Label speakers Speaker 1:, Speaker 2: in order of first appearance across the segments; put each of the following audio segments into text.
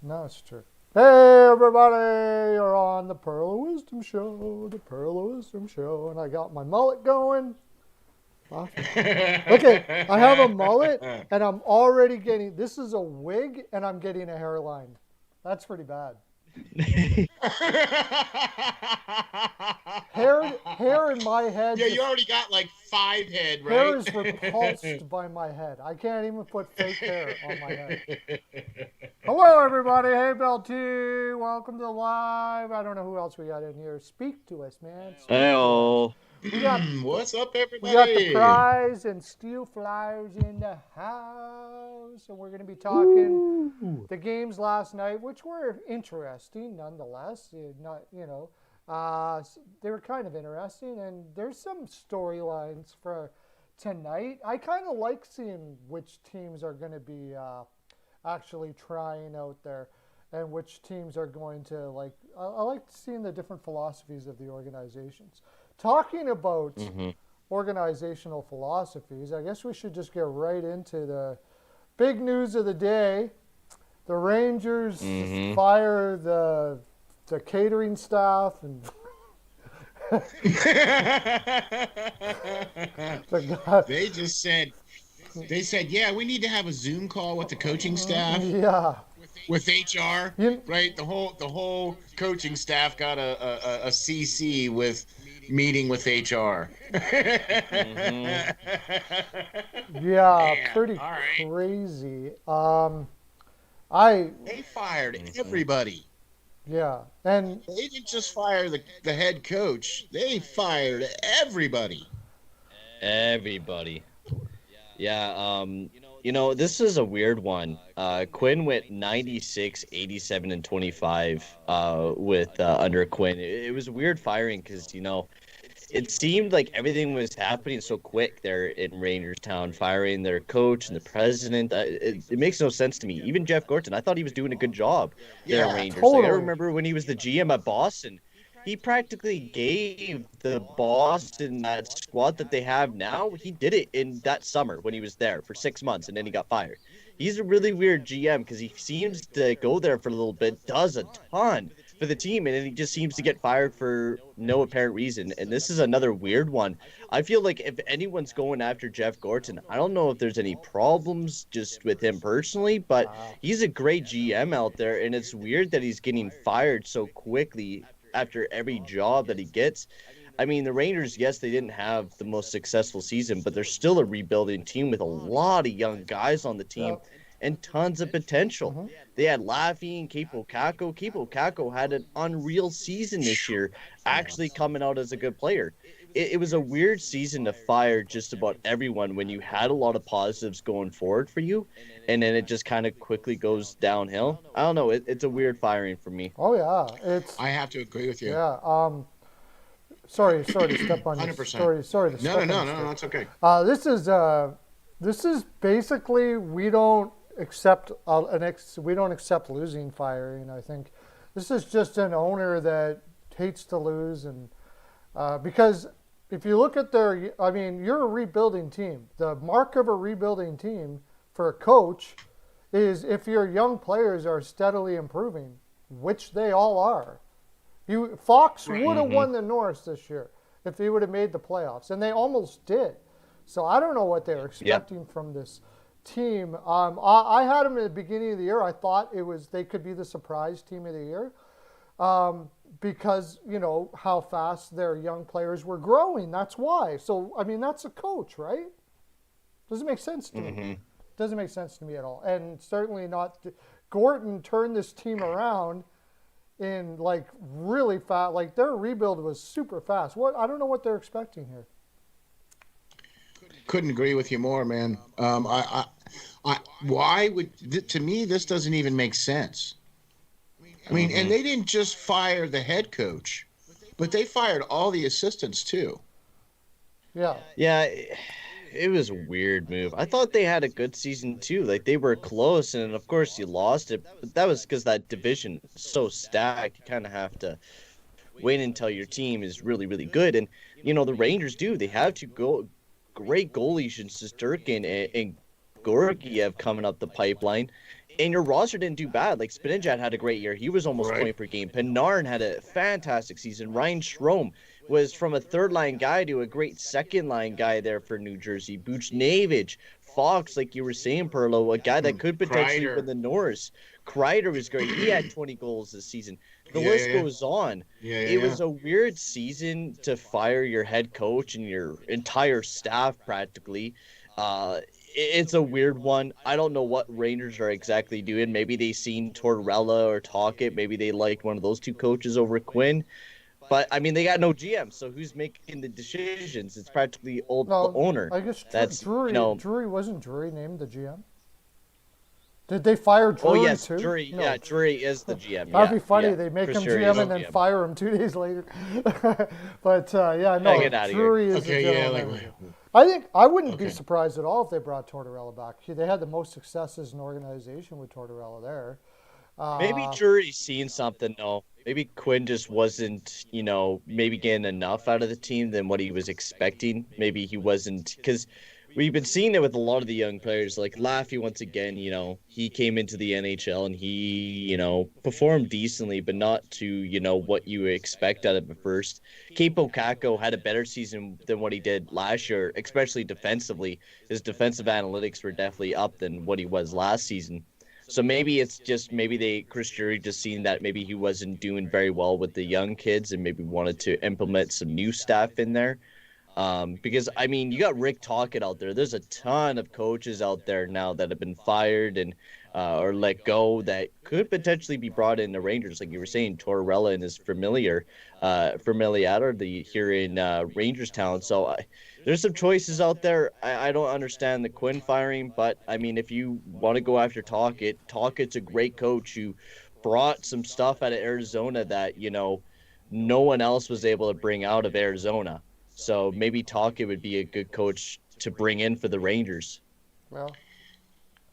Speaker 1: No, it's true. Hey, everybody! You're on the Pearl of Wisdom Show. The Pearl of Wisdom Show. And I got my mullet going. Okay, I have a mullet, and I'm already getting... This is a wig, and I'm getting a hairline. That's pretty bad. Hair in my head.
Speaker 2: Yeah, you already got like 5 head, right?
Speaker 1: Hair is repulsed by my head. I can't even put fake hair on my head. Hello, everybody. Hey, Bell T. Welcome to live. I don't know who else we got in here. Speak to us, man.
Speaker 3: Hello.
Speaker 2: What's up, everybody?
Speaker 1: We got the prize and steel flyers in the house, and we're going to be talking the games last night, which were interesting nonetheless. Not, they were kind of interesting, and there's some storylines for tonight. I kind of like seeing which teams are going to be actually trying out there, and which teams are going to like. I like seeing the different philosophies of the organizations. Talking about organizational philosophies, I guess we should just get right into the big news of the day. The Rangers fire the catering staff and
Speaker 2: they said, yeah, we need to have a Zoom call with the coaching staff.
Speaker 1: Yeah.
Speaker 2: With HR, right? The whole coaching staff got a CC with meeting with HR.
Speaker 1: Yeah, pretty crazy.
Speaker 2: They fired everybody.
Speaker 1: Yeah, and
Speaker 2: they didn't just fire the head coach. They fired everybody.
Speaker 3: Everybody. Yeah, this is a weird one. Quinn went 96, 87, and 25 with under Quinn. It was a weird firing because, it seemed like everything was happening so quick there in Rangerstown, firing their coach and the president. It makes no sense to me. Even Jeff Gorton, I thought he was doing a good job there at Rangers.
Speaker 1: Totally.
Speaker 3: Like, I remember when he was the GM at Boston, he practically gave the Boston that squad that they have now. He did it in that summer when he was there for 6 months, and then he got fired. He's a really weird GM because he seems to go there for a little bit, does a ton for the team, and then he just seems to get fired for no apparent reason. And this is another weird one. I feel like if anyone's going after Jeff Gorton, I don't know if there's any problems just with him personally, but he's a great GM out there, and it's weird that he's getting fired so quickly after every job that he gets. I mean, the Rangers, yes, they didn't have the most successful season, but they're still a rebuilding team with a lot of young guys on the team and tons of potential. They had Laffy and Capo Caco. Capo Caco had an unreal season this year, actually coming out as a good player. It was a weird season to fire just about everyone when you had a lot of positives going forward for you, and then it just kind of quickly goes downhill. I don't know. It's a weird firing for me.
Speaker 1: Oh, yeah.
Speaker 2: I have to agree with you.
Speaker 1: Yeah. Sorry to step on
Speaker 2: 100%.
Speaker 1: Sorry to step on
Speaker 2: No, it's okay.
Speaker 1: This is basically we don't accept losing firing. I think this is just an owner that hates to lose, and because if you look at you're a rebuilding team. The mark of a rebuilding team for a coach is if your young players are steadily improving, which they all are. Fox would have won the Norris this year if he would have made the playoffs, and they almost did. So I don't know what they were expecting from this team. I had them at the beginning of the year. I thought they could be the surprise team of the year because, how fast their young players were growing. That's why. So, that's a coach, right? Doesn't make sense to me. Doesn't make sense to me at all. And certainly not. Gorton turned this team around in really fast. Their rebuild was super fast. I don't know what they're expecting here.
Speaker 2: Couldn't agree with you more, man. Why would to me this doesn't even make sense? And they didn't just fire the head coach, but they fired all the assistants too.
Speaker 1: Yeah.
Speaker 3: Yeah, it was a weird move. I thought they had a good season too. They were close, and of course you lost it. But that was because that division is so stacked. You kind of have to wait until your team is really, really good. And the Rangers do. They have great goalies in Shesterkin and Georgiev coming up the pipeline. And your roster didn't do bad. Like Spinajad had a great year. He was almost
Speaker 2: Right.
Speaker 3: 20 per game. Panarin had a fantastic season. Ryan Strome was from a third line guy to a great second line guy there for New Jersey. Buchnevich, Fox, like you were saying, Perlo, a guy that could potentially
Speaker 2: Kreider.
Speaker 3: win the Norris. Kreider was great. He had 20 goals this season. The list goes on. It was a weird season to fire your head coach and your entire staff practically. It's a weird one. I don't know what Rangers are exactly doing. Maybe they seen Tortorella or Tocchet. Maybe they liked one of those two coaches over Quinn. But I mean, they got no GM, so who's making the decisions? It's practically the owner.
Speaker 1: I guess
Speaker 3: That's
Speaker 1: Drury.
Speaker 3: you know.
Speaker 1: Drury wasn't Drury named the GM. Did they fire Drury
Speaker 3: yes,
Speaker 1: too?
Speaker 3: Drury.
Speaker 1: No.
Speaker 3: Yeah, Drury is the GM.
Speaker 1: That'd be funny.
Speaker 3: Yeah.
Speaker 1: They make
Speaker 3: Chris
Speaker 1: him
Speaker 3: Drury
Speaker 1: GM
Speaker 3: is
Speaker 1: and
Speaker 3: the
Speaker 1: then
Speaker 3: GM.
Speaker 1: fire him 2 days later. But yeah, no,
Speaker 3: get outta here.
Speaker 1: Drury is the general manager. I wouldn't be surprised at all if they brought Tortorella back. They had the most success as an organization with Tortorella there.
Speaker 3: Maybe Drury's seen something though. Maybe Quinn just wasn't, maybe getting enough out of the team than what he was expecting. Maybe he wasn't, because we've been seeing it with a lot of the young players. Like Laffy, once again, he came into the NHL and he, performed decently, but not to, what you expect out of him at first. Capo Caco had a better season than what he did last year, especially defensively. His defensive analytics were definitely up than what he was last season. So maybe it's just Chris Drury just seen that maybe he wasn't doing very well with the young kids and maybe wanted to implement some new staff in there. Because, I mean, you got Rick Tocchet out there. There's a ton of coaches out there now that have been fired and or let go that could potentially be brought in the Rangers. Like you were saying, Tortorella and his familiarity here in Rangers town. So there's some choices out there. I don't understand the Quinn firing, but, I mean, if you want to go after Tocchet's a great coach who brought some stuff out of Arizona that, no one else was able to bring out of Arizona. So maybe Tocchet would be a good coach to bring in for the Rangers.
Speaker 1: Well,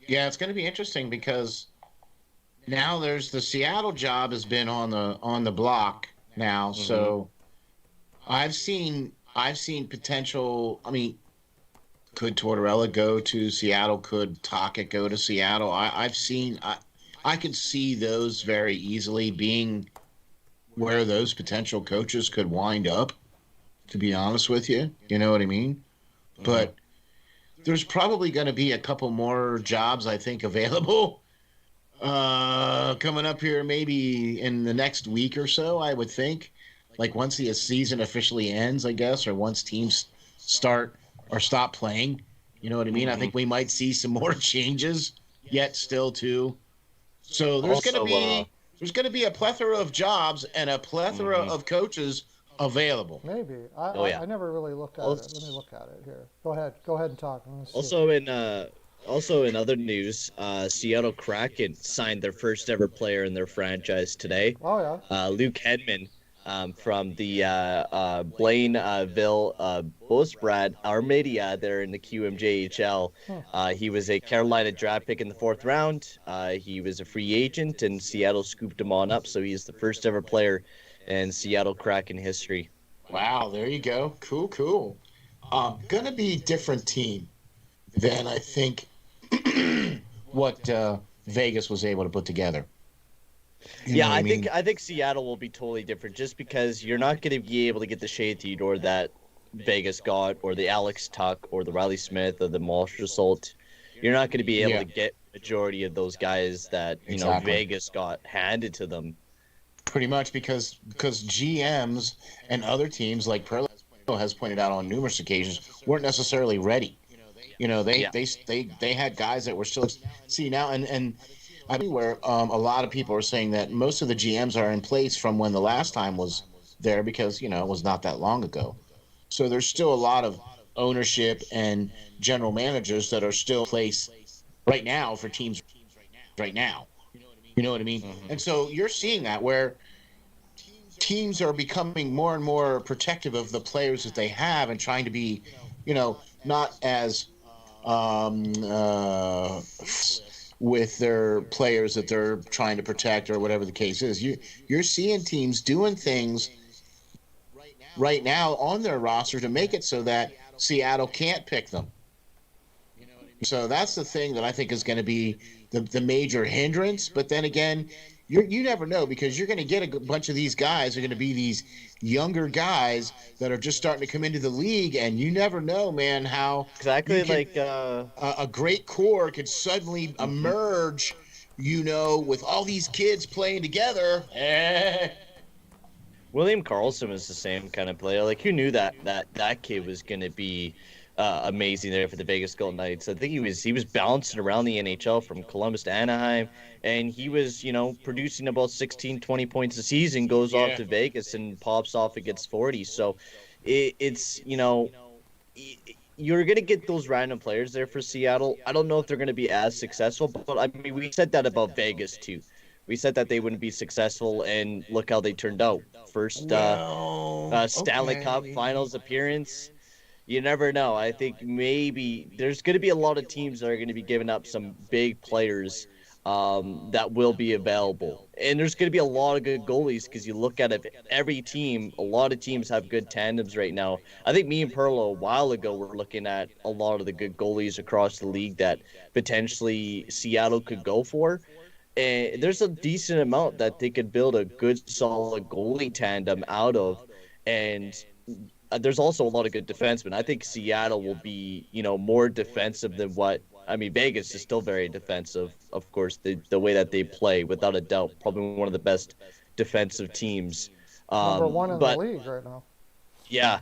Speaker 2: yeah, it's going to be interesting because now there's the Seattle job has been on the block now. Mm-hmm. So I've seen potential. I mean, could Tortorella go to Seattle? Could Tocchet go to Seattle? I could see those very easily being where those potential coaches could wind up. To be honest with you, you know what I mean? Mm-hmm. But there's probably going to be a couple more jobs, I think, available coming up here maybe in the next week or so, I would think. Like once the season officially ends, I guess, or once teams start or stop playing. You know what I mean? Mm-hmm. I think we might see some more changes yet still, too. So there's going to be a plethora of jobs and a plethora of coaches available.
Speaker 1: Maybe. I never really looked at it. Let me look at it here. Go ahead and talk.
Speaker 3: Also in other news, Seattle Kraken signed their first ever player in their franchise today.
Speaker 1: Oh yeah.
Speaker 3: Luke Hedman from the Blainville Bosbrad Armadia there in the QMJHL. He was a Carolina draft pick in the 4th round. He was a free agent and Seattle scooped him on up, so he's the first ever player in Seattle Kraken history.
Speaker 2: Wow, there you go. Cool. Gonna be different team than I think what Vegas was able to put together.
Speaker 3: I think Seattle will be totally different just because you're not going to be able to get the Shea Theodore that Vegas got or the Alex Tuck or the Riley Smith or the Malshault. You're not going to be able to get majority of those guys that Vegas got handed to them.
Speaker 2: Pretty much because GMs and other teams like Perlo has pointed out on numerous occasions weren't necessarily ready. They had guys that were still now and I mean where a lot of people are saying that most of the GMs are in place from when the last time was there because it was not that long ago. So there's still a lot of ownership and general managers that are still in place right now for teams right now. You know what I mean? Mm-hmm. And so you're seeing that where teams are becoming more and more protective of the players that they have and trying to be, not as with their players that they're trying to protect or whatever the case is. You're seeing teams doing things right now on their roster to make it so that Seattle can't pick them. So that's the thing that I think is going to be the major hindrance. But then again, you never know, because you're going to get a bunch of these guys are going to be these younger guys that are just starting to come into the league, and you never know, man, how you
Speaker 3: Exactly,
Speaker 2: could
Speaker 3: like
Speaker 2: a great core could suddenly
Speaker 3: mhm.
Speaker 2: emerge, with all these kids playing together.
Speaker 3: William Carlson was the same kind of player. Like, who knew that kid was going to be amazing there for the Vegas Golden Knights? I think he was bouncing around the NHL from Columbus to Anaheim, and he was, producing about 16, 20 points a season, goes off
Speaker 2: Yeah.
Speaker 3: to Vegas and pops off and gets 40. So it's, you're going to get those random players there for Seattle. I don't know if they're going to be as successful, but I mean, we said that about Vegas too. We said that they wouldn't be successful, and look how they turned out. First
Speaker 2: Well,
Speaker 3: Stanley Cup
Speaker 2: okay.
Speaker 3: Finals appearance. You never know. I think maybe there's going to be a lot of teams that are going to be giving up some big players that will be available. And there's going to be a lot of good goalies, because you look at it, every team, a lot of teams have good tandems right now. I think me and Perlo a while ago were looking at a lot of the good goalies across the league that potentially Seattle could go for. And there's a decent amount that they could build a good, solid goalie tandem out of. And there's also a lot of good defensemen. I think Seattle will be, more defensive than what. I mean, Vegas is still very defensive, of course, the way that they play, without a doubt, probably one of the best defensive teams.
Speaker 1: Number one in the
Speaker 3: But
Speaker 1: league right now.
Speaker 3: yeah,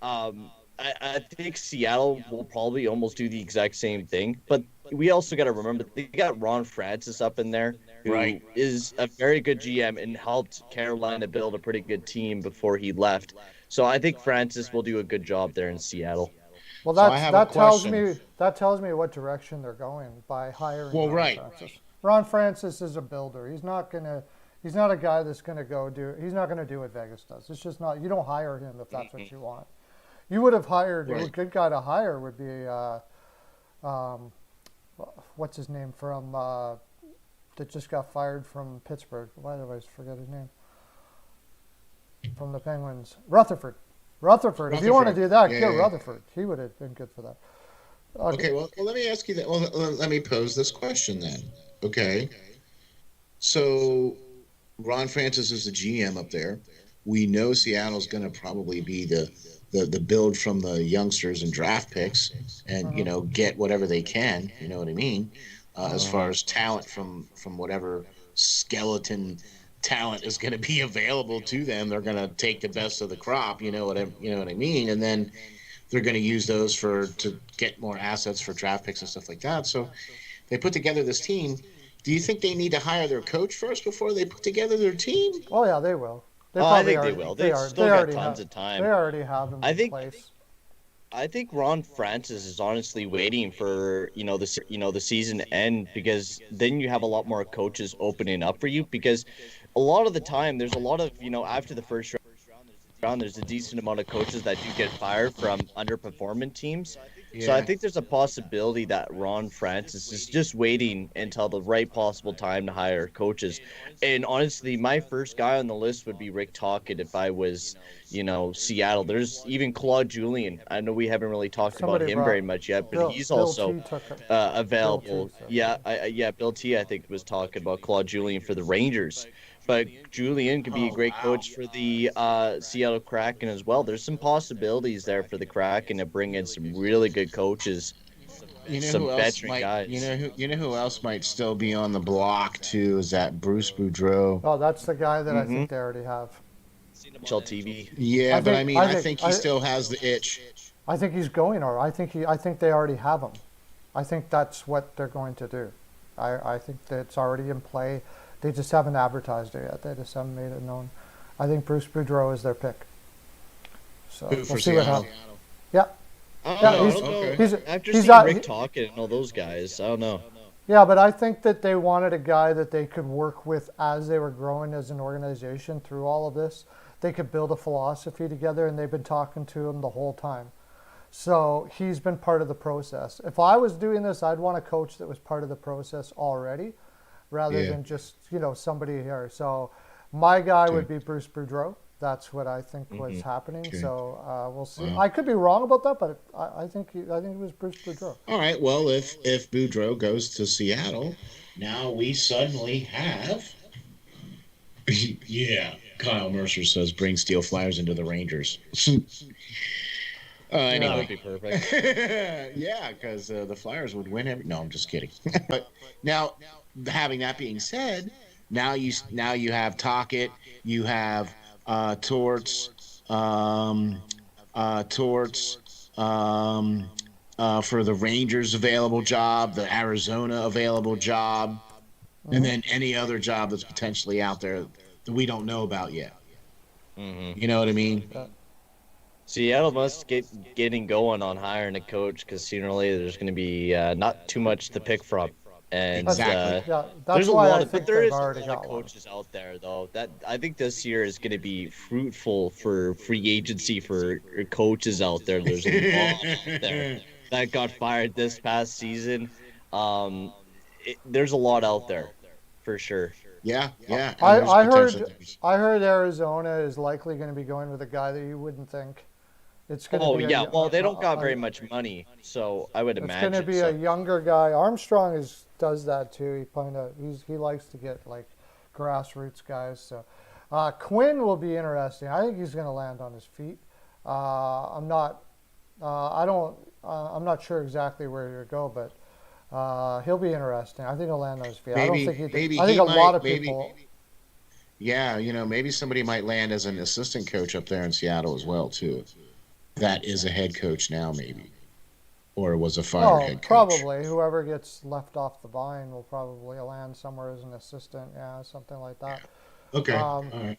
Speaker 3: I think Seattle will probably almost do the exact same thing. But we also got to remember they got Ron Francis up in there, who
Speaker 2: Right.
Speaker 3: is a very good GM and helped Carolina build a pretty good team before he left. So I think Francis will do a good job there in Seattle.
Speaker 1: Well,
Speaker 2: So I have a question.
Speaker 1: that tells me what direction they're going by hiring
Speaker 2: Well,
Speaker 1: Ron
Speaker 2: right.
Speaker 1: Francis. Ron Francis is a builder. He's not a guy that's gonna go do. He's not gonna do what Vegas does. It's just not. You don't hire him if that's what you want. You would have hired a
Speaker 2: Right.
Speaker 1: good guy to hire would be um, what's his name from that just got fired from Pittsburgh. Why do I always forget his name? From the Penguins, Rutherford. Rutherford. If you want to
Speaker 2: Rutherford.
Speaker 1: do that,
Speaker 2: Yeah,
Speaker 1: get
Speaker 2: yeah.
Speaker 1: Rutherford. He would have been good for that.
Speaker 2: Okay, well, let me ask you that. Well, let me pose this question then. Okay. So Ron Francis is the GM up there. We know Seattle's going to probably be the build from the youngsters and draft picks, and get whatever they can. You know what I mean? As far as talent from whatever skeleton talent is going to be available to them, they're going to take the best of the crop. You know what I mean? And then they're going to use those to get more assets for draft picks and stuff like that. So they put together this team. Do you think they need to hire their coach first before they put together their team?
Speaker 1: Oh yeah, they will. They
Speaker 3: Oh, I
Speaker 1: probably
Speaker 3: think they
Speaker 1: already.
Speaker 3: will.
Speaker 1: They
Speaker 3: They've
Speaker 1: are.
Speaker 3: still
Speaker 1: They
Speaker 3: got
Speaker 1: already
Speaker 3: tons
Speaker 1: have.
Speaker 3: of time.
Speaker 1: They already have them
Speaker 3: I
Speaker 1: in
Speaker 3: think
Speaker 1: place.
Speaker 3: I think Ron Francis is honestly waiting for the season to end, because then you have a lot more coaches opening up for you, because a lot of the time there's a lot of after the first round there's a decent amount of coaches that do get fired from underperforming teams. So I
Speaker 2: Yeah.
Speaker 3: think there's a possibility that Ron Francis is just waiting until the right possible time to hire coaches. And honestly, my first guy on the list would be Rick Tocchet if I was, Seattle. There's even Claude Julien. I know we haven't really talked about
Speaker 1: Somebody
Speaker 3: him
Speaker 1: brought
Speaker 3: very much yet, but he's
Speaker 1: Bill
Speaker 3: also
Speaker 1: T took it. Bill T
Speaker 3: available.
Speaker 1: said.
Speaker 3: Yeah, Bill T, I think, was talking about Claude Julien for the Rangers. But Julian could be a
Speaker 2: Oh,
Speaker 3: great
Speaker 2: wow.
Speaker 3: coach for the Seattle Kraken as well. There's some possibilities there for the Kraken to bring in some really good coaches,
Speaker 2: You know
Speaker 3: some
Speaker 2: who else
Speaker 3: veteran
Speaker 2: might?
Speaker 3: guys.
Speaker 2: You know who else might still be on the block too? Is that Bruce Boudreau?
Speaker 1: Oh, that's the guy that I
Speaker 3: Mm-hmm.
Speaker 1: think they already have.
Speaker 3: NHL TV.
Speaker 2: Yeah, but I mean, I think he still has the itch.
Speaker 1: I think he's going, or I think they already have him. I think that's what they're going to do. I think that it's already in play. They just haven't advertised it yet. They just haven't made it known. I think Bruce Boudreau is their pick. So
Speaker 2: Who
Speaker 1: we'll
Speaker 2: for
Speaker 1: see what
Speaker 2: Seattle?
Speaker 1: happens. Yeah,
Speaker 3: I don't
Speaker 1: yeah.
Speaker 3: know. I
Speaker 1: He's
Speaker 3: don't know.
Speaker 1: he's
Speaker 3: After
Speaker 1: he's
Speaker 3: seeing
Speaker 1: not.
Speaker 3: Rick Tocchet and all those guys, I don't know.
Speaker 1: Yeah, but I think that they wanted a guy that they could work with as they were growing as an organization through all of this. They could build a philosophy together, and they've been talking to him the whole time. So he's been part of the process. If I was doing this, I'd want a coach that was part of the process already, rather
Speaker 2: Yeah.
Speaker 1: than just somebody here. So my guy would
Speaker 2: Okay.
Speaker 1: be Bruce Boudreau. That's what I think was happening.
Speaker 2: Okay.
Speaker 1: So we'll see.
Speaker 2: Wow.
Speaker 1: I could be wrong about that, but I think it was Bruce Boudreau.
Speaker 2: All right. Well, if Boudreaux goes to Seattle, now we suddenly have. Yeah, Kyle Mercer says bring Steel Flyers into the Rangers.
Speaker 3: That
Speaker 2: Anyway,
Speaker 3: would be perfect.
Speaker 2: yeah, because the Flyers would win every. No, I'm just kidding. But now, having that being said, now you have Tocchet, you have Torts, for the Rangers available job, the Arizona available job, and then any other job that's potentially out there that we don't know about yet. You know what I mean?
Speaker 3: Seattle must getting going on hiring a coach because sooner or later there's going to be not too much to pick from, and
Speaker 2: Exactly.
Speaker 1: Yeah, that's
Speaker 3: there's a
Speaker 1: why
Speaker 3: lot
Speaker 1: I
Speaker 3: of
Speaker 1: think
Speaker 3: there
Speaker 1: they've
Speaker 3: is a
Speaker 1: already
Speaker 3: lot
Speaker 1: got
Speaker 3: of
Speaker 1: one.
Speaker 3: coaches out there though that I think this year is going to be fruitful for free agency for coaches out there. There's a lot out there that got fired this past season. There's a lot out there for sure.
Speaker 2: Yeah, yeah. And
Speaker 1: I,
Speaker 2: there's
Speaker 1: I
Speaker 2: potential
Speaker 1: heard
Speaker 2: things.
Speaker 1: I heard Arizona is likely going to be going with a guy that you wouldn't think. It's going to
Speaker 3: Oh
Speaker 1: be
Speaker 3: yeah, well they don't got
Speaker 1: a,
Speaker 3: very much money, so I would
Speaker 1: it's
Speaker 3: imagine.
Speaker 1: going to be
Speaker 3: so.
Speaker 1: a younger guy. Armstrong does that too. He likes to get like grassroots guys. So Quinn will be interesting. I think he's going to land on his feet. I'm not. I don't. I'm not sure exactly where he'll go, but he'll be interesting. I think he'll land on his feet. I don't think
Speaker 2: Maybe
Speaker 1: I think
Speaker 2: he
Speaker 1: a
Speaker 2: might.
Speaker 1: lot of
Speaker 2: Maybe.
Speaker 1: people.
Speaker 2: Yeah, maybe somebody might land as an assistant coach up there in Seattle as well too. That is a head coach now, maybe, or was a fired head coach.
Speaker 1: Probably whoever gets left off the vine will probably land somewhere as an assistant. Yeah, something like that.
Speaker 2: Okay.
Speaker 1: All
Speaker 2: right.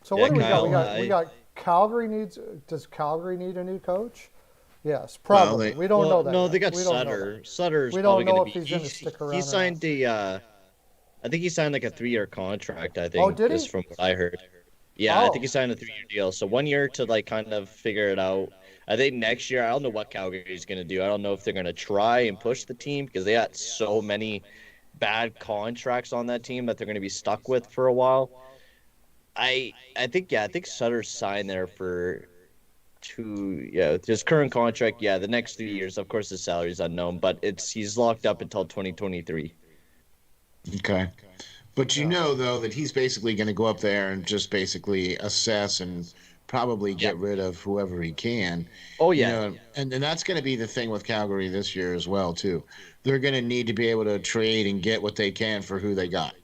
Speaker 1: So
Speaker 3: Yeah,
Speaker 1: what do we
Speaker 3: Kyle,
Speaker 1: got? We got Calgary needs. Does Calgary need a new coach? Yes, probably. We don't know that.
Speaker 3: No,
Speaker 1: yet.
Speaker 3: they got
Speaker 1: We don't know
Speaker 3: Sutter.
Speaker 1: that.
Speaker 3: Sutter's
Speaker 1: We
Speaker 3: probably
Speaker 1: don't know
Speaker 3: going
Speaker 1: if
Speaker 3: to be.
Speaker 1: he's going to stick around.
Speaker 3: He
Speaker 1: or
Speaker 3: signed
Speaker 1: not.
Speaker 3: I think he signed like a 3-year contract. I think.
Speaker 1: Oh, did he?
Speaker 3: Is from what I heard. Yeah, I
Speaker 1: Oh.
Speaker 3: think he signed a 3-year deal. So 1 year to like kind of figure it out. I think next year I don't know what Calgary's going to do. I don't know if they're going to try and push the team because they got so many bad contracts on that team that they're going to be stuck with for a while. I think Sutter's signed there for his current contract, the next 3 years. Of course his salary is unknown, but he's locked up until 2023.
Speaker 2: Okay. But though, that he's basically going to go up there and just basically assess and probably get rid of whoever he can.
Speaker 3: Oh, yeah.
Speaker 2: And that's going to be the thing with Calgary this year as well, too. They're going to need to be able to trade and get what they can for who they got.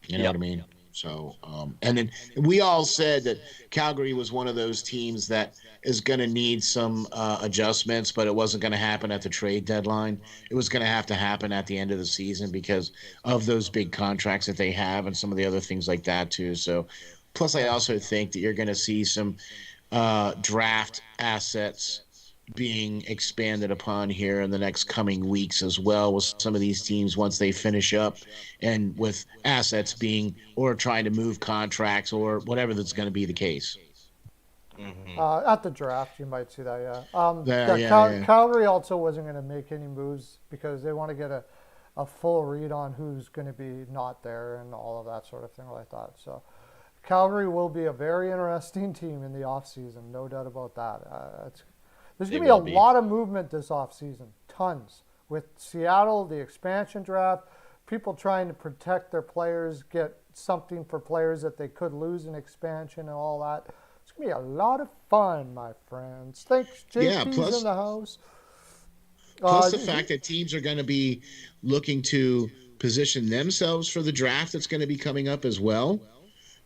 Speaker 2: You know what I mean? So, and then we all said that Calgary was one of those teams that is going to need some adjustments, but it wasn't going to happen at the trade deadline. It was going to have to happen at the end of the season because of those big contracts that they have and some of the other things like that too. So, plus I also think that you're going to see some draft assets being expanded upon here in the next coming weeks as well with some of these teams once they finish up and with assets being or trying to move contracts or whatever that's going to be the case.
Speaker 1: At the draft, you might see that, yeah. Calgary also wasn't going to make any moves because they want to get a full read on who's going to be not there and all of that sort of thing like that. So Calgary will be a very interesting team in the offseason, no doubt about that. There's going to be a lot of movement this offseason, tons. With Seattle, the expansion draft, people trying to protect their players, get something for players that they could lose in expansion and all that. It's going to be a lot of fun, my friends. Thanks, JP's in the house.
Speaker 2: Plus the fact that teams are going to be looking to position themselves for the draft that's going to be coming up as well.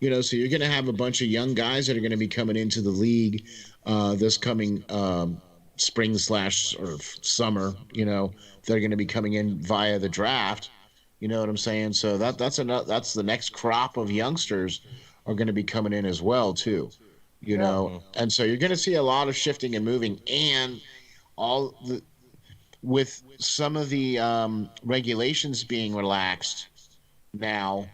Speaker 2: So you're going to have a bunch of young guys that are going to be coming into the league this coming spring / or summer. They're going to be coming in via the draft. You know what I'm saying? So that's the next crop of youngsters are going to be coming in as well too. And so you're going to see a lot of shifting and moving, and with some of the regulations being relaxed now.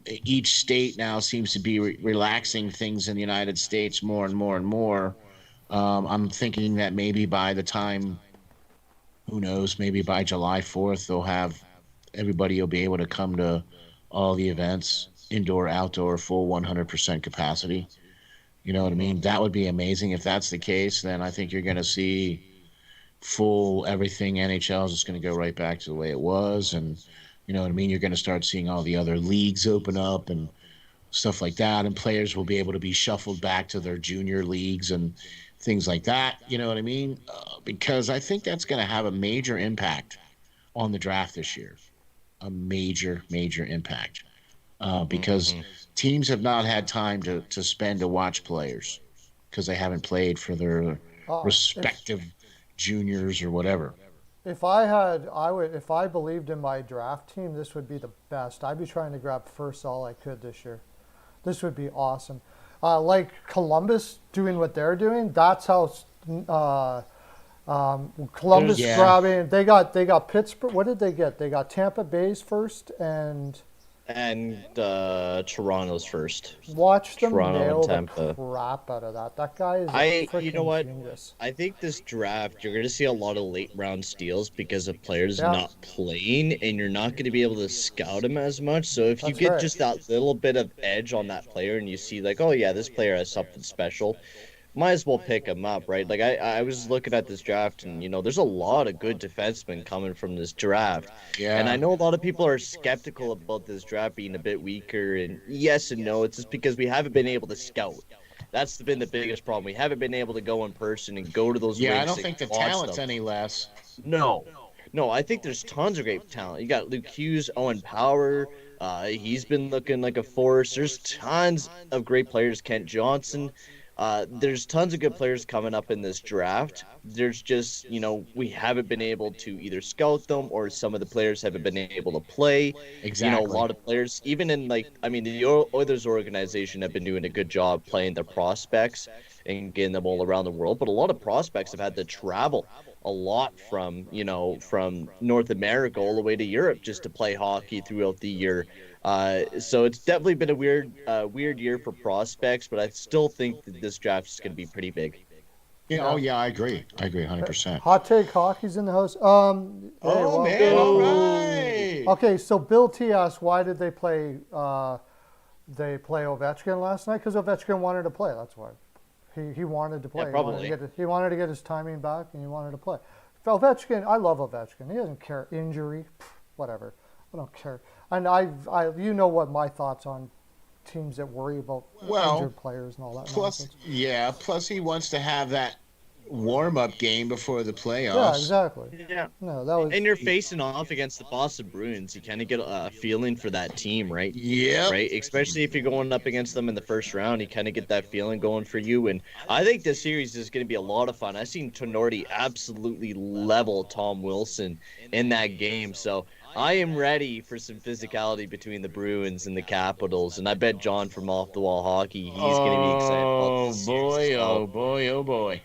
Speaker 2: Each state now seems to be relaxing things in the United States more and more and more. I'm thinking that maybe by the time, who knows, maybe by July 4th, everybody will be able to come to all the events. indoor, outdoor, full 100% capacity. You know what I mean? That would be amazing. If that's the case, then I think you're going to see full everything. NHL is just going to go right back to the way it was. And you know what I mean? You're going to start seeing all the other leagues open up and stuff like that. And players will be able to be shuffled back to their junior leagues and things like that. You know what I mean? Because I think that's going to have a major impact on the draft this year. A major, major impact. Because teams have not had time to spend to watch players because they haven't played for their respective juniors or whatever.
Speaker 1: If I believed in my draft team, this would be the best. I'd be trying to grab first all I could this year. This would be awesome. Like Columbus doing what they're doing, that's how Columbus grabbing. They got Pittsburgh. What did they get? They got Tampa Bay's first and
Speaker 3: Toronto's first.
Speaker 1: Watch them
Speaker 3: Toronto
Speaker 1: nail
Speaker 3: and
Speaker 1: the
Speaker 3: Tampa.
Speaker 1: crap out of that. That guy is a freaking
Speaker 3: you know what?
Speaker 1: genius.
Speaker 3: I think this draft, you're going to see a lot of late round steals because of players not playing, and you're not going to be able to scout them as much. So if you get just that little bit of edge on that player and you see like, oh yeah, this player has something special, might as well pick him up, right? Like I was looking at this draft, and there's a lot of good defensemen coming from this draft.
Speaker 2: Yeah.
Speaker 3: And I know a lot of people are skeptical about this draft being a bit weaker, and yes and no. It's just because we haven't been able to scout. That's been the biggest problem. We haven't been able to go in person and go to those rinks.
Speaker 2: Yeah, I don't think the talent's any less.
Speaker 3: No, I think there's tons of great talent. You got Luke Hughes, Owen Power. He's been looking like a force. There's tons of great players. Kent Johnson. There's tons of good players coming up in this draft. There's just, we haven't been able to either scout them or some of the players haven't been able to play.
Speaker 2: Exactly.
Speaker 3: A lot of players, even in the Oilers organization have been doing a good job playing their prospects and getting them all around the world. But a lot of prospects have had to travel a lot from North America all the way to Europe just to play hockey throughout the year. So it's definitely been a weird year for prospects, but I still think that this draft is going to be pretty big.
Speaker 2: Yeah. Oh yeah, I agree 100%.
Speaker 1: Hot Take Hockey's in the house.
Speaker 2: Man, all right.
Speaker 1: Okay, so Bill T asked, why did they play Ovechkin last night? Because Ovechkin wanted to play. That's why. He wanted to play.
Speaker 3: Yeah, probably.
Speaker 1: He wanted to get his timing back, and he wanted to play. Ovechkin, I love Ovechkin. He doesn't care injury, whatever. I don't care. And I you know what my thoughts on teams that worry about injured players and all that nonsense.
Speaker 2: Plus he wants to have that warm-up game before the playoffs.
Speaker 1: Yeah, exactly.
Speaker 3: Yeah.
Speaker 1: No, that was.
Speaker 3: And you're facing off against the Boston Bruins. You kind of get a feeling for that team, right?
Speaker 2: Yeah.
Speaker 3: Right? Especially if you're going up against them in the first round, you kind of get that feeling going for you. And I think this series is going to be a lot of fun. I've seen Tenorti absolutely level Tom Wilson in that game. So I am ready for some physicality between the Bruins and the Capitals, and I bet John from Off the Wall Hockey, he's going to be excited about this series.
Speaker 2: Oh boy.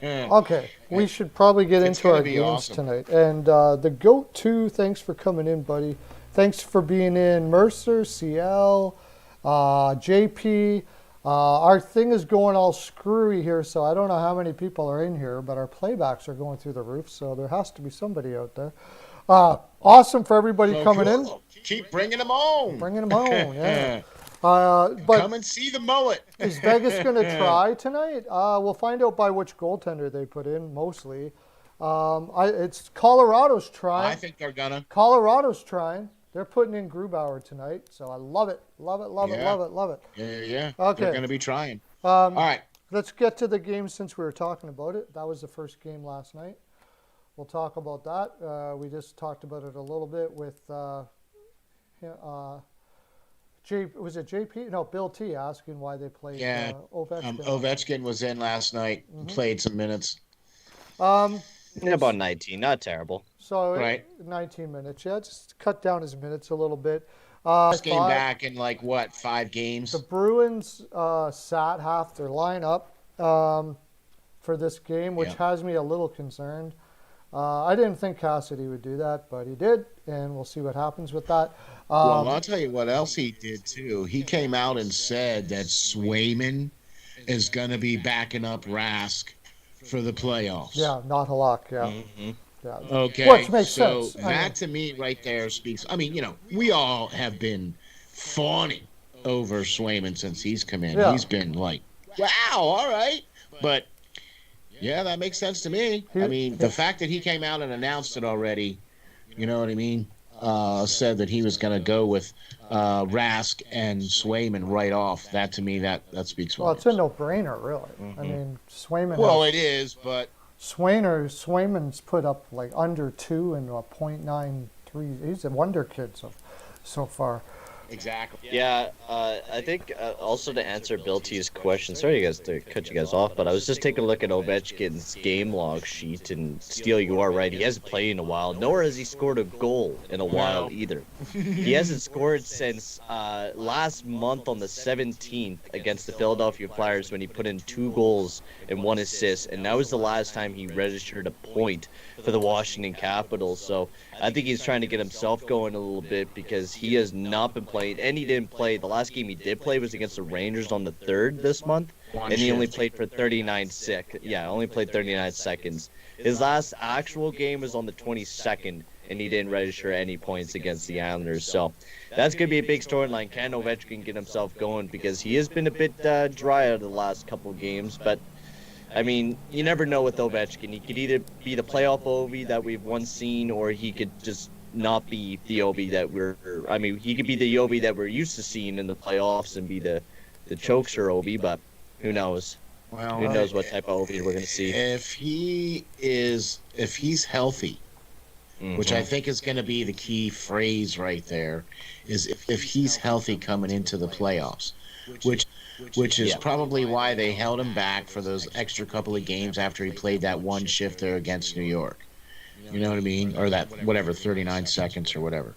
Speaker 1: Okay, we should probably get into our games tonight. And the GOAT 2, thanks for coming in, buddy. Thanks for being in, Mercer, CL, JP. Our thing is going all screwy here, so I don't know how many people are in here, but our playbacks are going through the roof, so there has to be somebody out there. Awesome for everybody coming in.
Speaker 2: Keep bringing them on.
Speaker 1: Yeah. But
Speaker 2: come and see the mullet.
Speaker 1: Is Vegas going to try tonight? We'll find out by which goaltender they put in, mostly. It's Colorado's trying.
Speaker 2: I think they're gonna.
Speaker 1: Colorado's trying. They're putting in Grubauer tonight, so I love it. Love it.
Speaker 2: Yeah.
Speaker 1: Okay.
Speaker 2: They're gonna be trying.
Speaker 1: All
Speaker 2: right.
Speaker 1: Let's get to the game since we were talking about it. That was the first game last night. We'll talk about that. We just talked about it a little bit with was it JP? No, Bill T asking why they played Ovechkin.
Speaker 2: Ovechkin was in last night, played some minutes.
Speaker 3: About 19, not terrible.
Speaker 1: So 19 minutes, just cut down his minutes a little bit.
Speaker 2: First game back in 5 games?
Speaker 1: The Bruins sat half their lineup for this game, which has me a little concerned. I didn't think Cassidy would do that, but he did, and we'll see what happens with that.
Speaker 2: Well, I'll tell you what else he did, too. He came out and said that Swayman is going to be backing up Rask for the playoffs.
Speaker 1: Yeah, not Halak, yeah.
Speaker 3: Mm-hmm.
Speaker 1: Yeah.
Speaker 2: Okay,
Speaker 1: which makes sense.
Speaker 2: So that to me right there speaks. I mean, we all have been fawning over Swayman since he's come in.
Speaker 1: Yeah.
Speaker 2: He's been like, wow, all right. But yeah, that makes sense to me. I mean, the fact that he came out and announced it already, you know what I mean? Said that he was going to go with Rask and Swayman right off. That to me, that speaks
Speaker 1: Well,
Speaker 2: volumes.
Speaker 1: it's a no-brainer, really. I mean, Swayman.
Speaker 2: Well, it is, but
Speaker 1: Swayman's put up like under 2 and a .93. He's a wonder kid so far.
Speaker 2: exactly.
Speaker 3: Yeah, I think also to answer Bill T's question, sorry guys to cut you guys off, but I was just taking a look at Ovechkin's game log sheet, and Steele, you are right, he hasn't played in a while, nor has he scored a goal in a while either. He hasn't scored since last month on the 17th against the Philadelphia Flyers when he put in 2 goals and 1 assist, and that was the last time he registered a point for the Washington Capitals. So I think he's trying to get himself going a little bit because he has not been playing, and he didn't play. The last game he did play was against the Rangers on the 3rd this month, and he only played for 39 seconds. His last actual game was on the 22nd, and he didn't register any points against the Islanders. So that's going to be a big storyline. Can Ovechkin get himself going? Because he has been a bit dry out of the last couple of games, but I mean, you never know with Ovechkin. He could either be the playoff Ovi that we've once seen, or he could just not be the Ovi that he could be the Ovi that we're used to seeing in the playoffs and be the chokester Ovi, but who knows?
Speaker 2: Well,
Speaker 3: Who knows what type of Ovi we're going to see.
Speaker 2: If he's healthy, which I think is going to be the key phrase right there, is if he's healthy coming into the playoffs, which is probably why they held him back for those extra couple of games after he played that one shift there against New York. You know what I mean? Or that, whatever, 39 seconds or whatever.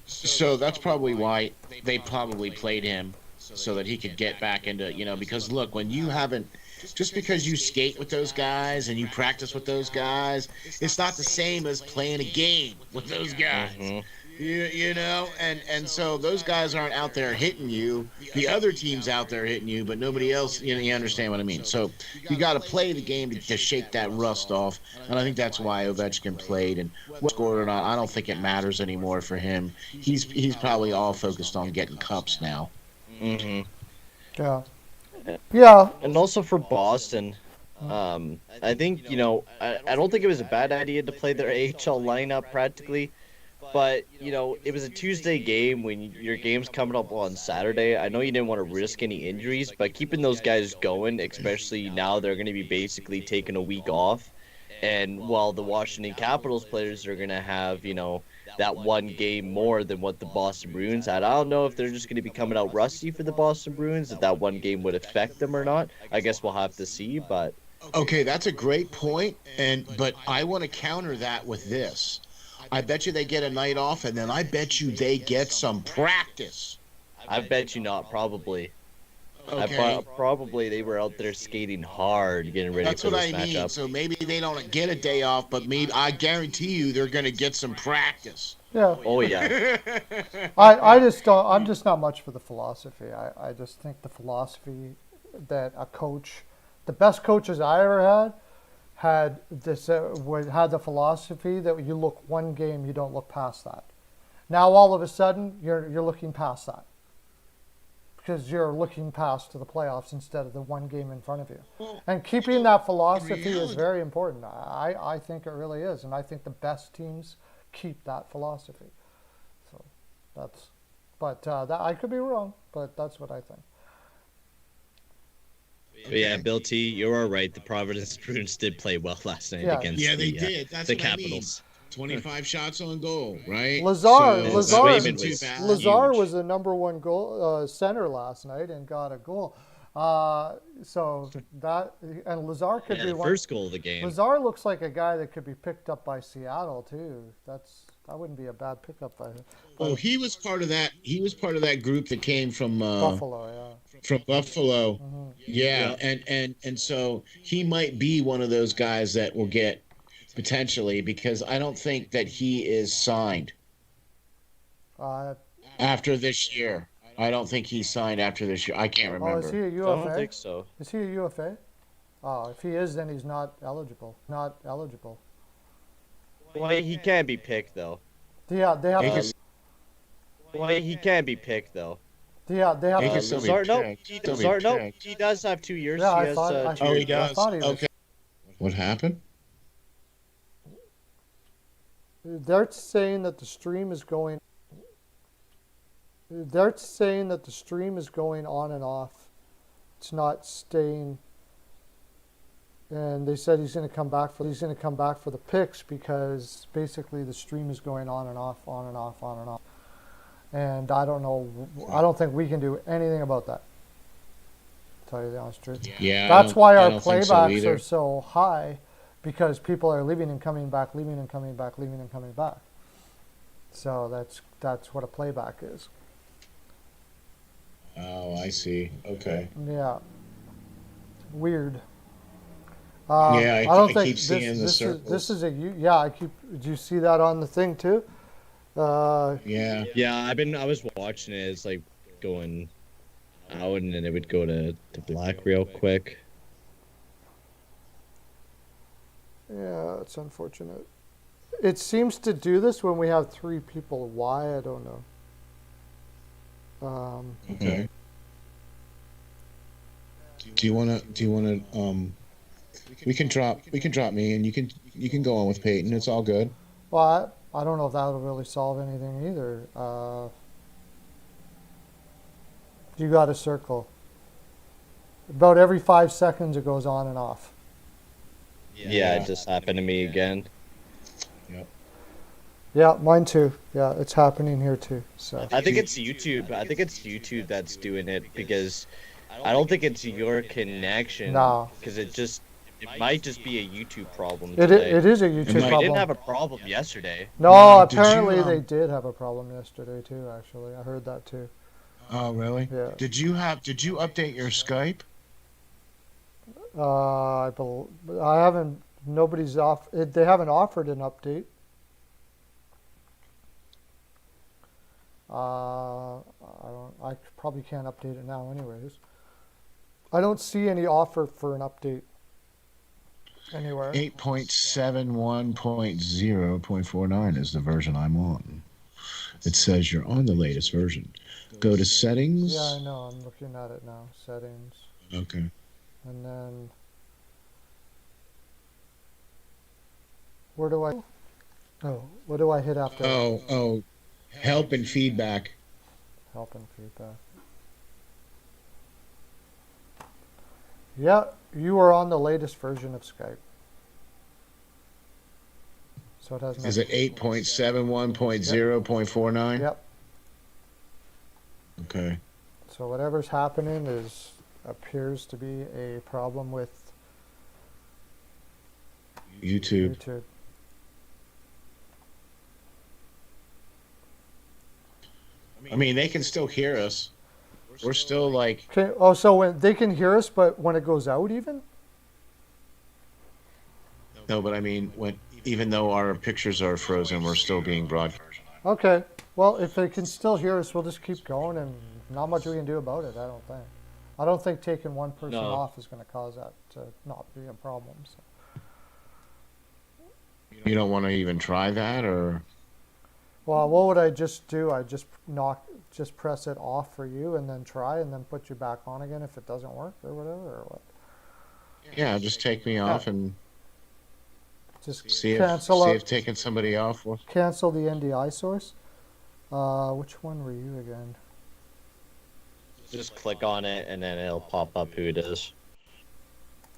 Speaker 2: So that's probably why they probably played him, so that he could get back into, because look, when you haven't, just because you skate with those guys and you practice with those guys, it's not the same as playing a game with those guys. And so those guys aren't out there hitting you. The other team's out there hitting you, but nobody else, you understand what I mean. So you got to play the game to shake that rust off, and I think that's why Ovechkin played. And what scored or not, I don't think it matters anymore for him. He's probably all focused on getting cups now.
Speaker 1: Yeah.
Speaker 3: And also for Boston, I think, I don't think it was a bad idea to play their AHL lineup practically. But, it was a Tuesday game when your game's coming up on Saturday. I know you didn't want to risk any injuries, but keeping those guys going, especially now they're going to be basically taking a week off. And while the Washington Capitals players are going to have, that one game more than what the Boston Bruins had. I don't know if they're just going to be coming out rusty for the Boston Bruins, if that one game would affect them or not. I guess we'll have to see, but...
Speaker 2: Okay, that's a great point, but I want to counter that with this. I bet you they get a night off, and then I bet you they get some practice.
Speaker 3: I bet you not, probably.
Speaker 2: Okay.
Speaker 3: Probably they were out there skating hard, getting ready for this matchup.
Speaker 2: That's what I mean. So maybe they don't get a day off, but I guarantee you they're going to get some practice.
Speaker 1: Yeah.
Speaker 3: Oh, yeah.
Speaker 1: I just don't. I'm just not much for the philosophy. I just think the philosophy that a coach, the best coaches I ever had this had the philosophy that you look one game, you don't look past that. Now all of a sudden you're looking past that because you're looking past to the playoffs instead of the one game in front of you. And keeping that philosophy is very important. I think it really is, and I think the best teams keep that philosophy. So that's, but that I could be wrong, but that's what I think.
Speaker 3: But yeah, Bill T, you're all right. The Providence Bruins did play well last night against
Speaker 2: they did. That's
Speaker 3: the
Speaker 2: what
Speaker 3: Capitals.
Speaker 2: I mean. 25 shots on goal, right?
Speaker 1: Lazar
Speaker 3: huge.
Speaker 1: was the number one goal center last night and got a goal. So that, and Lazar could be
Speaker 3: the first goal of the game.
Speaker 1: Lazar looks like a guy that could be picked up by Seattle too. That wouldn't be a bad pickup by him.
Speaker 2: Oh, he was part of that. He was part of that group that came from
Speaker 1: Buffalo. Yeah.
Speaker 2: From Buffalo.
Speaker 1: Mm-hmm.
Speaker 2: Yeah. And so he might be one of those guys that will get potentially, because I don't think that he is signed after this year. I don't think he's signed after this year. I can't remember.
Speaker 1: Oh, is he a UFA?
Speaker 3: I don't think so.
Speaker 1: Is he a UFA? Oh, if he is, then he's not eligible. Not eligible.
Speaker 3: Well, he can be picked though.
Speaker 1: Yeah, they have.
Speaker 3: Well, he can't be picked though.
Speaker 1: Yeah, they have
Speaker 2: He
Speaker 1: to.
Speaker 2: can still be
Speaker 3: Lazard, no,
Speaker 2: picked.
Speaker 3: he,
Speaker 2: Still be
Speaker 3: Lazard, no,
Speaker 2: picked.
Speaker 3: he does have 2 years.
Speaker 1: Yeah,
Speaker 3: He
Speaker 1: I
Speaker 3: has
Speaker 1: thought.
Speaker 3: 2
Speaker 2: Oh,
Speaker 3: years.
Speaker 2: he does.
Speaker 1: I thought he was.
Speaker 2: Okay. What happened?
Speaker 1: They're saying that the stream is going. They're saying that the stream is going on and off. It's not staying. And they said he's going to come back for the picks because basically the stream is going on and off, on and off, on and off. And I don't know. I don't think we can do anything about that. To tell you the honest truth.
Speaker 2: Yeah.
Speaker 1: That's why
Speaker 2: I
Speaker 1: our
Speaker 2: don't think so
Speaker 1: playbacks
Speaker 2: either.
Speaker 1: are so high, because people are leaving and coming back, leaving and coming back, leaving and coming back. So that's what a playback is.
Speaker 2: Oh, I see. Okay.
Speaker 1: Yeah. Weird.
Speaker 2: Yeah,
Speaker 1: I don't
Speaker 2: I
Speaker 1: think
Speaker 2: keep seeing the circles.
Speaker 1: This is a yeah. I keep. Did you see that on the thing too?
Speaker 2: Yeah.
Speaker 3: Yeah, I was watching it. It's like going out, and then it would go to black real quick.
Speaker 1: Yeah, it's unfortunate. It seems to do this when we have 3 people. Why, I don't know.
Speaker 2: Okay. Do you wanna we can drop me and you can go on with Peyton. It's all good.
Speaker 1: Well, I don't know if that'll really solve anything either. You got a circle. About every 5 seconds it goes on and off.
Speaker 3: Yeah, it just happened to me again.
Speaker 2: Yep.
Speaker 1: Yeah, mine too. Yeah, it's happening here too. So
Speaker 3: I think it's YouTube. I think it's YouTube that's doing it because I don't think it's your connection.
Speaker 1: No.
Speaker 3: Because it might just be a YouTube problem
Speaker 1: it
Speaker 3: today.
Speaker 1: is a YouTube
Speaker 3: We
Speaker 1: problem.
Speaker 3: didn't have a problem yesterday.
Speaker 1: No,
Speaker 2: No, did
Speaker 1: apparently
Speaker 2: you,
Speaker 1: they did have a problem yesterday too. Actually, I heard that too.
Speaker 2: Oh, really?
Speaker 1: Yeah.
Speaker 2: Did you update your Skype?
Speaker 1: I haven't. Nobody's off. They haven't offered an update. I probably can't update it now, anyways. I don't see any offer for an update anywhere.
Speaker 2: 8.71.0.49 is the version I'm on. It says you're on the latest version. Go to settings.
Speaker 1: Yeah, I know. I'm looking at it now. Settings.
Speaker 2: Okay.
Speaker 1: And then where do I? Oh, what do I hit after?
Speaker 2: Oh, help and feedback.
Speaker 1: Help and feedback. Yeah, you are on the latest version of Skype. So it has.
Speaker 2: Is it 8.71.0.49?
Speaker 1: Yep.
Speaker 2: Okay.
Speaker 1: So whatever's happening appears to be a problem with
Speaker 2: YouTube. I mean, they can still hear us. We're still like.
Speaker 1: Okay. Oh, so when they can hear us, but when it goes out, even.
Speaker 2: No, but I mean, even though our pictures are frozen, we're still being broadcast.
Speaker 1: Okay. Well, if they can still hear us, we'll just keep going, and not much we can do about it. I don't think. I don't think taking one person off is going to cause that to not be a problem. So.
Speaker 2: You don't want to even try that, or?
Speaker 1: Well, what would I just do? I just press it off for you, and then try, and then put you back on again if it doesn't work, or whatever, or what?
Speaker 2: Yeah, just take me off and
Speaker 1: just
Speaker 2: see
Speaker 1: cancel
Speaker 2: if taking somebody off will.
Speaker 1: Cancel the NDI source. Which one were you again?
Speaker 3: Just click on it, and then it'll pop up who it is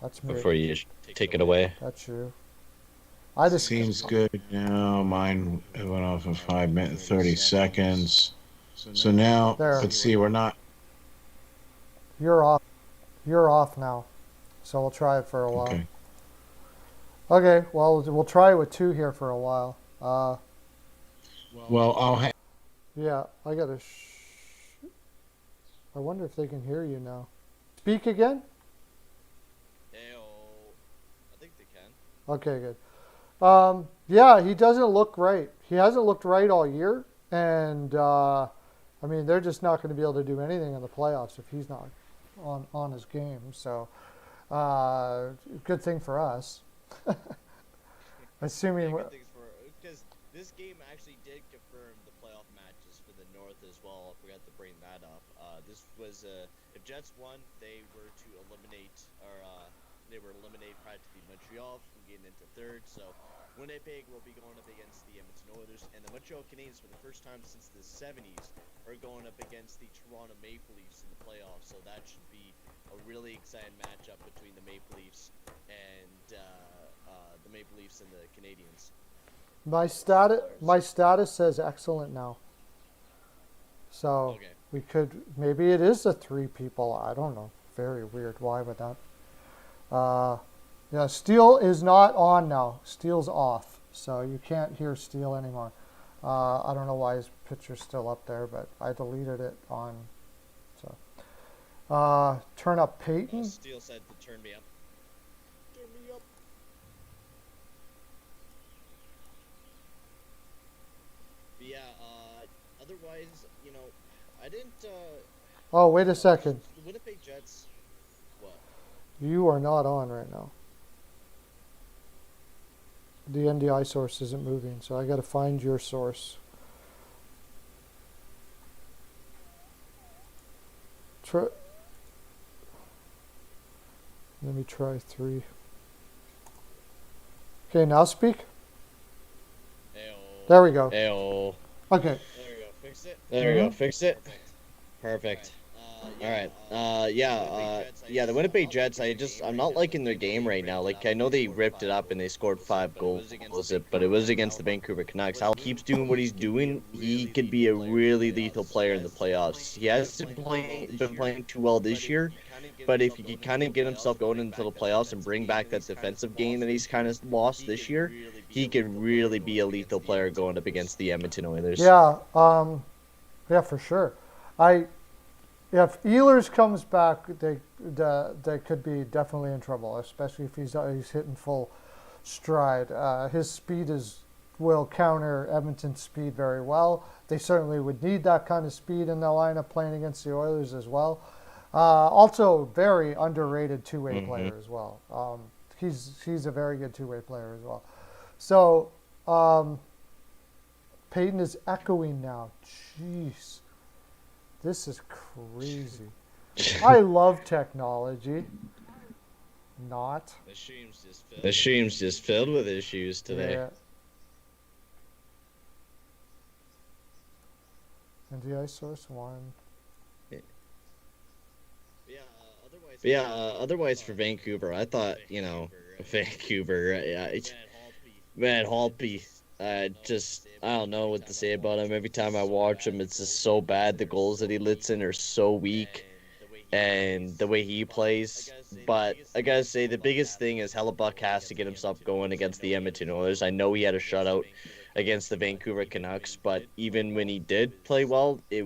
Speaker 1: That's me.
Speaker 3: before you take it away.
Speaker 1: That's you. I just
Speaker 2: Seems good now. Mine went off in 5 minutes, 30 seconds. So now,
Speaker 1: There.
Speaker 2: let's see, we're not.
Speaker 1: You're off. You're off now. So we'll try it for a while.
Speaker 2: Okay.
Speaker 1: Okay. Well, we'll try it with 2 here for a while.
Speaker 2: Well, I'll
Speaker 1: Yeah, I gotta. I wonder if they can hear you now. Speak again.
Speaker 3: I think they can.
Speaker 1: Okay, good. Yeah, he doesn't look right. He hasn't looked right all year, and I mean, they're just not going to be able to do anything in the playoffs if he's not on his game. So, good thing for us. Assuming
Speaker 3: Because this game actually did confirm the playoff matches for the North as well. I forgot to bring that up. This was if Jets won, they were to eliminate practically Montreal from getting into third. So Winnipeg will be going up against the Edmonton Oilers, and the Montreal Canadiens for the first time since the '70s are going up against the Toronto Maple Leafs in the playoffs. So that should be a really exciting matchup between the Maple Leafs and the Maple Leafs and the Canadiens.
Speaker 1: My status says excellent now. So
Speaker 3: Okay.
Speaker 1: we could, maybe it is the 3 people. I don't know. Very weird. Why would that? Yeah, Steele is not on now. Steele's off. So you can't hear Steele anymore. I don't know why his picture's still up there, but I deleted it on. So turn up Peyton.
Speaker 3: Steele said to turn me up. Turn me up. But yeah, otherwise, I didn't.
Speaker 1: Oh, wait a second.
Speaker 3: The Winnipeg Jets. What?
Speaker 1: You are not on right now. The NDI source isn't moving, so I got to find your source. Let me try 3. Okay, now speak.
Speaker 3: Ayo.
Speaker 1: There we go.
Speaker 3: Ayo.
Speaker 1: Okay.
Speaker 3: There we go. Fix it. There we go. Fix it. Perfect. All right. The Winnipeg Jets. I'm not liking their game right now. Like, I know they ripped it up and they scored 5 goals, but it was against the Vancouver Canucks. Hal keeps doing what he's doing. He could be a really lethal player in the playoffs. He hasn't been playing too well this year, but if he can kind of get himself going into the playoffs and bring back that defensive game that he's kind of lost this year, he could really be a lethal player going up against the Edmonton Oilers.
Speaker 1: Yeah. Yeah, for sure. If Ehlers comes back, they could be definitely in trouble, especially if he's hitting full stride. His speed will counter Edmonton's speed very well. They certainly would need that kind of speed in the lineup playing against the Oilers as well. Also, very underrated two-way player as well. He's a very good two-way player as well. So, Peyton is echoing now. Jeez. This is crazy. I love technology. Not.
Speaker 3: The stream's just filled with issues today.
Speaker 1: Yeah. NDI source 1.
Speaker 3: Otherwise for Vancouver, I thought, Vancouver, man, Holtby, I don't know what to say about him. Every time I watch him, it's just so bad. The goals that he lets in are so weak, and the way he plays. But I gotta say, the biggest thing is Hellebuck has to get himself going against the Edmonton Oilers. I know he had a shutout against the Vancouver Canucks, but even when he did play well, it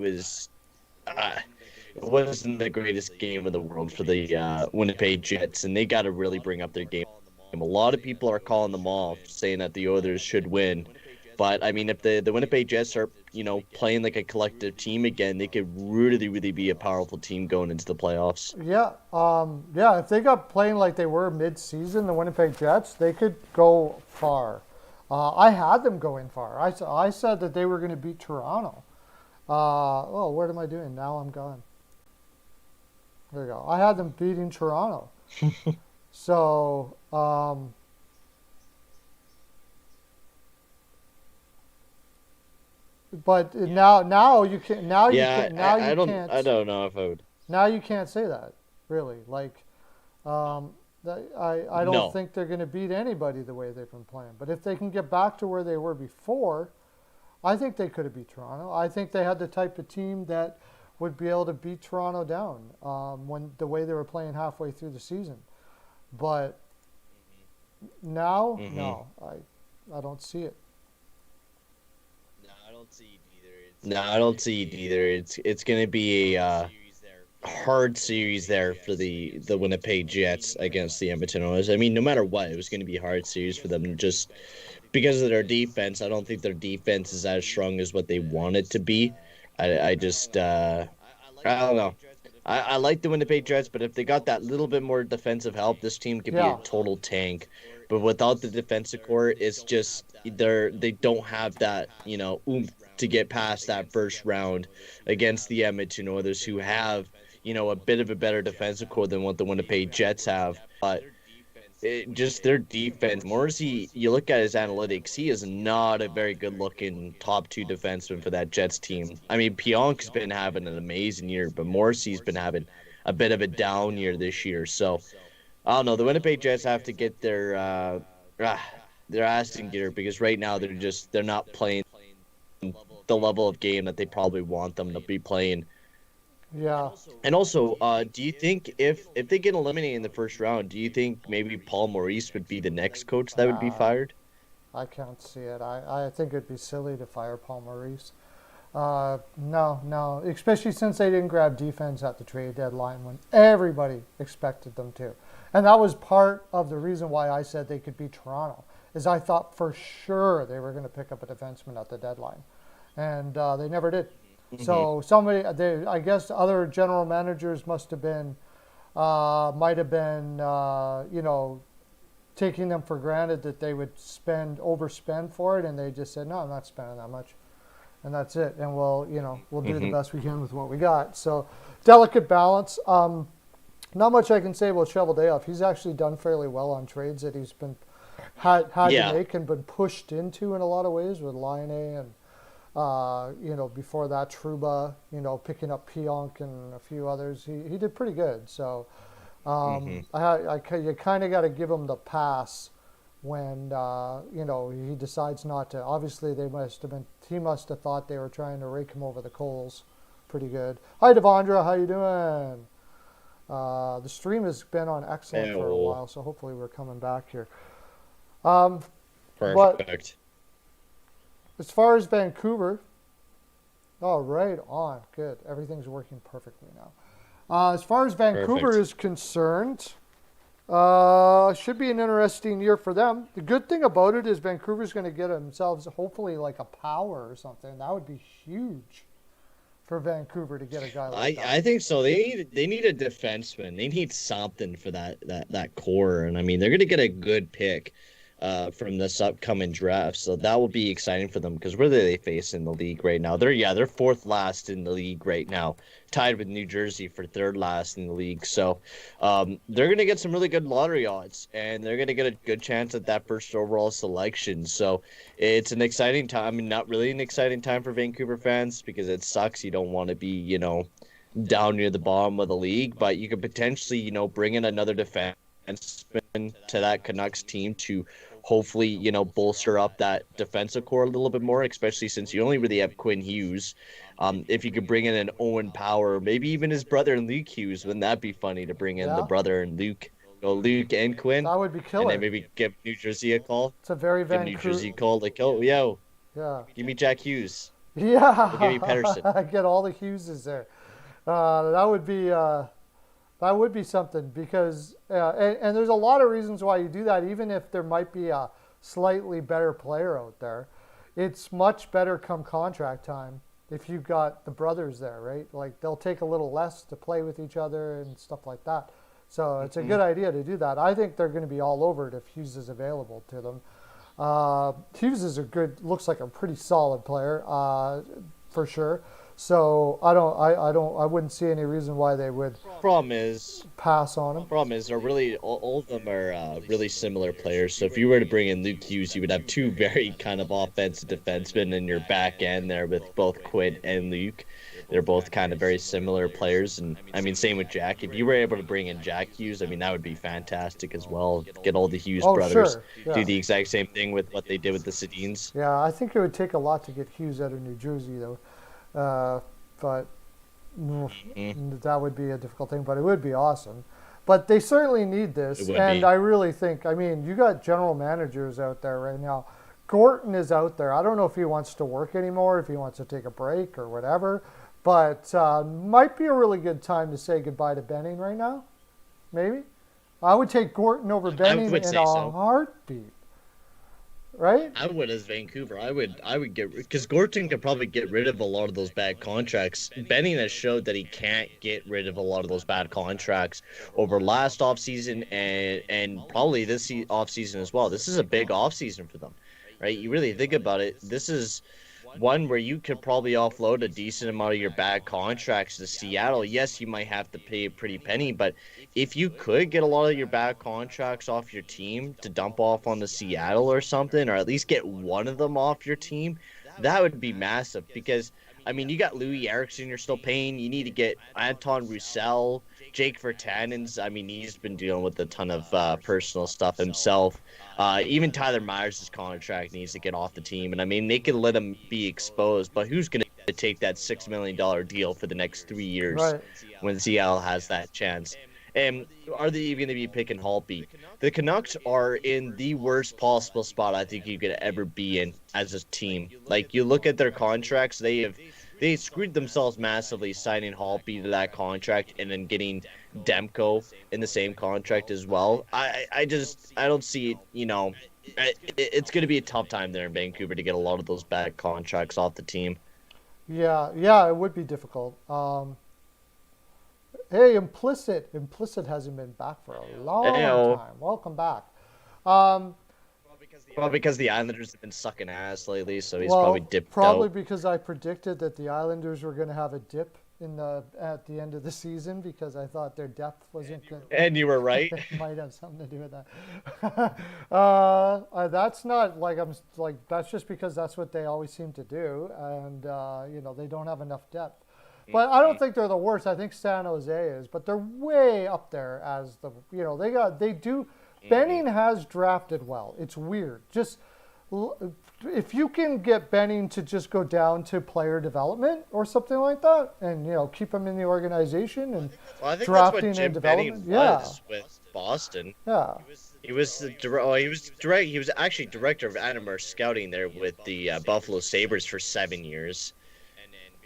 Speaker 3: wasn't the greatest game in the world for the Winnipeg Jets, and they got to really bring up their game. A lot of people are calling them off, saying that the Oilers should win. But, I mean, if the Winnipeg Jets are, playing like a collective team again, they could really, really be a powerful team going into the playoffs.
Speaker 1: Yeah, if they got playing like they were mid-season, the Winnipeg Jets, they could go far. I had them going far. I said that they were going to beat Toronto. What am I doing? Now I'm gone. There you go. I had them beating Toronto. So, but now you can
Speaker 3: I don't know if I would.
Speaker 1: Now you can't say that, really. Like, I don't think they're going to beat anybody the way they've been playing. But if they can get back to where they were before, I think they could have beat Toronto. I think they had the type of team that would be able to beat Toronto down when the way they were playing halfway through the season. But now, no, I don't see it.
Speaker 3: No, I don't see it either. It's going to be a hard series there for the Winnipeg Jets against the Edmonton Oilers. I mean, no matter what, it was going to be a hard series for them just because of their defense. I don't think their defense is as strong as what they want it to be. I don't know. I like the Winnipeg Jets, but if they got that little bit more defensive help, this team could be a total tank. But without the defensive core, it's just they don't have that, oomph to get past that first round against the Edmonton Oilers, who have, a bit of a better defensive core than what the Winnipeg Jets have. But just their defense, Morrissey, you look at his analytics, he is not a very good-looking top-two defenseman for that Jets team. I mean, Pionk's been having an amazing year, but Morrissey's been having a bit of a down year this year. So, I don't know. The Winnipeg Jets have to get their ass in gear, because right now they're not playing the level of game that they probably want them to be playing.
Speaker 1: Yeah.
Speaker 3: And also, do you think if they get eliminated in the first round, do you think maybe Paul Maurice would be the next coach that would be fired?
Speaker 1: I can't see it. I think it'd be silly to fire Paul Maurice. No, especially since they didn't grab defense at the trade deadline when everybody expected them to. And that was part of the reason why I said they could beat Toronto, is I thought for sure they were going to pick up a defenseman at the deadline. And they never did. Mm-hmm. So I guess other general managers might have been, taking them for granted that they would overspend for it, and they just said, no, I'm not spending that much. And that's it. And we'll do the best we can with what we got. So delicate balance. Not much I can say about Cheveldayoff. He's actually done fairly well on trades that he's been had to make and been pushed into in a lot of ways with Laine and before that Trouba, picking up Pionk and a few others. He did pretty good. So you kind of got to give him the pass when he decides not to. Obviously, he must have thought they were trying to rake him over the coals pretty good. Hi, Devondra. How you doing? The stream has been on excellent for a while, so hopefully we're coming back here.
Speaker 3: Perfect.
Speaker 1: But as far as Vancouver, right on. Good. Everything's working perfectly now. As far as Vancouver is concerned, should be an interesting year for them. The good thing about it is Vancouver's going to get themselves hopefully like a Power or something. That would be huge for Vancouver to get a guy like that.
Speaker 3: I think so. They need a defenseman. They need something for that core. And I mean, they're going to get a good pick from this upcoming draft. So that will be exciting for them, because where do they face in the league right now? They're fourth last in the league right now, tied with New Jersey for third last in the league. So they're going to get some really good lottery odds, and they're going to get a good chance at that first overall selection. So it's an exciting time. I mean, not really an exciting time for Vancouver fans, because it sucks. You don't want to be, down near the bottom of the league, but you could potentially, bring in another defenseman to that Canucks team to hopefully, bolster up that defensive core a little bit more, especially since you only really have Quinn Hughes. If you could bring in an Owen Power, maybe even his brother and Luke Hughes, wouldn't that be funny to bring in the brother and Luke? Go Luke and Quinn.
Speaker 1: That would be killer.
Speaker 3: And then maybe give New Jersey a call.
Speaker 1: It's a very Vancouver.
Speaker 3: Give New Jersey a call, like, give me Jack Hughes.
Speaker 1: Yeah.
Speaker 3: We'll give you Pedersen.
Speaker 1: Get all the Hugheses there. That would be something, because and there's a lot of reasons why you do that. Even if there might be a slightly better player out there, it's much better come contract time if you've got the brothers there, right? Like, they'll take a little less to play with each other and stuff like that. So it's a good idea to do that. I think they're going to be all over it if Hughes is available to them. Hughes is looks like a pretty solid player, for sure. So I wouldn't see any reason why they would pass on him.
Speaker 3: Problem is, all of them are really similar players. So if you were to bring in Luke Hughes, you would have two very kind of offensive defensemen in your back end there with both Quinn and Luke. They're both kind of very similar players. And I mean, same with Jack. If you were able to bring in Jack Hughes, I mean, that would be fantastic as well. Get all the Hughes brothers.
Speaker 1: Sure. Yeah.
Speaker 3: Do the exact same thing with what they did with the Sedins.
Speaker 1: Yeah, I think it would take a lot to get Hughes out of New Jersey, though. But that would be a difficult thing, but it would be awesome. But they certainly need this, and I really think, I mean, you got general managers out there right now. Gorton is out there. I don't know if he wants to work anymore, if he wants to take a break or whatever, but might be a really good time to say goodbye to Benning right now, maybe. I would take Gorton over Benning in a heartbeat. right?
Speaker 3: I would as Vancouver. I would get because Gorton could probably get rid of a lot of those bad contracts. Benning has showed that he can't get rid of a lot of those bad contracts over last offseason and probably this offseason as well. This is a big offseason for them, right? You really think about it. This is one where you could probably offload a decent amount of your bad contracts to Seattle. Yes, you might have to pay a pretty penny, but if you could get a lot of your bad contracts off your team to dump off on the Seattle or something, or at least get one of them off your team, that would be massive because I mean, you got Louis Eriksson you're still paying. You need to get Anton Roussel, Jake Virtanen's. I mean, he's been dealing with a ton of personal stuff himself. Even Tyler Myers' contract needs to get off the team. And I mean, they can let him be exposed, but who's going to take that $6 million deal for the next 3 years
Speaker 1: Right.
Speaker 3: when Seattle has that chance? And are they even going to be picking Holtby? The Canucks are in the worst possible spot I think you could ever be in as a team. Like, you look at their contracts, they screwed themselves massively signing Holtby to that contract and then getting Demko in the same contract as well. I don't see it, it's going to be a tough time there in Vancouver to get a lot of those bad contracts off the team.
Speaker 1: Yeah, it would be difficult. Hey, Implicit hasn't been back for a long
Speaker 3: Heyo.
Speaker 1: time. Welcome back. Um,
Speaker 3: Well, because the Islanders have been sucking ass lately, so he's
Speaker 1: well,
Speaker 3: probably dipped
Speaker 1: probably
Speaker 3: out.
Speaker 1: because I predicted that the Islanders were going to have a dip at the end of the season because I thought their depth wasn't good.
Speaker 3: And you were right.
Speaker 1: It might have something to do with that. That's not like that's just because that's what they always seem to do, and they don't have enough depth. But I don't think they're the worst. I think San Jose is, but they're way up there as they do. Benning has drafted well. It's weird. Just if you can get Benning to just go down to player development or something like that, and keep him in the organization and
Speaker 3: Well, I think
Speaker 1: drafting
Speaker 3: that's what Jim
Speaker 1: and development.
Speaker 3: Benning was with Boston.
Speaker 1: Yeah.
Speaker 3: He was actually director of Animal Scouting there with the Buffalo Sabres for 7 years,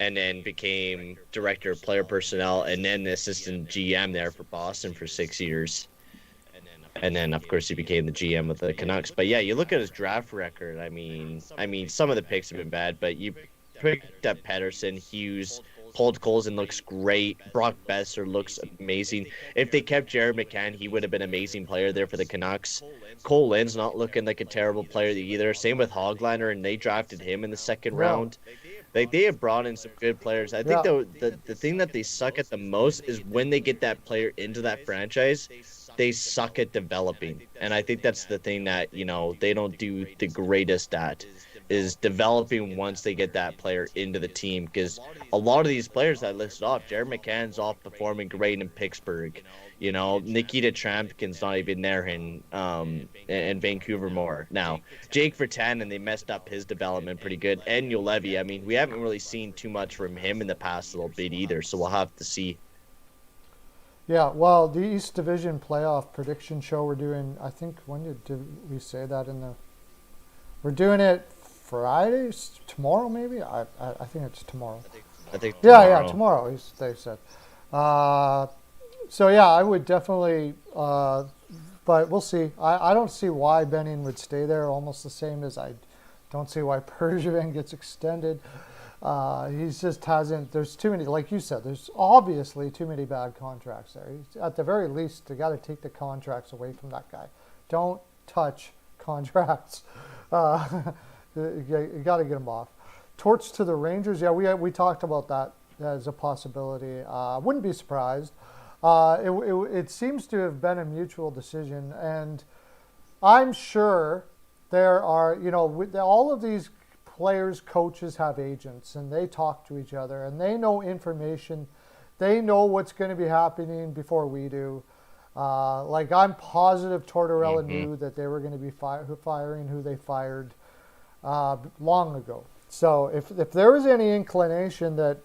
Speaker 3: and then became director of player personnel, and then the assistant GM there for Boston for 6 years. And then, of course, he became the GM of the Canucks. But yeah, you look at his draft record. I mean, some of the picks have been bad, but you picked up Pedersen, Hughes, Podkolzin looks great. Brock Besser looks amazing. If they kept Jared McCann, he would have been an amazing player there for the Canucks. Cole Lynn's not looking like a terrible player either. Same with Hoglander, and they drafted him in the second round. Like, they have brought in some good players. I think the thing that they suck at the most is when they get that player into that franchise, they suck at developing. And I think that's the thing that, they don't do the greatest at, is developing once they get that player into the team. Because a lot of these players that I listed off, Jared McCann's off performing great in Pittsburgh. Nikita Trampkin's not even there in Vancouver more. Now, Jake Virtanen, they messed up his development pretty good. And Levy, I mean, we haven't really seen too much from him in the past little bit either, so we'll have to see.
Speaker 1: Yeah, well, the East Division playoff prediction show we're doing, I think, when did we say that we're doing it Friday, tomorrow maybe? I think it's tomorrow.
Speaker 3: I think tomorrow.
Speaker 1: Yeah, tomorrow, they said. So, yeah, I would definitely, but we'll see. I don't see why Benning would stay there, almost the same as I don't see why Bergevin gets extended. He's just hasn't. There's too many, like you said. There's obviously too many bad contracts there. At the very least, they got to take the contracts away from that guy. Don't touch contracts. You got to get them off. Torch to the Rangers. Yeah, we talked about that as a possibility. Wouldn't be surprised. It seems to have been a mutual decision, and I'm sure there are. All of these players, coaches have agents, and they talk to each other, and they know information. They know what's going to be happening before we do. I'm positive Tortorella knew that they were going to be firing who they fired long ago. So if there was any inclination that,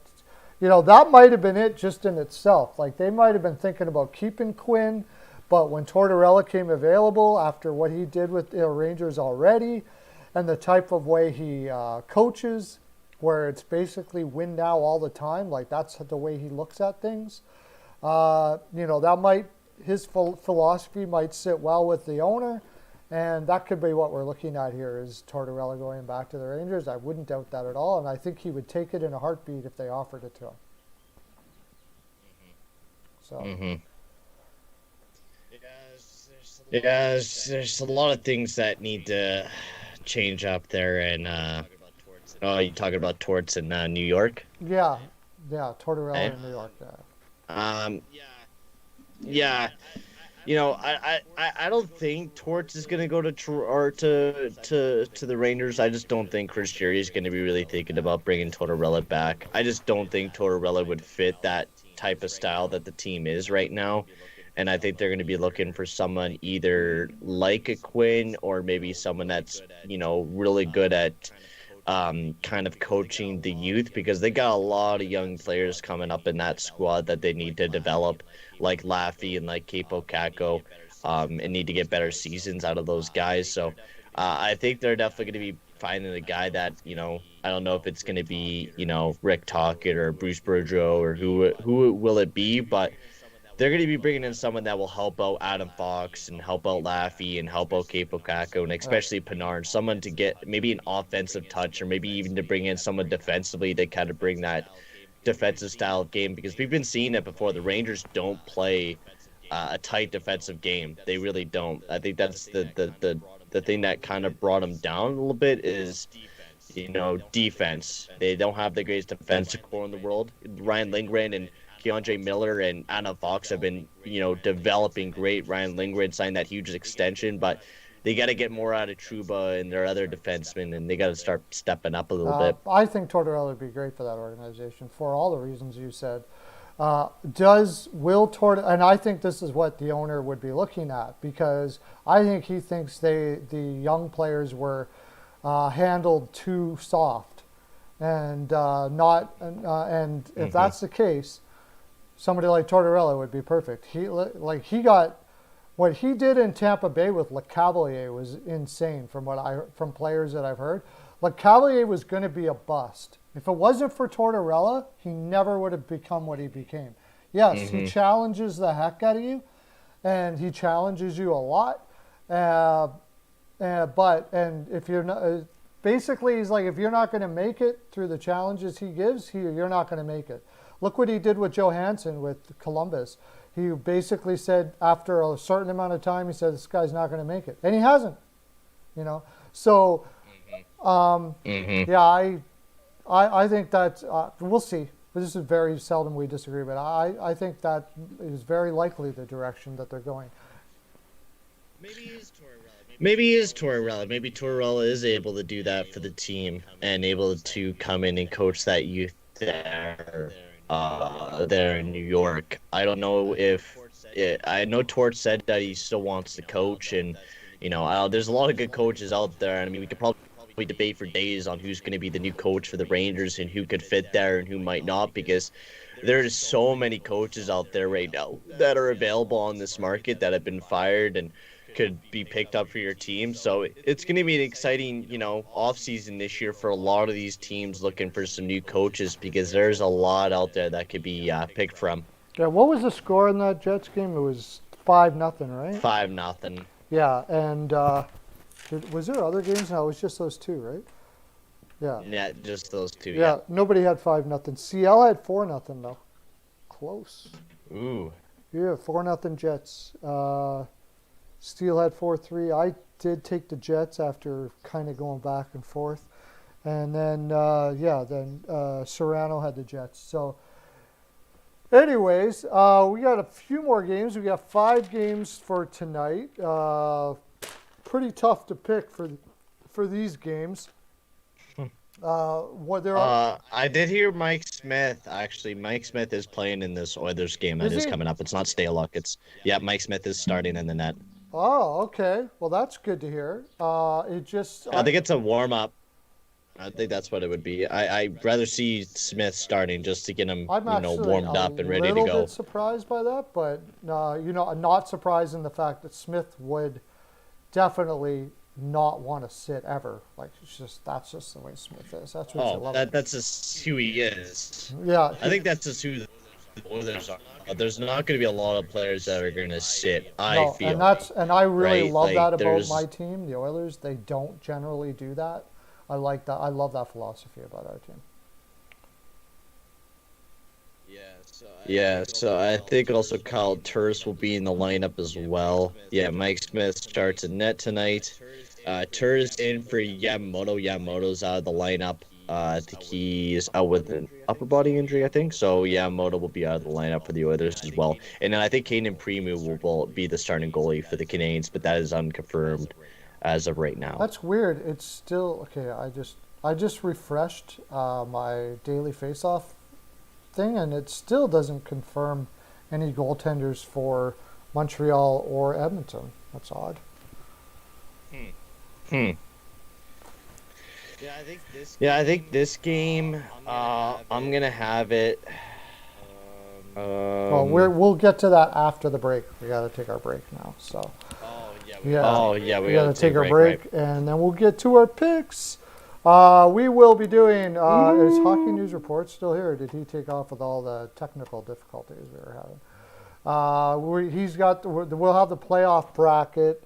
Speaker 1: that might have been it just in itself. Like, they might have been thinking about keeping Quinn, but when Tortorella came available after what he did with the Rangers already, and the type of way he coaches, where it's basically win now all the time, like that's the way he looks at things. His philosophy might sit well with the owner, And that could be what we're looking at here is Tortorella going back to the Rangers. I wouldn't doubt that at all. And I think he would take it in a heartbeat if they offered it to him. So.
Speaker 3: Mm-hmm. Yeah, there's a lot of things that need to change up there. And, you talking about Torts in New York?
Speaker 1: Yeah, Tortorella in New York.
Speaker 3: Yeah. You know, I don't think Torts is gonna go to the Rangers. I just don't think Chris Jerry is gonna be really thinking about bringing Tortorella back. I just don't think Tortorella would fit that type of style that the team is right now, and I think they're gonna be looking for someone either like a Quinn or maybe someone that's really good at kind of coaching the youth, because they got a lot of young players coming up in that squad that they need to develop, like Laffy and like Capo Caco, and need to get better seasons out of those guys. So I think they're definitely going to be finding a guy that, I don't know if it's going to be, Rick Tocchet or Bruce Boudreau or who will it be, but they're going to be bringing in someone that will help out Adam Fox and help out Laffy and help out Capo Caco and especially Pinard, someone to get maybe an offensive touch or maybe even to bring in someone defensively to kind of bring that defensive style of game, because we've been seeing it before. The Rangers don't play a tight defensive game. They really don't. I think that's the thing that kind of brought them down a little bit is, defense. They don't have the greatest defensive core in the world. Ryan Lindgren and Keandre Miller and Adam Fox have been, developing great. Ryan Lindgren signed that huge extension, but they got to get more out of Trouba and their other defensemen, and they got to start stepping up a little bit.
Speaker 1: I think Tortorella would be great for that organization for all the reasons you said. And I think this is what the owner would be looking at, because I think he thinks the young players were handled too soft, and if that's the case, somebody like Tortorella would be perfect. What he did in Tampa Bay with LeCavalier was insane from players that I've heard. LeCavalier was going to be a bust. If it wasn't for Tortorella, he never would have become what he became. Yes, he challenges the heck out of you, and he challenges you a lot. But if you're not, basically he's like, if you're not going to make it through the challenges he gives, you're not going to make it. Look what he did with Johansson with Columbus. He basically said after a certain amount of time, he said, this guy's not going to make it. And he hasn't, So, yeah, I think that we'll see. This is very seldom we disagree, but I think that is very likely the direction that they're going.
Speaker 3: Maybe he is Tortorella. Maybe Tortorella is able to do that for the team and able to come in and coach that youth there in New York. I don't know I know Torch said that he still wants to coach, and there's a lot of good coaches out there. I mean, we could probably debate for days on who's going to be the new coach for the Rangers and who could fit there and who might not, because there's so many coaches out there right now that are available on this market that have been fired and could be picked up for your team. So it's going to be an exciting, off season this year for a lot of these teams looking for some new coaches, because there's a lot out there that could be picked from.
Speaker 1: Yeah, what was the score in that Jets game? It was 5-0, right?
Speaker 3: 5-0.
Speaker 1: Yeah, and was there other games? No, it was just those two, right? Yeah.
Speaker 3: Yeah, just those two.
Speaker 1: Yeah, nobody had 5-0. CL had 4-0 though. Close.
Speaker 3: Ooh.
Speaker 1: Yeah, 4-0 Jets. Steele had 4-3. I did take the Jets after kind of going back and forth. And then, Serrano had the Jets. So, anyways, we got a few more games. We got 5 games for tonight. Pretty tough to pick for these games.
Speaker 3: I did hear Mike Smith. Actually, Mike Smith is playing in this Oilers game that is coming up. It's not Stalock. Mike Smith is starting in the net.
Speaker 1: Oh, okay. Well, that's good to hear. I
Speaker 3: think it's a warm-up. I think that's what it would be. I'd rather see Smith starting just to get him, warmed up and ready to go.
Speaker 1: I'm a little bit surprised by that, but I'm not surprised in the fact that Smith would definitely not want to sit ever. Like that's just the way Smith is. That's what you love.
Speaker 3: That's just who he is.
Speaker 1: Yeah.
Speaker 3: I think that's just who There's not going to be a lot of players that are going to sit. I
Speaker 1: No,
Speaker 3: feel
Speaker 1: and I really
Speaker 3: right.
Speaker 1: love that
Speaker 3: Like
Speaker 1: about my
Speaker 3: there's
Speaker 1: team, the Oilers. They don't generally do that. I like that. I love that philosophy about our team.
Speaker 3: yeah. So I think also Kyle Turris will be in the lineup as well. Yeah, Mike Smith starts at net tonight. Turris in for Yamamoto. Yamamoto's out of the lineup. I think he's out with an upper body injury, I think. So Yamamoto will be out of the lineup for the Oilers as well. And then I think Kaden Premu will be the starting goalie for the Canadiens, but that is unconfirmed as of right now.
Speaker 1: That's weird. It's still okay. I just refreshed my daily face-off thing, and it still doesn't confirm any goaltenders for Montreal or Edmonton. That's odd.
Speaker 3: Hmm. Yeah, I think this game, I'm gonna have it.
Speaker 1: Well, we'll get to that after the break. We got to take our break now. So. Yeah. We got to take our break, right. And then we'll get to our picks. We will be doing. Is Hockey News Report still here? Or did he take off with all the technical difficulties we were having? We'll have the playoff bracket.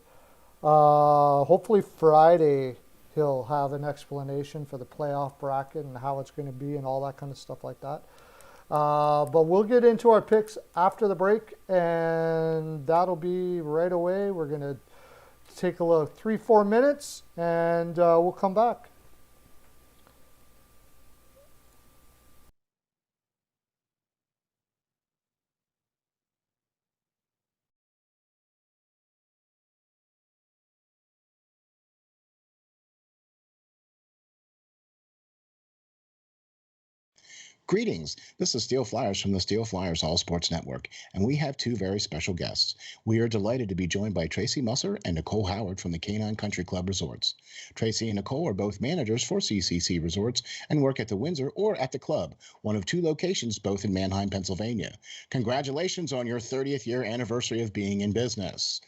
Speaker 1: Hopefully Friday he'll have an explanation for the playoff bracket and how it's going to be and all that kind of stuff like that. But we'll get into our picks after the break, and that'll be right away. We're going to take a look, 3-4 minutes, and we'll come back.
Speaker 2: Greetings. This is Steel Flyers from the Steel Flyers All Sports Network, and we have two very special guests. We are delighted to be joined by Tracy Musser and Nicole Howard from the Canine Country Club Resorts. Tracy and Nicole are both managers for CCC Resorts and work at the Windsor or at the club, one of two locations both in Manheim, Pennsylvania. Congratulations on your 30th year anniversary of being in business.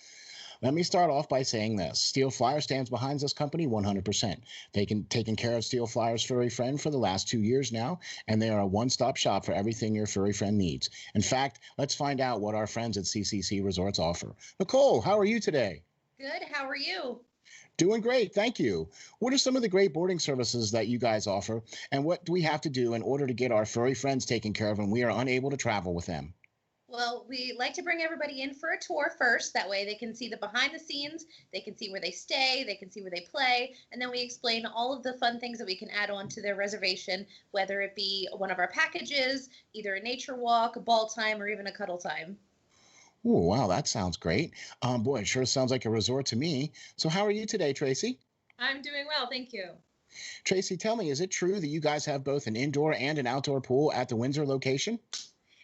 Speaker 2: Let me start off by saying this. Steel Flyer stands behind this company 100%. Taken care of Steel Flyer's furry friend for the last 2 years now, and they are a one-stop shop for everything your furry friend needs. In fact, let's find out what our friends at CCC Resorts offer. Nicole, how are you today?
Speaker 4: Good. How are you?
Speaker 2: Doing great, thank you. What are some of the great boarding services that you guys offer, and what do we have to do in order to get our furry friends taken care of when we are unable to travel with them?
Speaker 4: Well, we like to bring everybody in for a tour first. That way they can see the behind the scenes, they can see where they stay, they can see where they play, and then we explain all of the fun things that we can add on to their reservation, whether it be one of our packages, either a nature walk, a ball time, or even a cuddle time.
Speaker 2: Oh, wow, that sounds great. Boy, it sure sounds like a resort to me. So how are you today, Tracy?
Speaker 5: I'm doing well, thank you.
Speaker 2: Tracy, tell me, is it true that you guys have both an indoor and an outdoor pool at the Windsor location?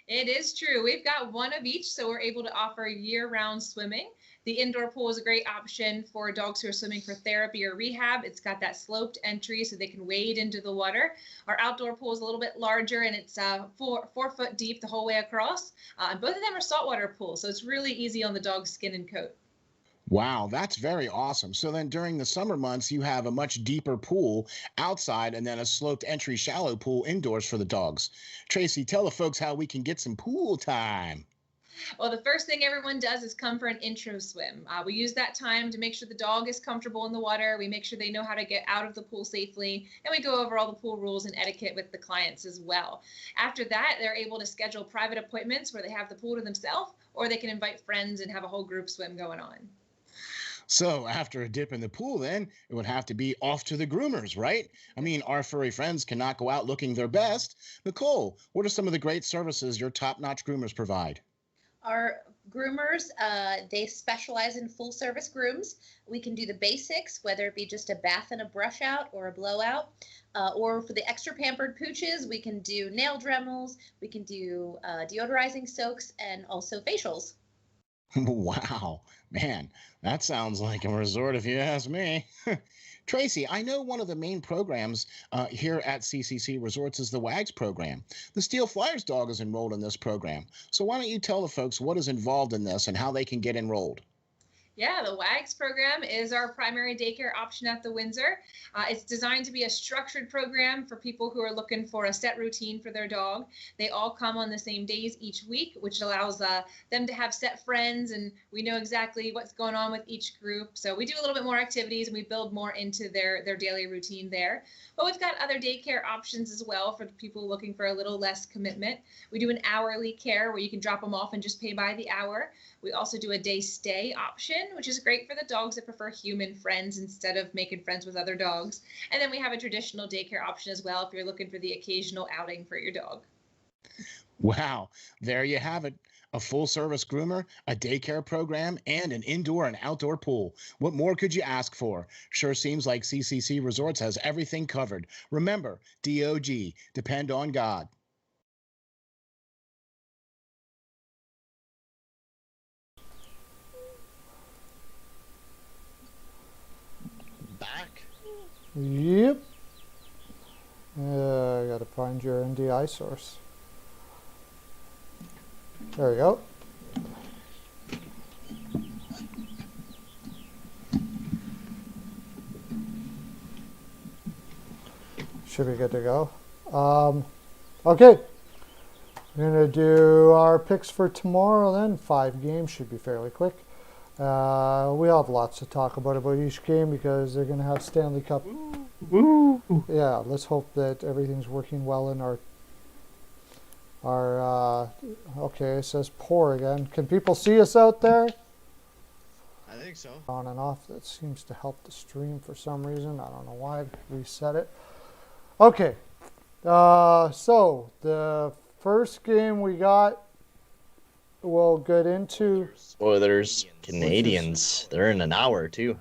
Speaker 5: It is true. We've got one of each, so we're able to offer year-round swimming. The indoor pool is a great option for dogs who are swimming for therapy or rehab. It's got that sloped entry so they can wade into the water. Our outdoor pool is a little bit larger, and it's 4 foot deep the whole way across. Both of them are saltwater pools, so it's really easy on the dog's skin and coat.
Speaker 2: Wow, that's very awesome. So then during the summer months, you have a much deeper pool outside and then a sloped entry shallow pool indoors for the dogs. Tracy, tell the folks how we can get some pool time.
Speaker 5: Well, the first thing everyone does is come for an intro swim. We use that time to make sure the dog is comfortable in the water. We make sure they know how to get out of the pool safely, and we go over all the pool rules and etiquette with the clients as well. After that, they're able to schedule private appointments where they have the pool to themselves, or they can invite friends and have a whole group swim going on.
Speaker 2: So after a dip in the pool, then it would have to be off to the groomers, right? I mean, our furry friends cannot go out looking their best. Nicole, what are some of the great services your top-notch groomers provide?
Speaker 4: Our groomers, they specialize in full service grooms. We can do the basics, whether it be just a bath and a brush out or a blowout. Or for the extra pampered pooches, we can do nail dremels, we can do deodorizing soaks, and also facials.
Speaker 2: Wow, man, that sounds like a resort if you ask me. Tracy, I know one of the main programs here at CCC Resorts is the WAGS program. The Steel Flyers dog is enrolled in this program. So why don't you tell the folks what is involved in this and how they can get enrolled?
Speaker 5: Yeah, the WAGS program is our primary daycare option at the Windsor. It's designed to be a structured program for people who are looking for a set routine for their dog. They all come on the same days each week, which allows them to have set friends, and we know exactly what's going on with each group. So we do a little bit more activities, and we build more into their daily routine there. But we've got other daycare options as well for people looking for a little less commitment. We do an hourly care where you can drop them off and just pay by the hour. We also do a day stay option, which is great for the dogs that prefer human friends instead of making friends with other dogs. And then we have a traditional daycare option as well if you're looking for the occasional outing for your dog.
Speaker 2: Wow, there you have it. A full-service groomer, a daycare program, and an indoor and outdoor pool. What more could you ask for? Sure seems like CCC Resorts has everything covered. Remember, DOG, depend on God.
Speaker 3: Back.
Speaker 1: Yep. I gotta find your NDI source. There we go. Should be good to go. Okay. We're going to do our picks for tomorrow then. 5 games, should be fairly quick. We have lots to talk about each game because they're going to have Stanley Cup.
Speaker 3: Woo.
Speaker 1: Yeah, let's hope that everything's working well in our okay, it says poor again. Can people see us out there?
Speaker 3: I think so.
Speaker 1: On and off. That seems to help the stream for some reason. I don't know why. Reset it. Okay. So the first game we got, we'll get into.
Speaker 3: Oilers, Canadians. They're in an hour too.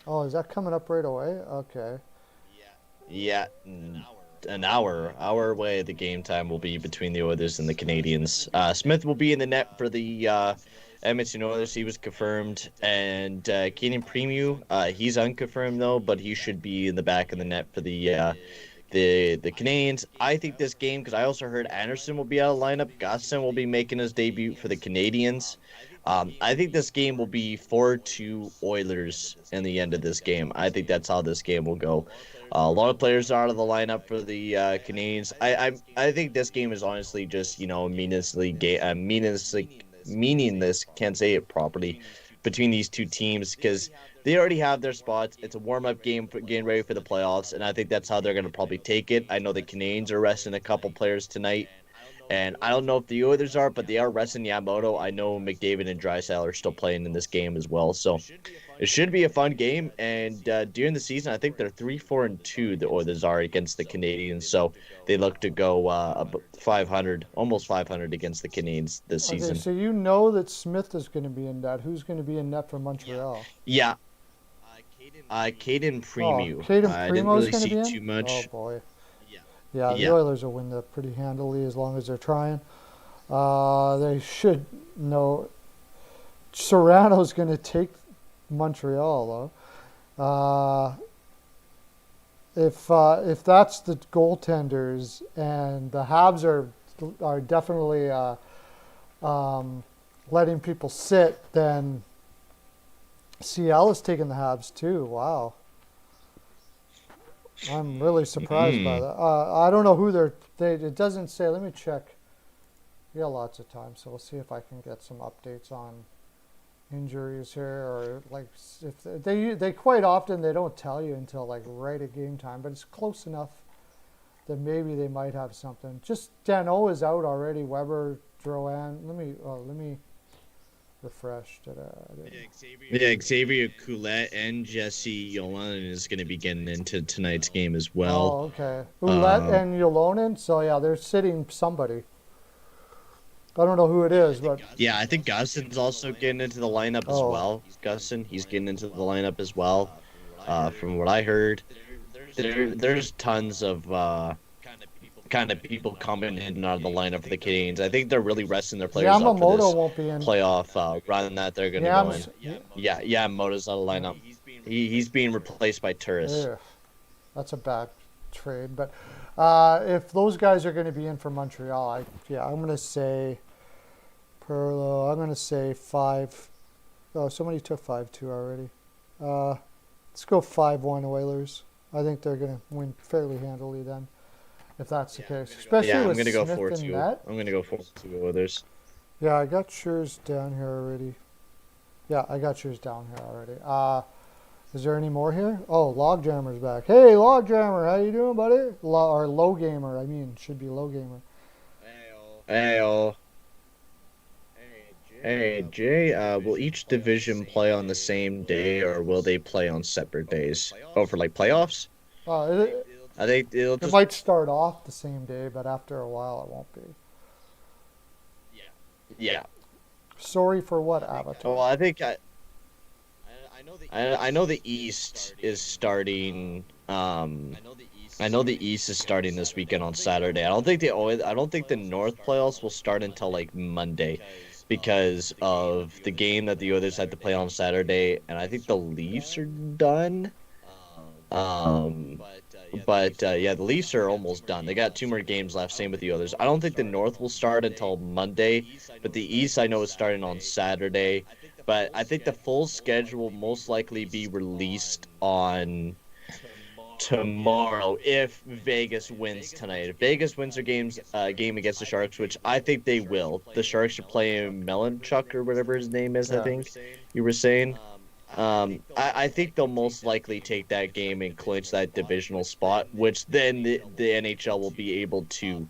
Speaker 1: Oh, is that coming up right away? Okay.
Speaker 3: Yeah, an hour away. The game time will be between the Oilers and the Canadians. Smith will be in the net for the Edmonton Oilers. He was confirmed, and Kaden Premu, he's unconfirmed though, but he should be in the back of the net for the Canadians. I think this game, because I also heard Anderson will be out of lineup. Gustin will be making his debut for the Canadians. I think this game will be 4-2 Oilers in the end of this game. I think that's how this game will go. A lot of players are out of the lineup for the Canadians. I think this game is honestly just, meaningless. Can't say it properly between these two teams because they already have their spots. It's a warm-up game for getting ready for the playoffs, and I think that's how they're going to probably take it. I know the Canadians are resting a couple players tonight, and I don't know if the Oilers are, but they are resting Yamamoto. I know McDavid and Draisaitl are still playing in this game as well, so it should be a fun game. And during the season, I think they're 3-4-2. The Oilers are against the Canadians, so they look to go 500, almost 500 against the Canadians this season.
Speaker 1: Okay, so you know that Smith is going to be in net. Who's going to be in net for Montreal?
Speaker 3: Yeah. Caden Premu.
Speaker 1: Oh, Caden
Speaker 3: I didn't
Speaker 1: Premo's
Speaker 3: really
Speaker 1: gonna
Speaker 3: see
Speaker 1: be in?
Speaker 3: too much.
Speaker 1: Oh boy. Yeah, the Oilers will win that pretty handily as long as they're trying. They should know. Serrano's going to take Montreal though. If that's the goaltenders and the Habs are definitely letting people sit, then CL is taking the Habs too. Wow. I'm really surprised by that. I don't know who it doesn't say. Let me check. We got lots of time, so we'll see if I can get some updates on injuries here, or like if they quite often they don't tell you until like right at game time, but it's close enough that maybe they might have something. Just Dano is out already. Weber, Drouin. Let me refresh.
Speaker 3: Xavier Coulet and Jesse Yolonen is going to be getting into tonight's game as well.
Speaker 1: Oh, okay. Ouellette and Yolonen. So yeah, they're sitting somebody. I don't know who it is, but
Speaker 3: yeah, I think Gustin's also getting into the lineup as well. He's getting into the lineup as well. From what I heard, there's tons of kind of people coming in and out of the lineup for the Canadians. I think they're really resting their players up for this
Speaker 1: won't be in.
Speaker 3: Playoff run that they're going to go in. Yeah, Yamamoto's out of the lineup. He's being replaced by Turris.
Speaker 1: Yeah, that's a bad trade. But if those guys are going to be in for Montreal, I'm going to say Perlo. I'm going to say 5. Oh, somebody took 5-2 already. Let's go 5-1 Oilers. I think they're going to win fairly handily then, if that's the case. Especially
Speaker 3: Yeah, I'm
Speaker 1: with
Speaker 3: gonna go
Speaker 1: Smith
Speaker 3: 4-2.
Speaker 1: and net.
Speaker 3: I'm gonna go 4-2 Oilers.
Speaker 1: Yeah, I got yours down here already. Yeah, I got yours down here already. Is there any more here? Oh, Logjammer's back. Hey, Logjammer, how you doing, buddy? Or Low Gamer, I mean, should be Low Gamer.
Speaker 3: Hey, Hey, Jay, will each division play on the same day or will they play on separate days? Oh, for like playoffs? I think it'll
Speaker 1: it
Speaker 3: just.
Speaker 1: might start off the same day, but after a while it won't be.
Speaker 3: Yeah.
Speaker 1: Sorry for what, Avatar?
Speaker 3: Well, I know the East is starting. I know the East is starting this weekend on Saturday. I don't think the North playoffs will start until like Monday, because of the game that the Oilers had to play on Saturday, and I think the Leafs are done. Yeah, the Leafs are almost done. They got 2 more games left. Same with the Oilers. I don't think the North will start until Monday, but the East I know is starting on Saturday. But I think the full schedule will most likely be released on tomorrow if Vegas wins tonight. If Vegas wins their game against the Sharks, which I think they will. The Sharks are playing Melanchuk or whatever his name is, I think you were saying. I think they'll most likely take that game and clinch that divisional spot, which then the NHL will be able to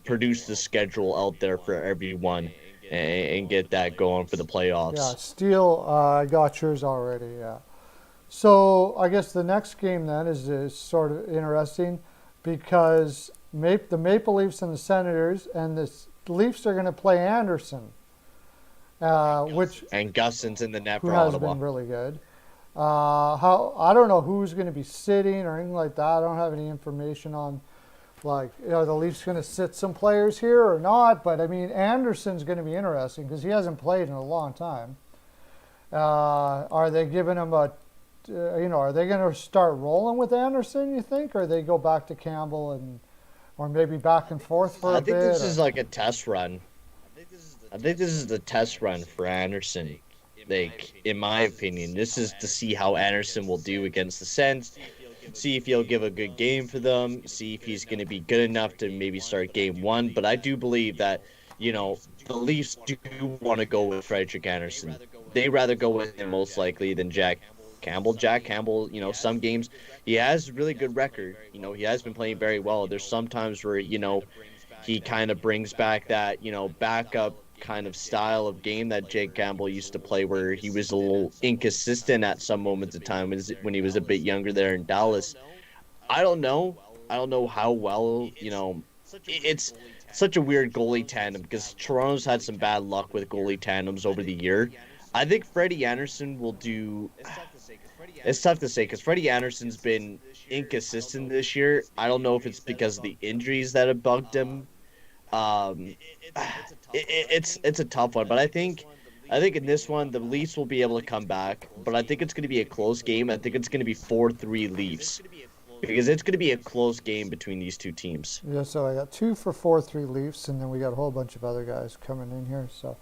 Speaker 3: produce the schedule out there for everyone and get that going for the playoffs.
Speaker 1: Yeah, Steel, I got yours already, yeah. So I guess the next game then is sort of interesting because the Maple Leafs and the Senators, and the Leafs are going to play Anderson,
Speaker 3: and Gustin's in the net for
Speaker 1: Ottawa. Who has been really good. I don't know who's going to be sitting or anything like that. I don't have any information on, like, are the Leafs going to sit some players here or not? But I mean, Anderson's going to be interesting because he hasn't played in a long time. Are they giving him are they going to start rolling with Anderson, you think, or they go back to Campbell or maybe back and forth for a bit?
Speaker 3: I think this is like a test run. I think this is the test run for Anderson. Like, in my opinion, this is to see how Anderson will do against the Sens, see if he'll give a good game for them, see if he's going to be good enough to maybe start game 1. But I do believe that, the Leafs do want to go with Frederik Anderson. They'd rather go with him most likely than Jack Campbell. Jack Campbell, some games he has a really good record. He has been playing very well. There's some times where, he kind of brings back that, backup kind of style of game that Jake Campbell used to play, where he was a little inconsistent at some moments of time when he was a bit younger there in Dallas. I don't know how well, it's such a weird goalie tandem because Toronto's had some bad luck with goalie tandems over the year. I think Freddie Anderson will do. It's tough to say because Freddie Anderson's been inconsistent this year. I don't know if it's because of the injuries that have bugged him. It's a tough one, but I think in this one the Leafs will be able to come back. But I think it's going to be a close game. I think it's going to be 4-3 Leafs because it's going to be a close game between these two teams.
Speaker 1: Yeah, so I got 2 for 4-3 Leafs, and then we got a whole bunch of other guys coming in here. So,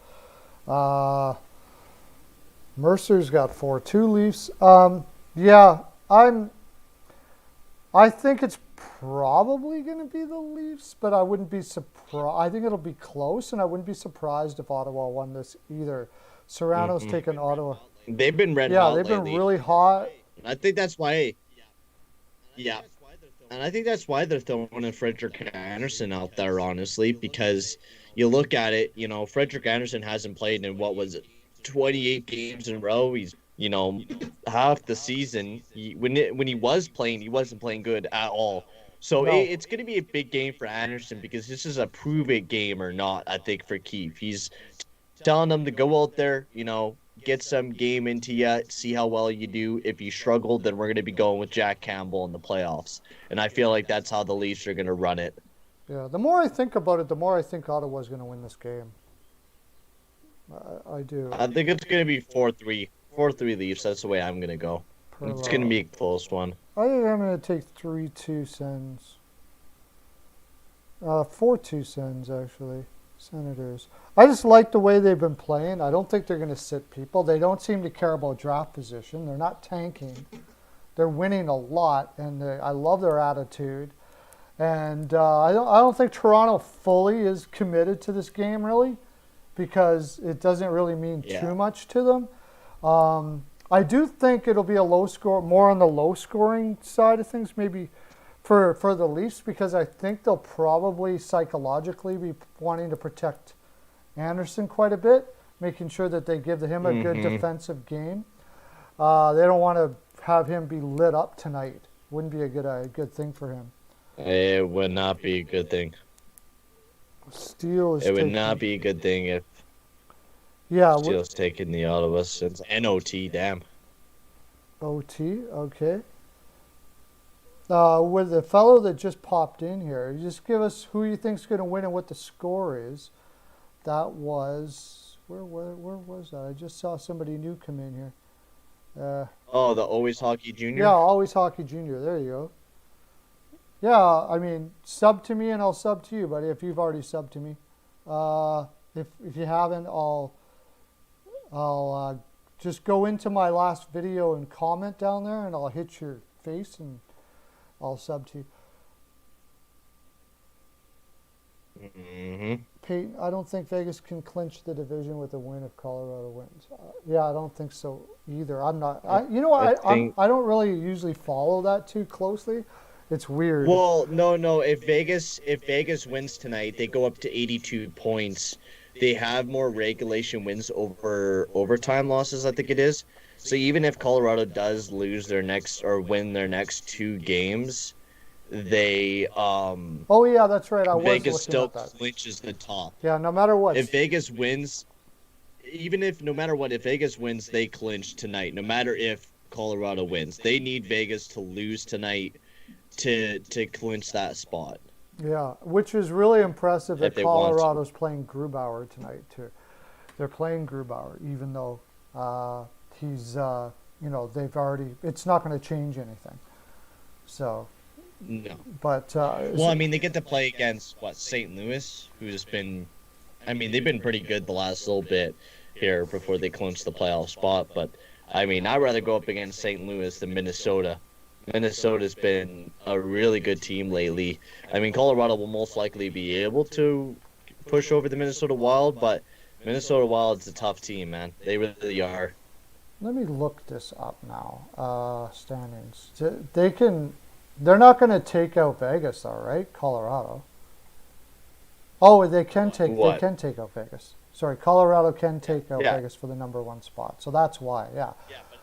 Speaker 1: Mercer's got 4-2 Leafs. Yeah, I think it's probably going to be the Leafs, but I wouldn't be surprised. I think it'll be close, and I wouldn't be surprised if Ottawa won this either. Serrano's taken Ottawa.
Speaker 3: They've been red hot.
Speaker 1: Yeah, they've been really hot.
Speaker 3: I think that's why. Yeah, and I think that's why they're throwing in Frederik Anderson out there, honestly, because you look at it, Frederik Anderson hasn't played in, 28 games in a row. He's, half the season. When he was playing, he wasn't playing good at all. So it's going to be a big game for Anderson because this is a prove-it game or not, I think, for Keefe. He's telling them to go out there, get some game into you, see how well you do. If you struggle, then we're going to be going with Jack Campbell in the playoffs. And I feel like that's how the Leafs are going to run it.
Speaker 1: Yeah, the more I think about it, the more I think Ottawa's going to win this game. I do.
Speaker 3: I think it's going to be 4-3. 4-3 Leafs. That's the way I'm going to go. It's going to be a close one.
Speaker 1: I think I'm going to take 3-2 Sens. 4-2 Sens, actually. Senators. I just like the way they've been playing. I don't think they're going to sit people. They don't seem to care about draft position. They're not tanking. They're winning a lot, and I love their attitude. And I don't think Toronto fully is committed to this game, really, because it doesn't really mean too much to them. I do think it'll be a low score, more on the low scoring side of things, maybe for the Leafs, because I think they'll probably psychologically be wanting to protect Anderson quite a bit, making sure that they give him a good defensive game. They don't want to have him be lit up tonight. Wouldn't be a good thing for him.
Speaker 3: It would not be a good thing.
Speaker 1: Steele is.
Speaker 3: It would not be a good thing if Steele's taking the Ottawa since NOT. Damn.
Speaker 1: OT, okay. With the fellow that just popped in here, just give us who you think's going to win and what the score is. That was where was that? I just saw somebody new come in here.
Speaker 3: The Always Hockey Junior.
Speaker 1: Yeah, Always Hockey Junior. There you go. Yeah, I mean, sub to me and I'll sub to you, buddy. If you've already subbed to me, if you haven't, I'll just go into my last video and comment down there, and I'll hit your face and I'll sub to you. Peyton, I don't think Vegas can clinch the division with a win if Colorado wins. Yeah, I don't think so either. I'm not. I don't really usually follow that too closely. It's weird.
Speaker 3: Well, no. If Vegas wins tonight, they go up to 82 points. They have more regulation wins over overtime losses, I think it is. So even if Colorado does lose their next or win their next 2 games, they
Speaker 1: Oh yeah, that's right.
Speaker 3: Vegas still clinches the top.
Speaker 1: Yeah, no matter what.
Speaker 3: If Vegas wins, no matter what, if Vegas wins, they clinch tonight. No matter if Colorado wins, they need Vegas to lose tonight to clinch that spot.
Speaker 1: Yeah, which is really impressive that Colorado's playing Grubauer tonight too. They're playing Grubauer, even though he's they've already. It's not going to change anything. So.
Speaker 3: No.
Speaker 1: But
Speaker 3: well, I mean, they get to play against St. Louis, who's been. I mean, they've been pretty good the last little bit here before they clinch the playoff spot. But I mean, I'd rather go up against St. Louis than Minnesota. Minnesota's been a really good team lately. I mean, Colorado will most likely be able to push over the Minnesota Wild, but Minnesota Wild's a tough team, man. They really are.
Speaker 1: Let me look this up now. Standings. They're not going to take out Vegas, though, right? Colorado. Oh, they can take out Vegas. Sorry, Colorado can take out Vegas for the number 1 spot. So that's why, yeah.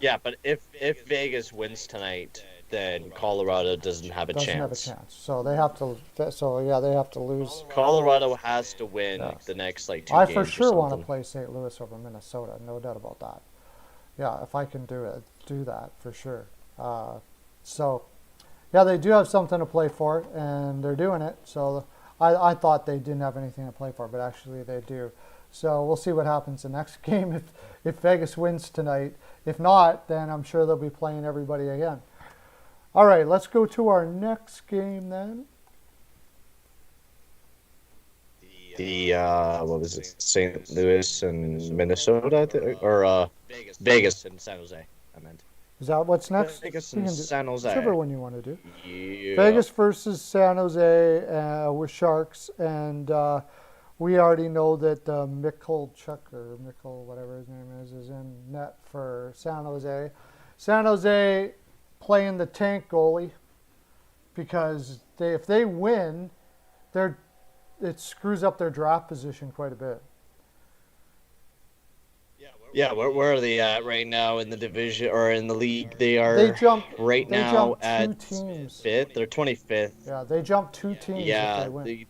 Speaker 3: Yeah, but if Vegas wins tonight, then Colorado doesn't have a chance.
Speaker 1: So they have to. They have to lose.
Speaker 3: Colorado has to win the next 2 games.
Speaker 1: I for sure want to play St. Louis over Minnesota. No doubt about that. Yeah, if I can do that for sure. Yeah, they do have something to play for, and they're doing it. So I thought they didn't have anything to play for, but actually they do. So we'll see what happens the next game if Vegas wins tonight. If not, then I'm sure they'll be playing everybody again. All right, let's go to our next game then.
Speaker 3: What was it? St. Louis and Minnesota, or Vegas and San Jose, I meant.
Speaker 1: Is that what's next?
Speaker 3: Vegas and San Jose.
Speaker 1: Whichever one you want to do.
Speaker 3: Yeah.
Speaker 1: Vegas versus San Jose with Sharks, and we already know that Michalchuk or Michal, whatever his name is in net for San Jose. San Jose playing the tank goalie because if they win, it screws up their draft position quite a bit.
Speaker 3: Yeah, where are they at right now in the division or in the league? They jumped at 5th. They're 25th.
Speaker 1: Yeah, they jumped 2 teams
Speaker 3: if
Speaker 1: they win.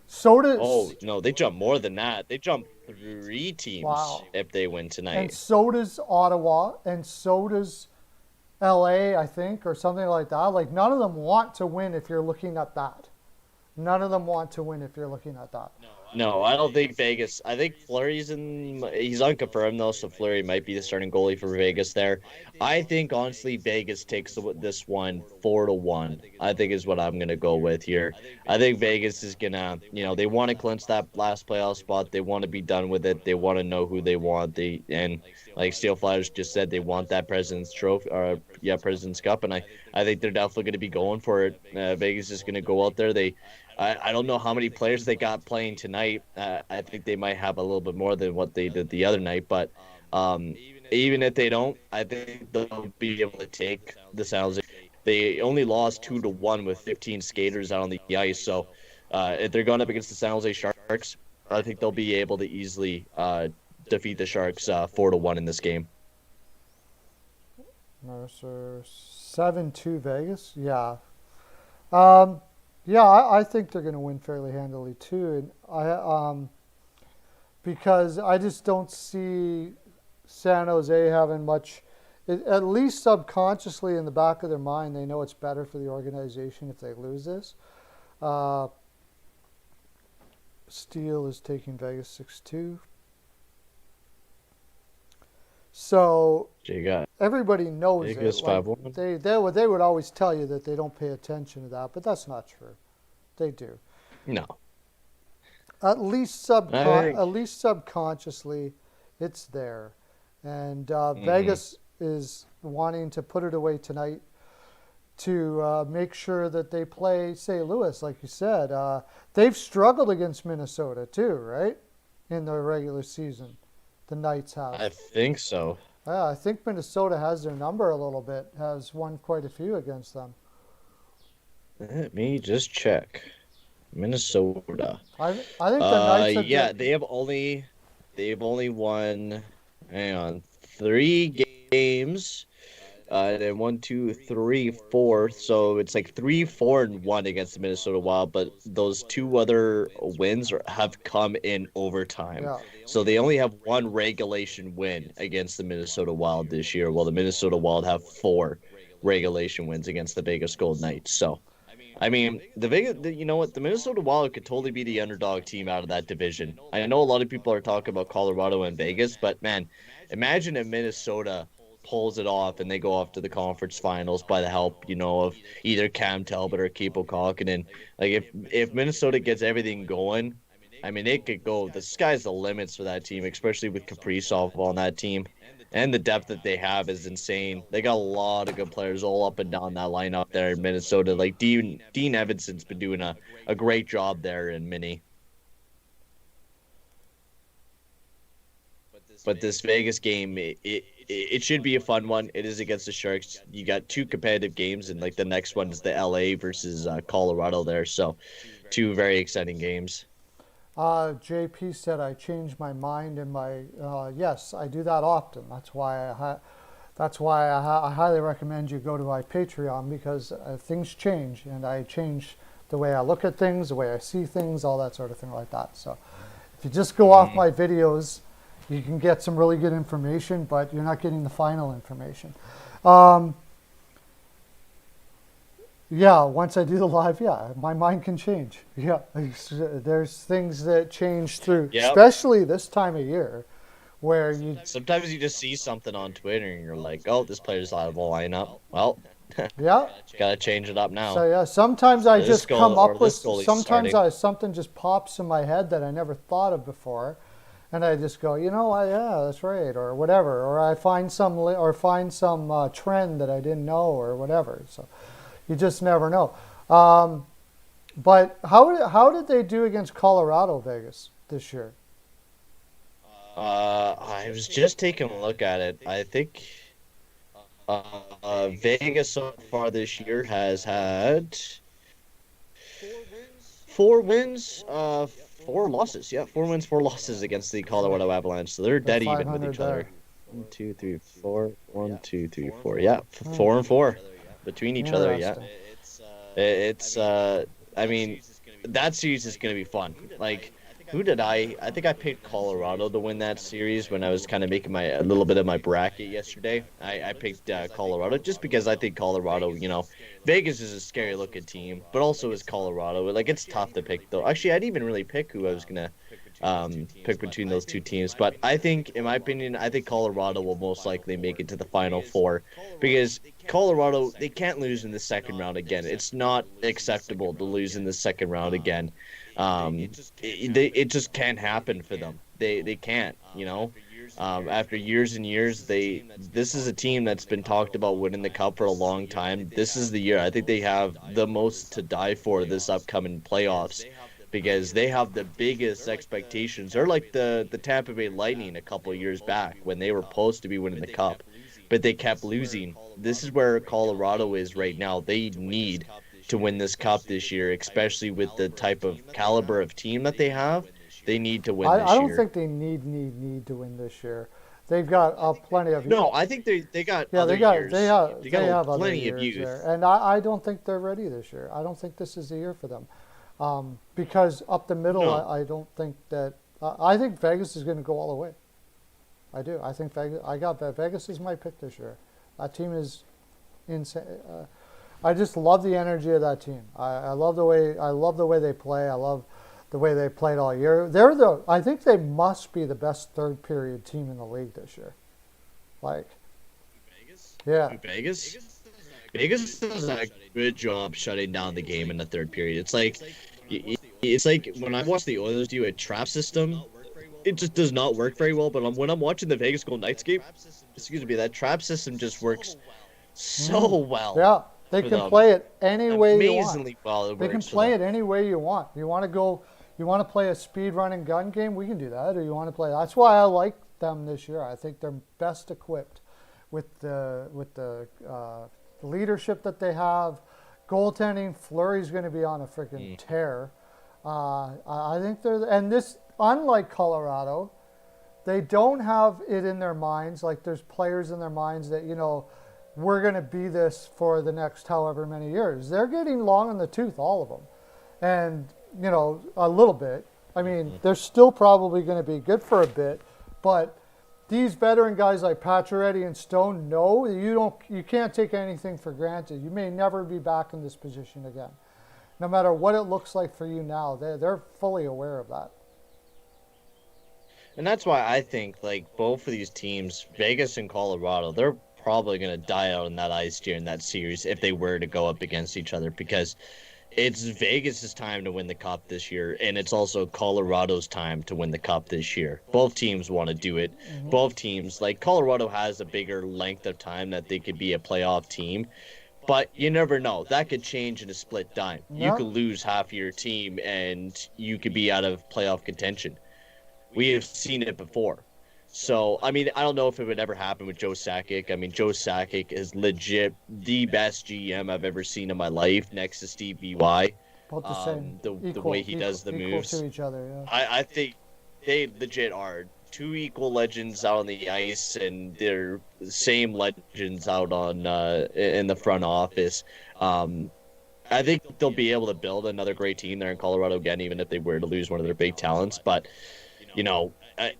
Speaker 1: So does.
Speaker 3: Oh no, they jump more than that. They jump 3 teams if they win tonight.
Speaker 1: And so does Ottawa, and so does LA, I think, or something like that. Like none of them want to win if you're looking at that. None of them want to win if you're looking at that.
Speaker 3: No, I don't think Vegas. I think Fleury's he's unconfirmed though, so Fleury might be the starting goalie for Vegas there. I think honestly Vegas takes this one 4-1. I think is what I'm gonna go with here. I think Vegas is gonna, they want to clinch that last playoff spot. They want to be done with it. They want to know who they want. And like Steel Flyers just said, they want that President's Trophy, President's Cup, and I think they're definitely gonna be going for it. Vegas is gonna go out there. I don't know how many players they got playing tonight. I think they might have a little bit more than what they did the other night. But even if they don't, I think they'll be able to take the San Jose. They only lost 2-1 with 15 skaters out on the ice. So if they're going up against the San Jose Sharks, I think they'll be able to easily defeat the Sharks 4-1 in this game.
Speaker 1: Mercer 7-2 Vegas. Yeah. Yeah, I think they're going to win fairly handily too, and because I just don't see San Jose having much. At least subconsciously in the back of their mind, they know it's better for the organization if they lose this. Steel is taking Vegas 6-2. So everybody knows
Speaker 3: Vegas
Speaker 1: it. Like, they would always tell you that they don't pay attention to that, but that's not true. They do.
Speaker 3: No.
Speaker 1: At least subconsciously, it's there, and Vegas is wanting to put it away tonight to make sure that they play St. Louis, like you said. They've struggled against Minnesota too, right? In the regular season, the Knights have.
Speaker 3: I think so.
Speaker 1: Yeah, I think Minnesota has their number a little bit, has won quite a few against them.
Speaker 3: Let me just check. Minnesota.
Speaker 1: I think the Knights have
Speaker 3: they've only won, hang on, 3 games. Then 1, 2, 3, 4. So it's like 3-4-1 against the Minnesota Wild, but those 2 other wins have come in overtime.
Speaker 1: Yeah.
Speaker 3: So they only have 1 regulation win against the Minnesota Wild this year, while the Minnesota Wild have 4 regulation wins against the Vegas Golden Knights. So, I mean, you know what? The Minnesota Wild could totally be the underdog team out of that division. I know a lot of people are talking about Colorado and Vegas, but man, imagine if Minnesota pulls it off and they go off to the conference finals by the help, of either Cam Talbot or Kaapo Kahkonen. Like if Minnesota gets everything going, I mean, it could go. The sky's the limits for that team, especially with Kaprizov on that team. And the depth that they have is insane. They got a lot of good players all up and down that lineup there in Minnesota. Like Dean Evanson's been doing a great job there in Mini. But this Vegas game, it should be a fun one. It is against the Sharks. You got 2 competitive games, and like the next one is the LA versus Colorado there. So 2 very exciting games.
Speaker 1: JP said I changed my mind in my yes, I do that often. That's why I highly recommend you go to my Patreon, because things change, and I change the way I look at things, the way I see things, all that sort of thing like that. So if you just go off my videos, you can get some really good information, but you're not getting the final information. Yeah, once I do the live, my mind can change. Yeah, there's things that change through, especially this time of year, where
Speaker 3: sometimes you just see something on Twitter and you're like, oh, this player's out of the lineup. Well, gotta change it up now.
Speaker 1: So yeah, sometimes I just come up with something just pops in my head that I never thought of before, and I just go, that's right, or whatever, or I find some trend that I didn't know, or whatever. So. You just never know. But how did they do against Colorado, Vegas, this year?
Speaker 3: I was just taking a look at it. I think Vegas so far this year has had 4 wins, 4 losses. Yeah, 4 wins, 4 losses against the Colorado Avalanche. So they're dead even with each other. 1, 2, 3, 4. 1, 2, 3, 4. Yeah, 4-4. Between each other, yeah. It's I mean, that series is going to be fun. Like, Who did I? I think I picked Colorado to win that series when I was kind of making a little bit of my bracket yesterday. I picked Colorado just because I think Colorado, Vegas is a scary looking team, but also is Colorado. Like it's tough to pick though. Actually, I didn't even really pick who I was gonna pick between those two teams. But I think, in my opinion, I think Colorado will most likely make it to the Final Four because Colorado, they can't lose in the second round again. It's not acceptable to lose in the second round again. It just can't happen for them. They can't, after years and years, this is a team that's been talked about winning the cup for a long time. This is the year. I think they have the most to die for this upcoming playoffs because they have the biggest expectations. They're like the Tampa Bay Lightning a couple of years back when they were supposed to be winning the cup, but they kept losing. This is where Colorado is right now. They need to win this cup this year, especially with the type of caliber of team that they have. They need to win this year.
Speaker 1: I don't think they need to win this year. They've got plenty of.
Speaker 3: No, I think they got.
Speaker 1: Yeah,
Speaker 3: other years.
Speaker 1: They have
Speaker 3: plenty
Speaker 1: other
Speaker 3: of
Speaker 1: years
Speaker 3: youth.
Speaker 1: there. And I don't think they're ready this year. I don't think this is the year for them, because up the middle,
Speaker 3: No.
Speaker 1: I don't think that. I think Vegas is going to go all the way. I do. I think Vegas. I got that. Vegas is my pick this year. That team is insane. I just love the energy of that team. I love the way they play. I love the way they played all year. I think they must be the best third period team in the league this year. Like,
Speaker 3: Vegas?
Speaker 1: yeah.
Speaker 3: Vegas does a good job shutting down the game in the third period. It's like when I watch the Oilers do a trap system, it just does not work very well. But when I'm watching the Vegas Golden Knights game, that trap system just works so well.
Speaker 1: Yeah. They can play it any way you want.
Speaker 3: Amazingly well.
Speaker 1: They can play it any way you want. You want to play a speed run and gun game, we can do that. Or you want to play. That's why I like them this year. I think they're best equipped with the leadership that they have. Goaltending, Fleury's going to be on a freaking tear. I think unlike Colorado, they don't have it in their minds. Like there's players in their minds that we're going to be this for the next however many years. They're getting long in the tooth, all of them. And, a little bit. I mean, they're still probably going to be good for a bit, but these veteran guys like Pacioretty and Stone know you can't take anything for granted. You may never be back in this position again. No matter what it looks like for you now, they're fully aware of that.
Speaker 3: And that's why I think, like, both of these teams, Vegas and Colorado, they're probably going to die out on that ice during that series if they were to go up against each other because it's Vegas's time to win the cup this year, and it's also Colorado's time to win the cup this year. Both teams want to do it. Mm-hmm. Both teams, like Colorado has a bigger length of time that they could be a playoff team, but you never know. That could change in a split dime. Yeah. You could lose half your team, and you could be out of playoff contention. We have seen it before. So, I mean, I don't know if it would ever happen with Joe Sakic. I mean, Joe Sakic is legit the best GM I've ever seen in my life, next to Steve VY.
Speaker 1: Both the same.
Speaker 3: The way he does the moves.
Speaker 1: Equal to each other, yeah.
Speaker 3: I think they legit are two equal legends out on the ice, and they're the same legends out on in the front office. I think they'll be able to build another great team there in Colorado again, even if they were to lose one of their big talents. But,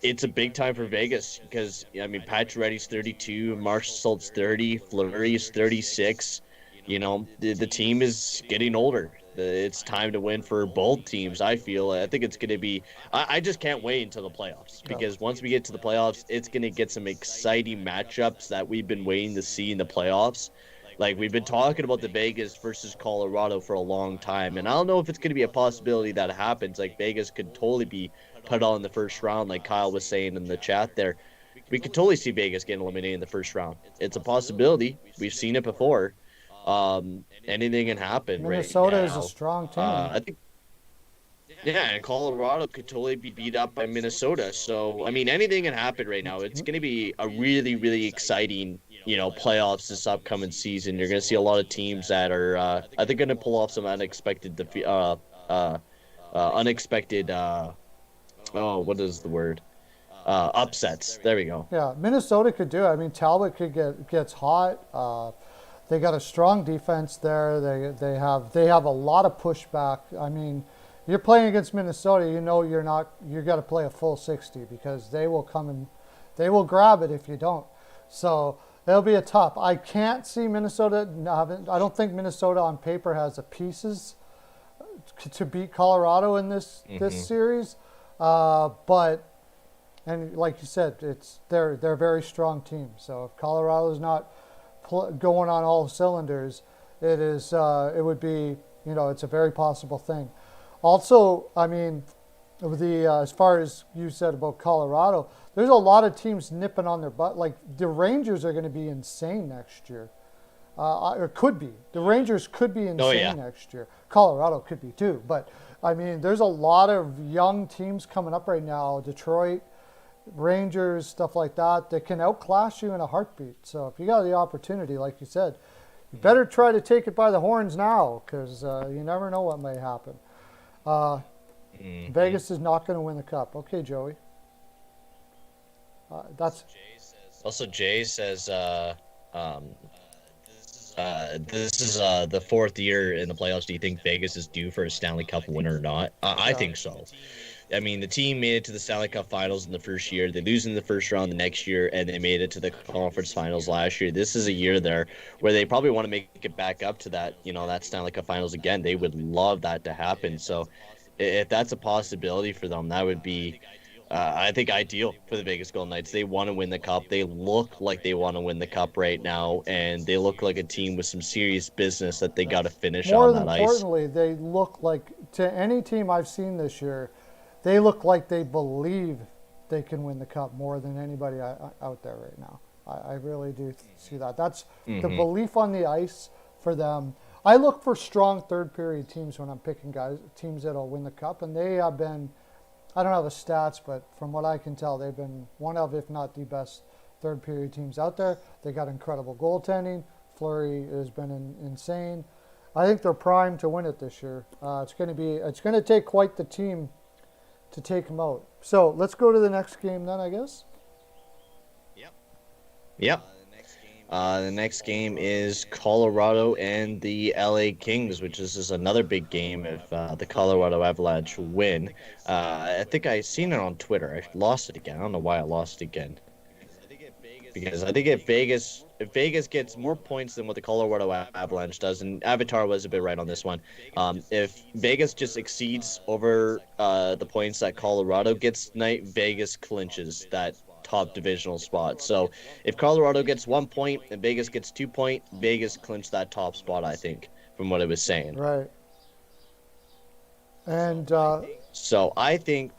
Speaker 3: it's a big time for Vegas because, Pacioretty's 32, Marchessault's 30, Fleury's 36. The team is getting older. It's time to win for both teams, I feel. I think it's going to be – I just can't wait until the playoffs because once we get to the playoffs, it's going to get some exciting matchups that we've been waiting to see in the playoffs. Like, we've been talking about the Vegas versus Colorado for a long time, and I don't know if it's going to be a possibility that happens. Like, Vegas could totally be put on in the first round, like Kyle was saying in the chat there. We could totally see Vegas getting eliminated in the first round. It's a possibility. We've seen it before. Anything can happen.
Speaker 1: Minnesota
Speaker 3: right
Speaker 1: is
Speaker 3: now.
Speaker 1: A strong team.
Speaker 3: I think. Yeah, and Colorado could totally be beat up by Minnesota. So, anything can happen right now. It's going to be a really, really exciting, playoffs this upcoming season. You're going to see a lot of teams that are, I think, going to pull off some unexpected, what is the word? Upsets. There we go.
Speaker 1: Yeah, Minnesota could do it. Talbot gets hot. They got a strong defense there. They have a lot of pushback. you're playing against Minnesota, you know you got to play a full 60 because they will come and they will grab it if you don't. So it'll be a tough. I can't see Minnesota. I don't think Minnesota on paper has the pieces to beat Colorado in this series. But and like you said, they're a very strong team. So if Colorado's not going on all cylinders, it would be, it's a very possible thing. Also, I mean, as far as you said about Colorado, there's a lot of teams nipping on their butt. Like the Rangers are going to be insane next year, or could be. The Rangers could be insane next year. Colorado could be too. But I mean, there's a lot of young teams coming up right now. Detroit, Rangers, stuff like that can outclass you in a heartbeat. So if you got the opportunity, like you said, you better try to take it by the horns now, because you never know what may happen. Vegas is not going to win the cup. Okay, Joey.
Speaker 3: Jay says this is the fourth year in the playoffs. Do you think Vegas is due for a Stanley Cup winner or not? I think so. I mean, the team made it to the Stanley Cup Finals in the first year. They lose in the first round the next year, and they made it to the Conference Finals last year. This is a year there where they probably want to make it back up to that, that Stanley Cup Finals again. They would love that to happen. So if that's a possibility for them, that would be, I think, ideal for the Vegas Golden Knights. They want to win the cup. They look like they want to win the cup right now, and they look like a team with some serious business that they got to finish on that ice.
Speaker 1: More importantly, they look like, to any team I've seen this year, they look like they believe they can win the cup more than anybody out there right now. I really do see that. That's the belief on the ice for them. I look for strong third-period teams when I'm picking teams that will win the cup, and they have been, I don't have the stats, but from what I can tell, they've been one of, if not the best third-period teams out there. They got incredible goaltending. Fleury has been insane. I think they're primed to win it this year. It's going to take quite the team to take them out. So let's go to the next game then, I guess.
Speaker 3: Yep. The next game is Colorado and the LA Kings, which is another big game if the Colorado Avalanche win. I think I seen it on Twitter. I lost it again. I don't know why I lost it again. Because I think if Vegas gets more points than what the Colorado Avalanche does, and Avatar was a bit right on this one, if Vegas just exceeds over the points that Colorado gets tonight, Vegas clinches that top divisional spot. So if Colorado gets 1 point and Vegas gets 2 points, Vegas clinched that top spot, I think, from what it was saying.
Speaker 1: Right. And
Speaker 3: so I think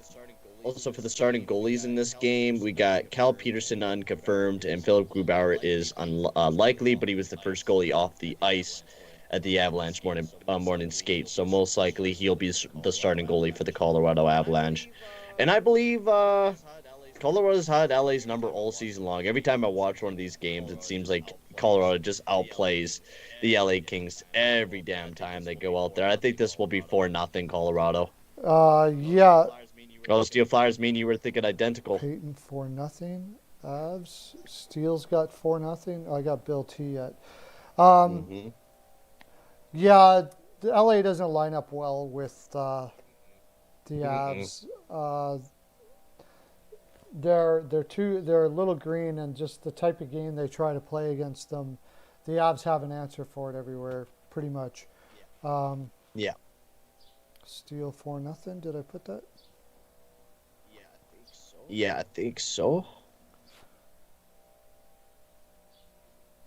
Speaker 3: also for the starting goalies in this game, we got Cal Peterson unconfirmed, and Philip Grubauer is unlikely, but he was the first goalie off the ice at the Avalanche morning skate. So most likely he'll be the starting goalie for the Colorado Avalanche. And I believe Colorado's had LA's number all season long. Every time I watch one of these games, it seems like Colorado just outplays the LA Kings every damn time they go out there. I think this will be 4-0 Colorado.
Speaker 1: Yeah.
Speaker 3: Oh, Steel Flyers mean you were thinking identical.
Speaker 1: Peyton 4-0. Avs. Steele's got 4-0. I got Bill T yet. Yeah, the LA doesn't line up well with the Avs. They're a little green, and just the type of game they try to play against them, the Avs have an answer for it everywhere, pretty much.
Speaker 3: Yeah.
Speaker 1: Steele 4-0. Did I put that?
Speaker 3: Yeah, I think so.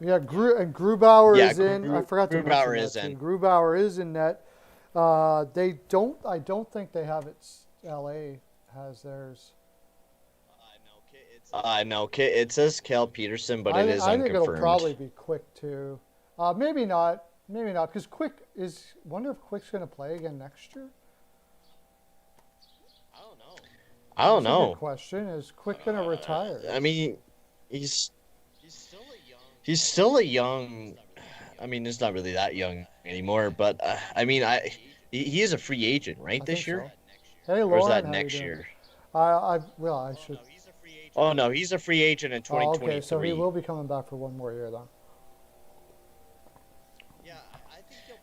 Speaker 1: Yeah, Grubauer is in. I forgot to mention
Speaker 3: Grubauer
Speaker 1: that
Speaker 3: is in.
Speaker 1: Grubauer is in net. I don't think they have it. LA has theirs.
Speaker 3: No, it says Cal Peterson, but it is unconfirmed.
Speaker 1: I think it'll probably be Quick too. Maybe not, because Quick is. Wonder if Quick's going to play again next year.
Speaker 3: I don't know.
Speaker 1: That's a good question. Is Quick going to retire?
Speaker 3: I mean, he's still a young. I mean, he's not really that young anymore, but I mean, he is a free agent, right, this year?
Speaker 1: So. Hey, Lauren,
Speaker 3: or is that next year?
Speaker 1: I should.
Speaker 3: Oh no, he's a free agent in 2023.
Speaker 1: Okay, so he will be coming back for one more year then.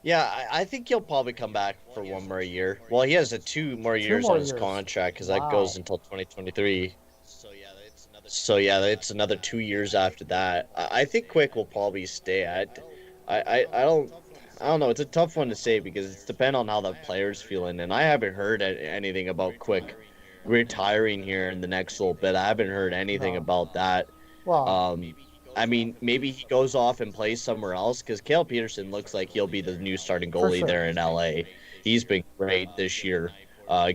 Speaker 3: Yeah, I think he'll probably come back for one more year. Well, he has 2 more years
Speaker 1: more
Speaker 3: on his
Speaker 1: years.
Speaker 3: contract because that
Speaker 1: Wow.
Speaker 3: goes until 2023. So yeah, it's another 2 years after that. I think Quick will probably stay at. I don't know. It's a tough one to say because it's depend on how the player's feeling, and I haven't heard anything about Quick retiring here in the next little bit. I haven't heard anything
Speaker 1: No.
Speaker 3: about that.
Speaker 1: Wow.
Speaker 3: I mean, maybe he goes off and plays somewhere else because Cale Peterson looks like he'll be the new starting
Speaker 1: For
Speaker 3: goalie
Speaker 1: sure.
Speaker 3: there in LA. He's been great this year,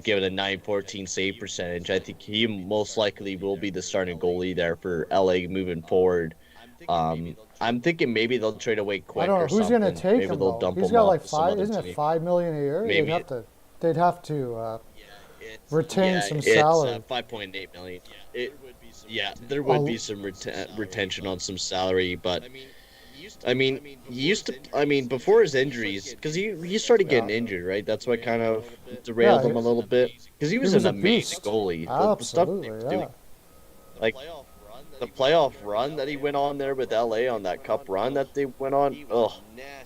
Speaker 3: given a 914 save percentage. I think he most likely will be the starting goalie there for LA moving forward. I'm thinking maybe they'll trade away
Speaker 1: I
Speaker 3: Quick
Speaker 1: don't know
Speaker 3: or
Speaker 1: who's going to
Speaker 3: something.
Speaker 1: take
Speaker 3: Maybe
Speaker 1: him
Speaker 3: they'll
Speaker 1: though.
Speaker 3: dump
Speaker 1: He's
Speaker 3: him
Speaker 1: got
Speaker 3: off
Speaker 1: like
Speaker 3: to some other
Speaker 1: isn't it
Speaker 3: team.
Speaker 1: $5 million a year?
Speaker 3: Maybe
Speaker 1: They'd have to retain some
Speaker 3: it's
Speaker 1: salary.
Speaker 3: 5.8 million. There would be some retention on some salary, but I mean, he used to. I mean, before his injuries, because he started getting injured, right? That's what kind of derailed him a little bit. Because he was an
Speaker 1: a
Speaker 3: amazing
Speaker 1: beast.
Speaker 3: goalie. The stuff
Speaker 1: Absolutely,
Speaker 3: he was
Speaker 1: yeah.
Speaker 3: doing, like the playoff run that he went on there with LA on that cup run that they went on. Oh,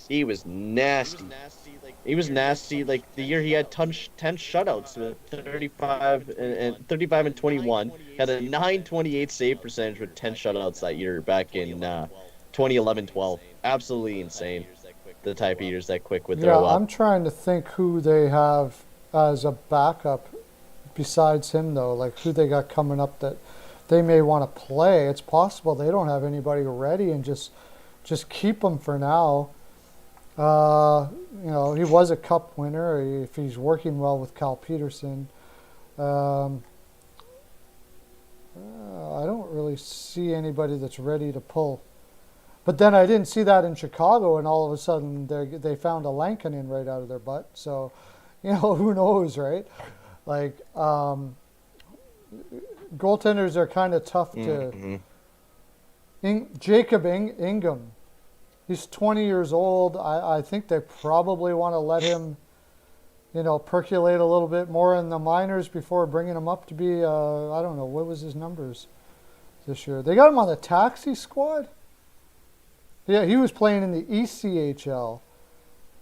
Speaker 3: he was nasty. He was nasty. Like the year he had 10 shutouts with 35 and 21. Had a 928 save percentage with 10 shutouts that year back in 2011-12. Absolutely insane. The type of years that Quick would throw up.
Speaker 1: I'm trying to think who they have as a backup besides him though. Like who they got coming up that they may want to play. It's possible they don't have anybody ready and just keep him for now. He was a cup winner if he's working well with Cal Peterson. I don't really see anybody that's ready to pull. But then I didn't see that in Chicago, and all of a sudden they found a Lankinen right out of their butt. So, who knows, right? Like, goaltenders are kind of tough to. Jacob Ingham. He's 20 years old. I think they probably want to let him, percolate a little bit more in the minors before bringing him up to be, I don't know, what was his numbers this year? They got him on the taxi squad. Yeah, he was playing in the ECHL.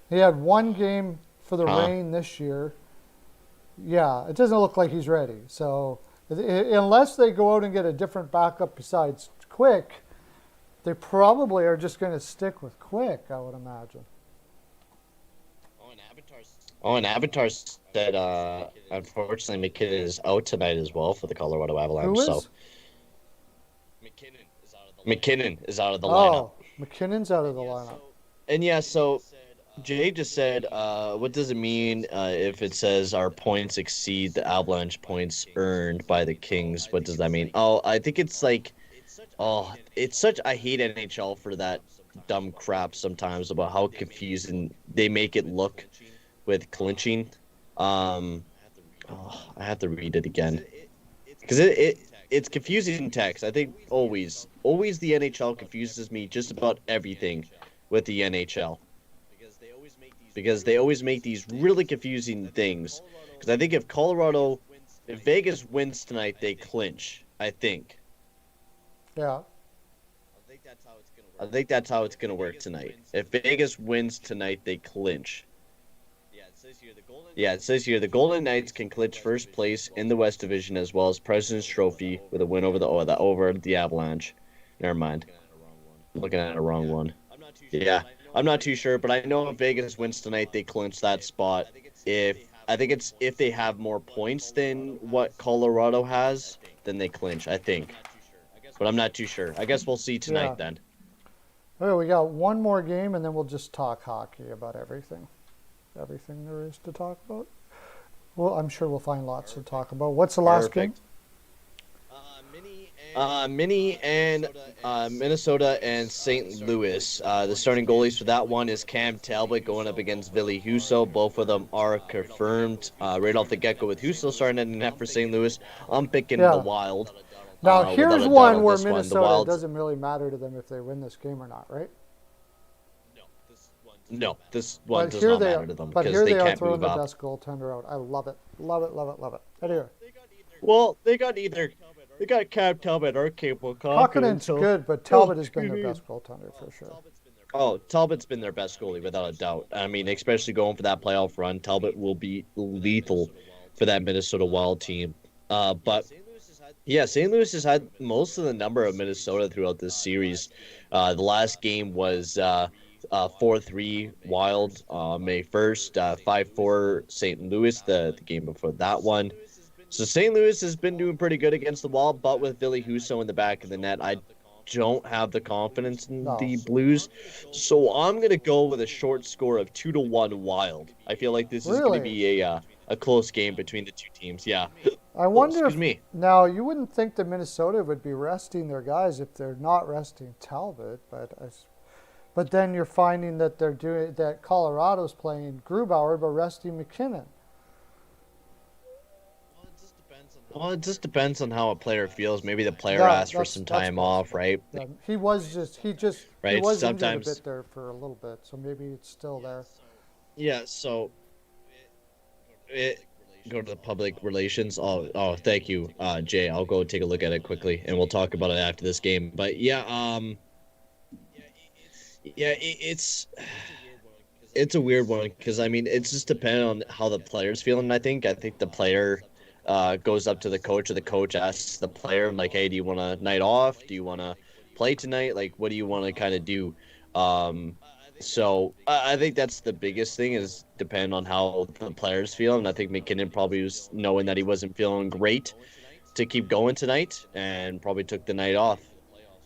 Speaker 1: He had one game for the Reign this year. Yeah, it doesn't look like he's ready. So unless they go out and get a different backup besides Quick, they probably are just going to stick with Quick, I would imagine.
Speaker 3: And Avatar said, unfortunately, McKinnon is out tonight as well for the Colorado Avalanche.
Speaker 1: Who is?
Speaker 3: So McKinnon is out of the lineup.
Speaker 1: Oh, McKinnon's out of the lineup.
Speaker 3: And yeah, so Jay just said, what does it mean if it says our points exceed the Avalanche points earned by the Kings? What does that mean? Oh, I think it's like, it's such, I hate NHL for that dumb crap sometimes about how confusing they make it look with clinching. I have to read it again. Because it's confusing text. I think always the NHL confuses me just about everything with the NHL. Because they always make these really confusing things. Because I think if Vegas wins tonight, they clinch, I think.
Speaker 1: Yeah.
Speaker 3: I think that's how it's going to work tonight. If Vegas wins tonight, they clinch. Yeah, it says here the Golden Knights can clinch first place in the West Division as well as President's Trophy with a win over the Avalanche. Never mind. I'm looking at a wrong one. Yeah, I'm not too sure, but I know if Vegas wins tonight, they clinch that spot. I think it's if they have more points than what Colorado has, then they clinch, I think. But I'm not too sure. I guess we'll see tonight then.
Speaker 1: Okay, we got one more game, and then we'll just talk hockey about everything there is to talk about. Well, I'm sure we'll find lots to talk about. What's the last game?
Speaker 3: Mini and Minnesota and St. Louis. The starting goalies for that one is Cam Talbot going up against Ville Husso. Both of them are confirmed right off the get-go with Husso starting in the net for St. Louis. I'm picking the Wild.
Speaker 1: Now, here's one where Minnesota doesn't really matter to them if they win this game or not, right?
Speaker 3: No, this one does not matter to them because they can't move up. But here they are throwing
Speaker 1: the best goaltender out. I love it. Love it, love it, love it. Right here.
Speaker 3: Well, they got Cam Talbot or Cable Cochran.
Speaker 1: Cochrana's good, but Talbot has been their best goaltender for sure.
Speaker 3: Oh, Talbot's been their best goalie without a doubt. I mean, especially going for that playoff run, Talbot will be lethal for that Minnesota Wild team. But yeah, St. Louis has had most of the number of Minnesota throughout this series. The last game was 4-3 Wild May 1st, 5-4 St. Louis, the game before that one. So St. Louis has been doing pretty good against the Wild, but with Billy Husso in the back of the net, I don't have the confidence in
Speaker 1: No.
Speaker 3: the Blues. So I'm going to go with a short score of 2-1 Wild. I feel like this is going to
Speaker 1: Really?
Speaker 3: be a close game between the two teams. Yeah.
Speaker 1: I wonder
Speaker 3: excuse
Speaker 1: if
Speaker 3: me.
Speaker 1: now you wouldn't think that Minnesota would be resting their guys if they're not resting Talbot, but then you're finding that they're doing that Colorado's playing Grubauer but resting McKinnon.
Speaker 3: Well, it just depends on how a player feels. Maybe the player
Speaker 1: Yeah,
Speaker 3: asks for
Speaker 1: that's-
Speaker 3: some
Speaker 1: that's
Speaker 3: time off,
Speaker 1: possible.
Speaker 3: right?
Speaker 1: Yeah, he was
Speaker 3: Right,
Speaker 1: injured a
Speaker 3: sometimes-
Speaker 1: bit there for a little bit, so maybe it's still there.
Speaker 3: Yeah, so go to the public relations. Oh, thank you, Jay. I'll go take a look at it quickly, and we'll talk about it after this game. But yeah, it's a weird one because I mean it's just dependent on how the player's feeling. I think the player goes up to the coach, or the coach asks the player like, "Hey, do you want a night off? Do you want to play tonight? Like, what do you want to kind of do?" So I think that's the biggest thing is depend on how the players feel, and I think McKinnon probably was knowing that he wasn't feeling great to keep going tonight, and probably took the night off.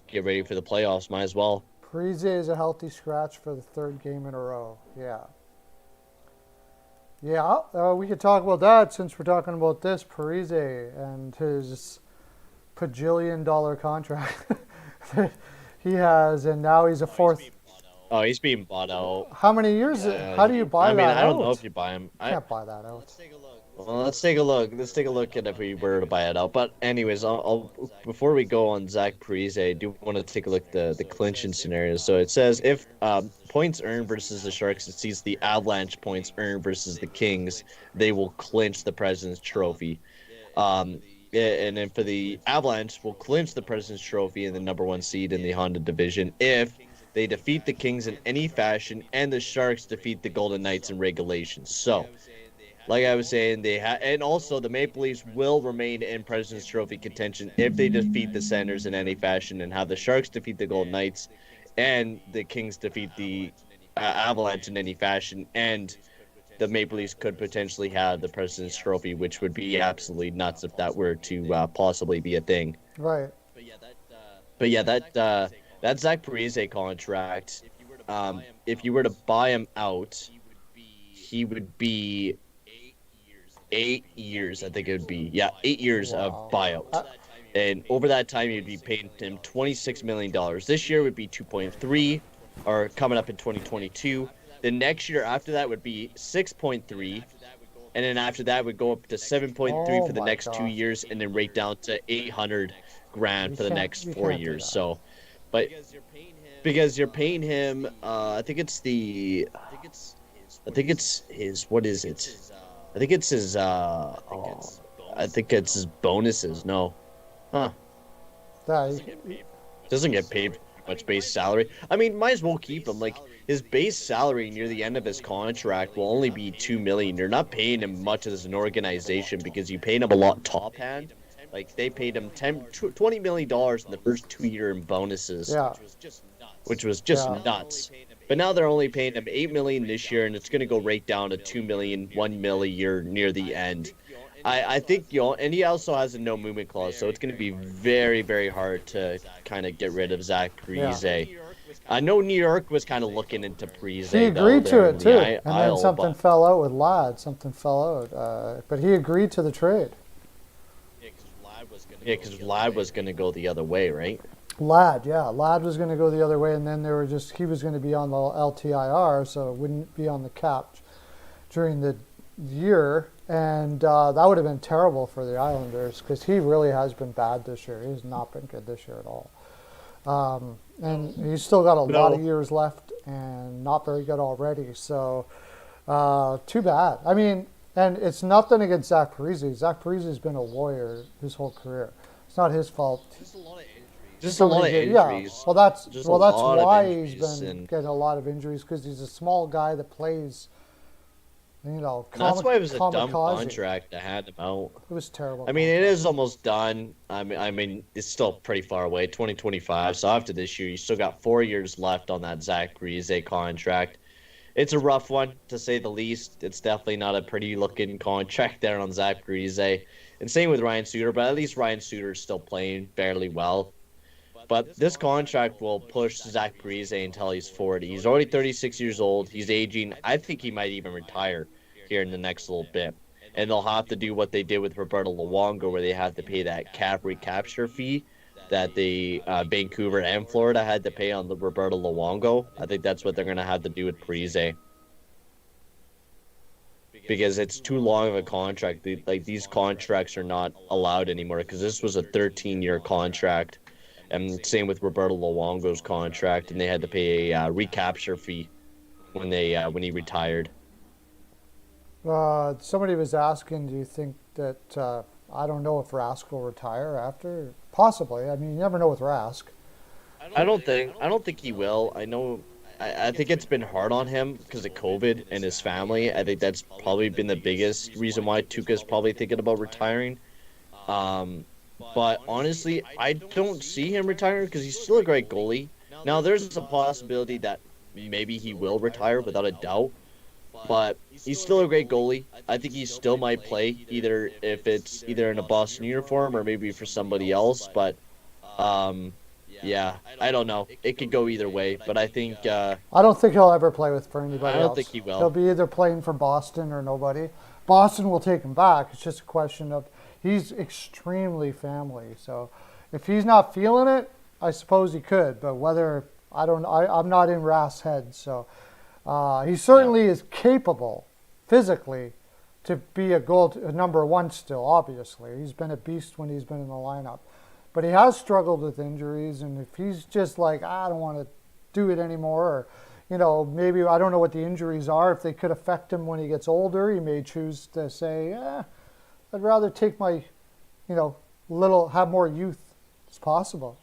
Speaker 3: Get ready for the playoffs. Might as well.
Speaker 1: Parise is a healthy scratch for the third game in a row. Yeah. Yeah, we could talk about that since we're talking about this. Parise and his $1 contract that he has, and now he's a fourth.
Speaker 3: Oh, he's being bought out.
Speaker 1: How many years? How do you buy that out?
Speaker 3: I don't know if you buy him.
Speaker 1: Can't buy that out.
Speaker 3: Well, let's take a look. Let's take a look at if we were to buy it out. But anyways, I'll before we go on Zach Parise, I do want to take a look at the clinching scenario. So it says if points earned versus the Sharks exceeds the Avalanche points earned versus the Kings, they will clinch the President's Trophy. And then for the Avalanche, will clinch the President's Trophy and the #1 seed in the Honda division if they defeat the Kings in any fashion and the Sharks defeat the Golden Knights in regulation. So, like I was saying, and also the Maple Leafs will remain in President's Trophy contention if they defeat the Senators in any fashion and have the Sharks defeat the Golden Knights and the Kings defeat the Avalanche in any fashion, and the Maple Leafs could potentially have the President's Trophy, which would be absolutely nuts if that were to possibly be a thing.
Speaker 1: Right.
Speaker 3: But yeah, that Zach Parise contract, if you were to buy him out, he would be 8 years, I think it would be. Yeah, 8 years of buyout. And over that time, you'd be paying him $26 million. This year would be 2.3, or coming up in 2022. The next year after that would be 6.3. And then after that would go up to 7.3 for the next 2 years, and then right down to $800,000 for the next 4 years. So, but because you're paying him, I think it's his. What is it? I think it's his. I think it's his bonuses. No, doesn't get paid much base salary. I mean, might as well keep him. Like his base salary near the end of his contract will only be $2 million. You're not paying him much as an organization because you paid him a lot top hand. Like they paid him $20 million in the first 2 year in bonuses.
Speaker 1: Yeah.
Speaker 3: Which was just nuts. But now they're only paying him $8 million this year, and it's going to go right down to $2 million, $1 million a year near the end. I think and he also has a no movement clause, so it's going to be very, very hard to kind of get rid of Zach Parise. Yeah. I know New York was kind of looking into Parise.
Speaker 1: He agreed to it too, and then something fell out with Ladd. Something fell out, but he agreed to the trade.
Speaker 3: Yeah, because Ladd was going to go the other way, right?
Speaker 1: Ladd was going to go the other way, and then he was going to be on the LTIR, so it wouldn't be on the cap during the year, and that would have been terrible for the Islanders because he really has been bad this year. He's not been good this year at all, and he's still got a lot of years left and not very good already. So too bad. I mean, and it's nothing against Zach Parise. Zach Parise has been a warrior his whole career. It's not his fault.
Speaker 3: Just a lot of injuries.
Speaker 1: Yeah, well, that's
Speaker 3: Just
Speaker 1: why he's been
Speaker 3: and
Speaker 1: getting a lot of injuries, because he's a small guy that plays.
Speaker 3: that's why it was a dumb
Speaker 1: kamikaze.
Speaker 3: contract to hand him out.
Speaker 1: It was terrible.
Speaker 3: I mean, it is almost done. I mean, it's still pretty far away, 2025. So after this year, you still got 4 years left on that Zach Parise contract. It's a rough one, to say the least. It's definitely not a pretty-looking contract there on Zach Parise. And same with Ryan Suter, but at least Ryan Suter is still playing fairly well. But this contract will push Zach Parise until he's 40. He's already 36 years old. He's aging. I think he might even retire here in the next little bit. And they'll have to do what they did with Roberto Luongo, where they had to pay that cap recapture fee that the Vancouver and Florida had to pay on the Roberto Luongo. I think that's what they're going to have to do with Parise. Because it's too long of a contract. These contracts are not allowed anymore, because this was a 13-year contract. And same with Roberto Luongo's contract, and they had to pay a recapture fee when he retired.
Speaker 1: Somebody was asking, do you think that I don't know if Rask will retire after? Possibly. I mean, you never know with Rask.
Speaker 3: I don't think he will. I think it's been hard on him because of COVID and his family. I think that's probably been the biggest reason why Tuukka's probably thinking about retiring. But honestly, I don't see him retiring because he's still a great goalie. Now, there's a possibility that maybe he will retire without a doubt. But he's still a great goalie. I think he still might play, either in a Boston uniform or maybe for somebody else. But, yeah, I don't know. It could go either way. But I think...
Speaker 1: I don't think he'll ever play for anybody else.
Speaker 3: I don't think he will.
Speaker 1: He'll be either playing for Boston or nobody. Boston will take him back. It's just a question of... He's extremely family. So if he's not feeling it, I suppose he could. But whether... I'm not in Rask's head, so... he certainly is capable, physically, to be a number one still, obviously. He's been a beast when he's been in the lineup. But he has struggled with injuries, and if he's just like, I don't want to do it anymore, or, maybe, I don't know what the injuries are. If they could affect him when he gets older, he may choose to say, I'd rather take my, have more youth as possible.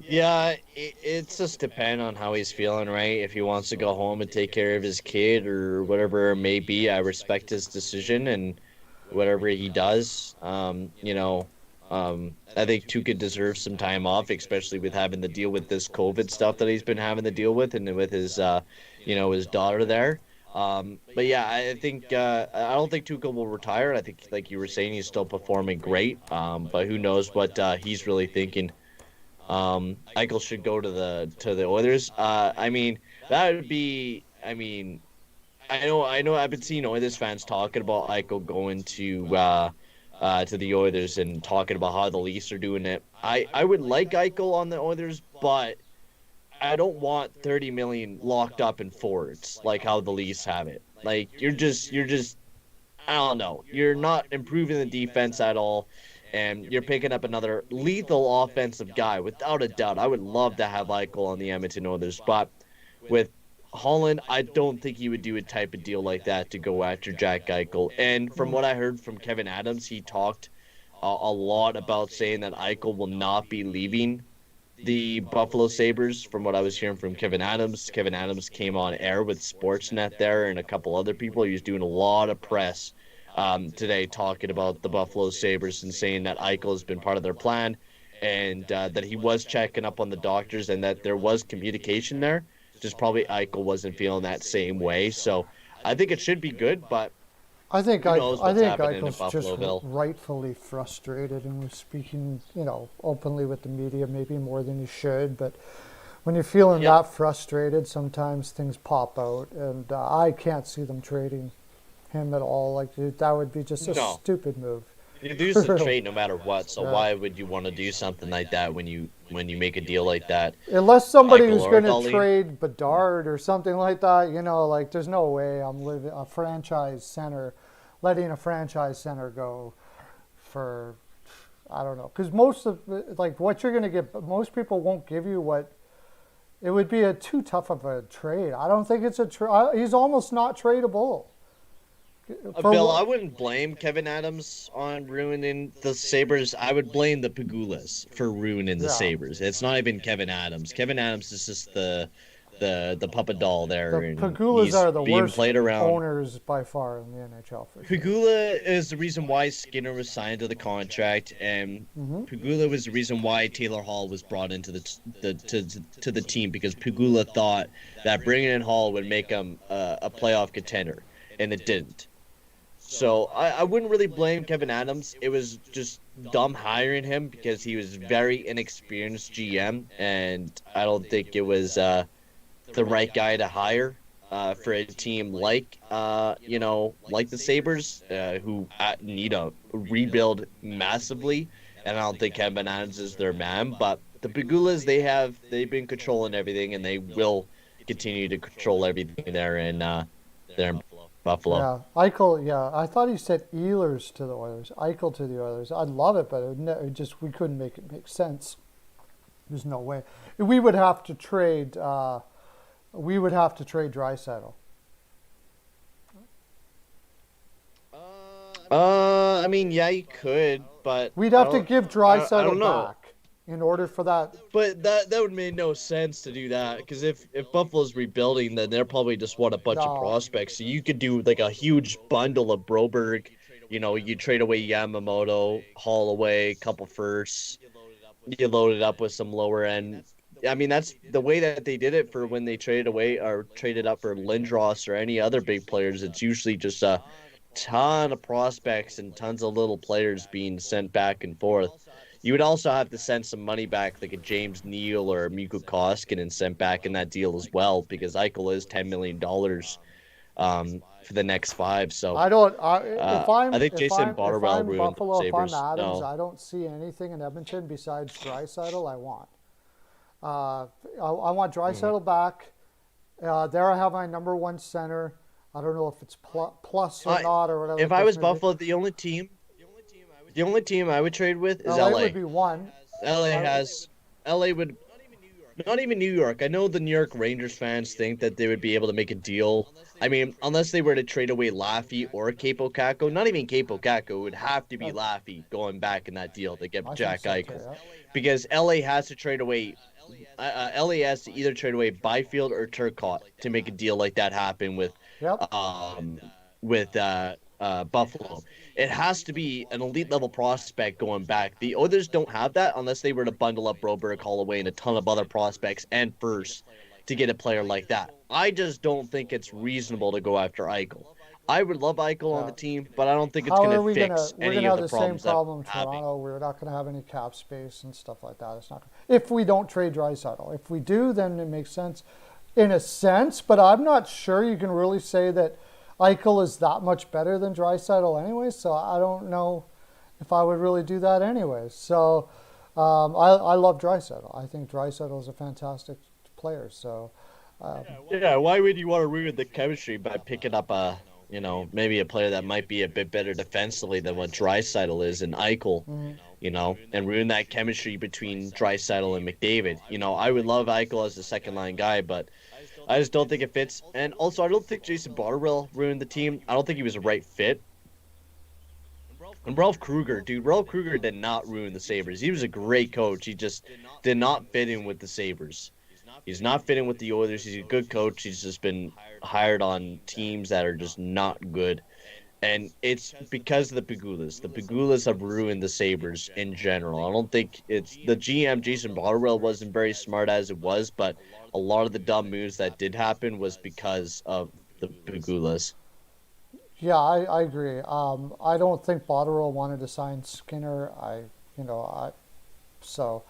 Speaker 3: Yeah, it's just depend on how he's feeling, right? If he wants to go home and take care of his kid or whatever it may be, I respect his decision and whatever he does. I think Tuukka deserves some time off, especially with having to deal with this COVID stuff that he's been having to deal with, and with his, his daughter there. But yeah, I think I don't think Tuukka will retire. I think, like you were saying, he's still performing great. But who knows what he's really thinking. Eichel should go to the Oilers. I mean, that would be. I mean, I know. I've been seeing Oilers fans talking about Eichel going to the Oilers and talking about how the Leafs are doing it. I would like Eichel on the Oilers, but I don't want $30 million locked up in forwards like how the Leafs have it. Like you're just. I don't know. You're not improving the defense at all. And you're picking up another lethal offensive guy, without a doubt. I would love to have Eichel on the Edmonton Oilers, but with Holland, I don't think he would do a type of deal like that to go after Jack Eichel. And from what I heard from Kevin Adams, he talked a lot about saying that Eichel will not be leaving the Buffalo Sabres. From what I was hearing from Kevin Adams came on air with Sportsnet there and a couple other people. He was doing a lot of press today talking about the Buffalo Sabres and saying that Eichel has been part of their plan and that he was checking up on the doctors and that there was communication there. Just probably Eichel wasn't feeling that same way. So I think it should be good, but
Speaker 1: I think Eichel's just rightfully frustrated and was speaking, openly with the media, maybe more than he should. But when you're feeling that frustrated, sometimes things pop out, and I can't see them trading him at all. Like, that would be just a stupid move.
Speaker 3: You lose the trade no matter what, so why would you want to do something like that when you make a deal like that?
Speaker 1: Unless somebody was going to trade Bedard or something like that, like there's no way I'm letting a franchise center go for, I don't know. Because most of, what you're going to get, most people won't give you what, it would be too tough of a trade. I don't think it's he's almost not tradable.
Speaker 3: Bill, I wouldn't blame Kevin Adams on ruining the Sabres. I would blame the Pagulas for ruining the Sabres. It's not even Kevin Adams. Kevin Adams is just the puppet doll there,
Speaker 1: The
Speaker 3: and
Speaker 1: Pagulas
Speaker 3: he's
Speaker 1: are the
Speaker 3: being
Speaker 1: worst
Speaker 3: played around.
Speaker 1: owners by far in the NHL for sure.
Speaker 3: Pagula is the reason why Skinner was signed to the contract, and Pagula was the reason why Taylor Hall was brought into to the team, because Pagula thought that bringing in Hall would make him a playoff contender, and it didn't. So I wouldn't really blame Kevin Adams. It was just dumb hiring him because he was very inexperienced GM, and I don't think it was the right guy to hire for a team like like the Sabres, who need a rebuild massively. And I don't think Kevin Adams is their man. But the Pagulas, they've been controlling everything, and they will continue to control everything there in Buffalo.
Speaker 1: Yeah, Eichel. Yeah, I thought he said Ehlers to the Oilers, Eichel to the Oilers. I'd love it, but it just we couldn't make it make sense. There's no way. We would have to trade. We would have to trade Draisaitl.
Speaker 3: I mean, yeah, you could, but
Speaker 1: We'd have to give Draisaitl
Speaker 3: know.
Speaker 1: back in order for that.
Speaker 3: But that would make no sense to do that, because if Buffalo's rebuilding, then they're probably just want a bunch of prospects. So you could do like a huge bundle of Broberg. You trade away Yamamoto, haul away a couple firsts. You load it up with some lower end. I mean, that's the way that they did it for when they traded away or traded up for Lindros or any other big players. It's usually just a ton of prospects and tons of little players being sent back and forth. You would also have to send some money back, like a James Neal or a Mikko Koskinen sent back in that deal as well, because Eichel is $10 million for the next 5. So
Speaker 1: I think
Speaker 3: Jason Botterill ruined
Speaker 1: Buffalo,
Speaker 3: the Sabres.
Speaker 1: if I'm Adams,
Speaker 3: No.
Speaker 1: I don't see anything in Edmonton besides Draisaitl I want. I want Draisaitl back. There I have my number 1 center. I don't know if it's plus or not or whatever.
Speaker 3: If I was Buffalo, the only team I would trade with is LA.
Speaker 1: would be one.
Speaker 3: LA would, not even New York. I know the New York Rangers fans think that they would be able to make a deal. I mean, unless they were to trade away Laffy or Capo Caco, not even Capo Caco, it would have to be Laffy going back in that deal to get Jack Eichel. Because LA has to trade away. LA has to either trade away Byfield or Turcotte to make a deal like that happen with Buffalo. It has to be an elite level prospect going back. The Oilers don't have that unless they were to bundle up Broberg, Holloway, and a ton of other prospects and first to get a player like that. I just don't think it's reasonable to go after Eichel. I would love Eichel on the team, but I don't think it's going to fix any of the problems.
Speaker 1: We're going to have the same problem in Toronto. We're not going to have any cap space and stuff like that. It's not if we don't trade Draisaitl. If we do, then it makes sense in a sense, but I'm not sure you can really say that Eichel is that much better than Draisaitl anyway, so I don't know if I would really do that anyway. So I love Draisaitl. I think Draisaitl is a fantastic player. So
Speaker 3: why would you want to ruin the chemistry by picking up maybe a player that might be a bit better defensively than what Draisaitl is and Eichel, and ruin that chemistry between Draisaitl and McDavid. I would love Eichel as a second line guy, but I just don't think it fits. And also, I don't think Jason Botterill ruined the team. I don't think he was the right fit. And Ralph Kruger did not ruin the Sabres. He was a great coach. He just did not fit in with the Sabres. He's not fitting with the Oilers. He's a good coach. He's just been hired on teams that are just not good. And it's because of the Pagulas. The Pagulas have ruined the Sabres in general. I don't think it's the GM, Jason Botterill, wasn't very smart as it was, but a lot of the dumb moves that did happen was because of the Pagulas.
Speaker 1: Yeah, I agree. I don't think Botterill wanted to sign Skinner. So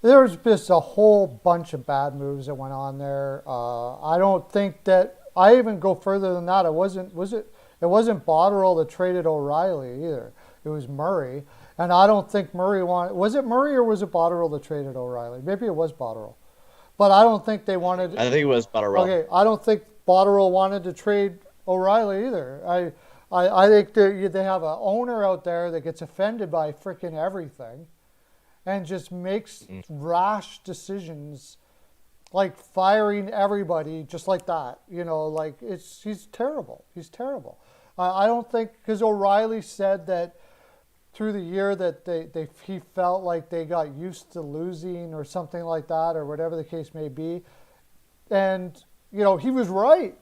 Speaker 1: there's just a whole bunch of bad moves that went on there. I don't think that I even go further than that. It wasn't Botterill that traded O'Reilly either. It was Murray, and I don't think Murray wanted. Was it Murray or was it Botterill that traded O'Reilly? Maybe it was Botterill, but I don't think they wanted.
Speaker 3: I think it was Botterill.
Speaker 1: Okay, I don't think Botterill wanted to trade O'Reilly either. I think they have an owner out there that gets offended by freaking everything, and just makes rash decisions, like firing everybody just like that. He's terrible. He's terrible. I don't think, because O'Reilly said that through the year that he felt like they got used to losing or something like that, or whatever the case may be. And, he was right.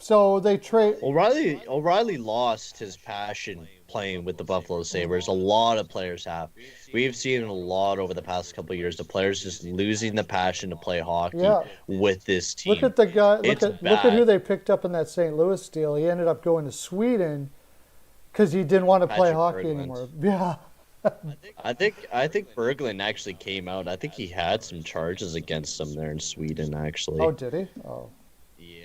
Speaker 1: So they trade.
Speaker 3: O'Reilly lost his passion playing with the Buffalo Sabres. A lot of players have. We've seen a lot over the past couple of years. The players just losing the passion to play hockey with this team.
Speaker 1: Look at the guy.
Speaker 3: Look
Speaker 1: at who they picked up in that St. Louis deal. He ended up going to Sweden because he didn't want to play hockey anymore. Yeah.
Speaker 3: I think Berglund actually came out. I think he had some charges against him there in Sweden, actually.
Speaker 1: Oh, did he? Oh.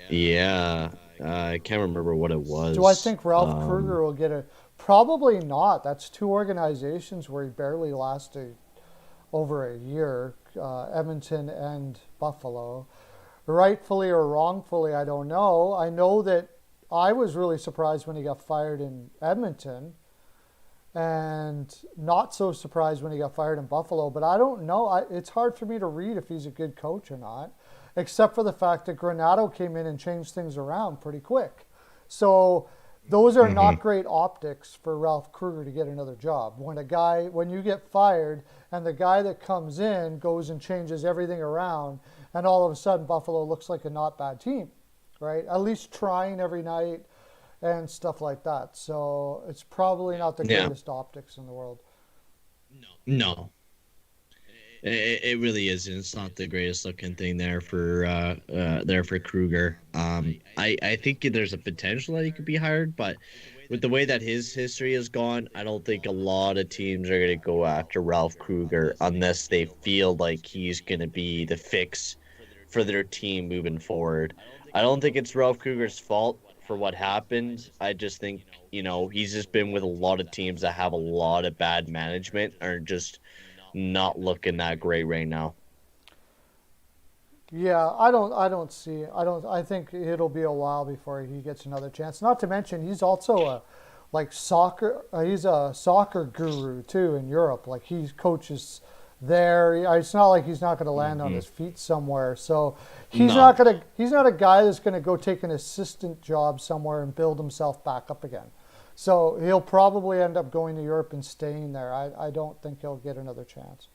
Speaker 3: Yeah. I can't remember what it was.
Speaker 1: Do I think Ralph Kruger will get a... Probably not. That's two organizations where he barely lasted over a year, Edmonton and Buffalo. Rightfully or wrongfully, I don't know. I know that I was really surprised when he got fired in Edmonton, and not so surprised when he got fired in Buffalo. But I don't know. It's hard for me to read if he's a good coach or not, except for the fact that Granato came in and changed things around pretty quick. So those are not great optics for Ralph Kruger to get another job. When you get fired and the guy that comes in goes and changes everything around, and all of a sudden Buffalo looks like a not bad team, right? At least trying every night and stuff like that. So it's probably not the greatest optics in the world.
Speaker 3: No. It really isn't. It's not the greatest looking thing there for Kruger. I think there's a potential that he could be hired, but with the way that his history has gone, I don't think a lot of teams are going to go after Ralph Kruger unless they feel like he's going to be the fix for their team moving forward. I don't think it's Ralph Kruger's fault for what happened. I just think, he's just been with a lot of teams that have a lot of bad management or just not looking that great right now.
Speaker 1: Yeah, I think it'll be a while before he gets another chance. Not to mention he's also he's a soccer guru too in Europe. Like he coaches there. It's not like he's not going to land on his feet somewhere. So he's not a guy that's going to go take an assistant job somewhere and build himself back up again. So he'll probably end up going to Europe and staying there. I don't think he'll get another chance.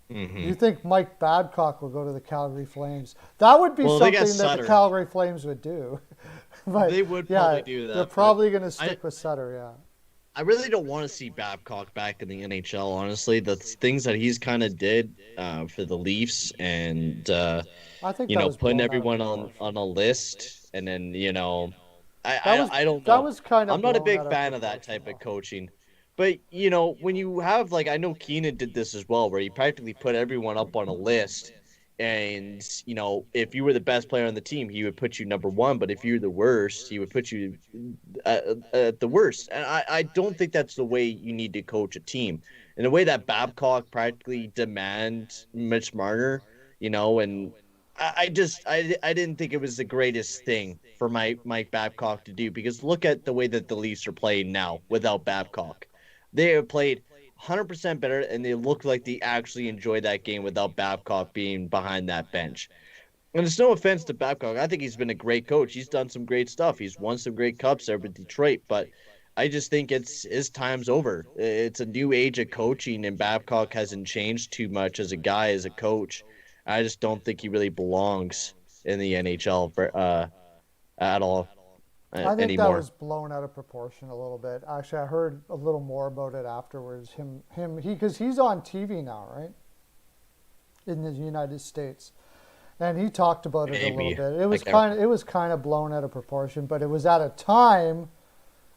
Speaker 1: You think Mike Babcock will go to the Calgary Flames? That would be something that the Calgary Flames would do. But
Speaker 3: they would probably do that.
Speaker 1: They're probably going to stick with Sutter, yeah.
Speaker 3: I really don't want to see Babcock back in the NHL, honestly. The things that he's kind of did for the Leafs and,
Speaker 1: I think
Speaker 3: putting everyone on a list and then, I don't know.
Speaker 1: That was kind of.
Speaker 3: I'm not a big fan of that type of coaching. But, when you have, I know Keenan did this as well, where he practically put everyone up on a list. And, if you were the best player on the team, he would put you number one. But if you're the worst, he would put you at the worst. And I don't think that's the way you need to coach a team. In the way that Babcock practically demands Mitch Marner, and I didn't think it was the greatest thing for Mike Babcock to do, because look at the way that the Leafs are playing now without Babcock. They have played 100% better, and they look like they actually enjoy that game without Babcock being behind that bench. And it's no offense to Babcock. I think he's been a great coach. He's done some great stuff. He's won some great cups there with Detroit, but I just think his time's over. It's a new age of coaching, and Babcock hasn't changed too much as a guy, as a coach. I just don't think he really belongs in the NHL at all.
Speaker 1: I think
Speaker 3: anymore.
Speaker 1: That was blown out of proportion a little bit. Actually, I heard a little more about it afterwards. Because he's on TV now, right? In the United States, and he talked about it a little bit. It was kind of blown out of proportion, but it was at a time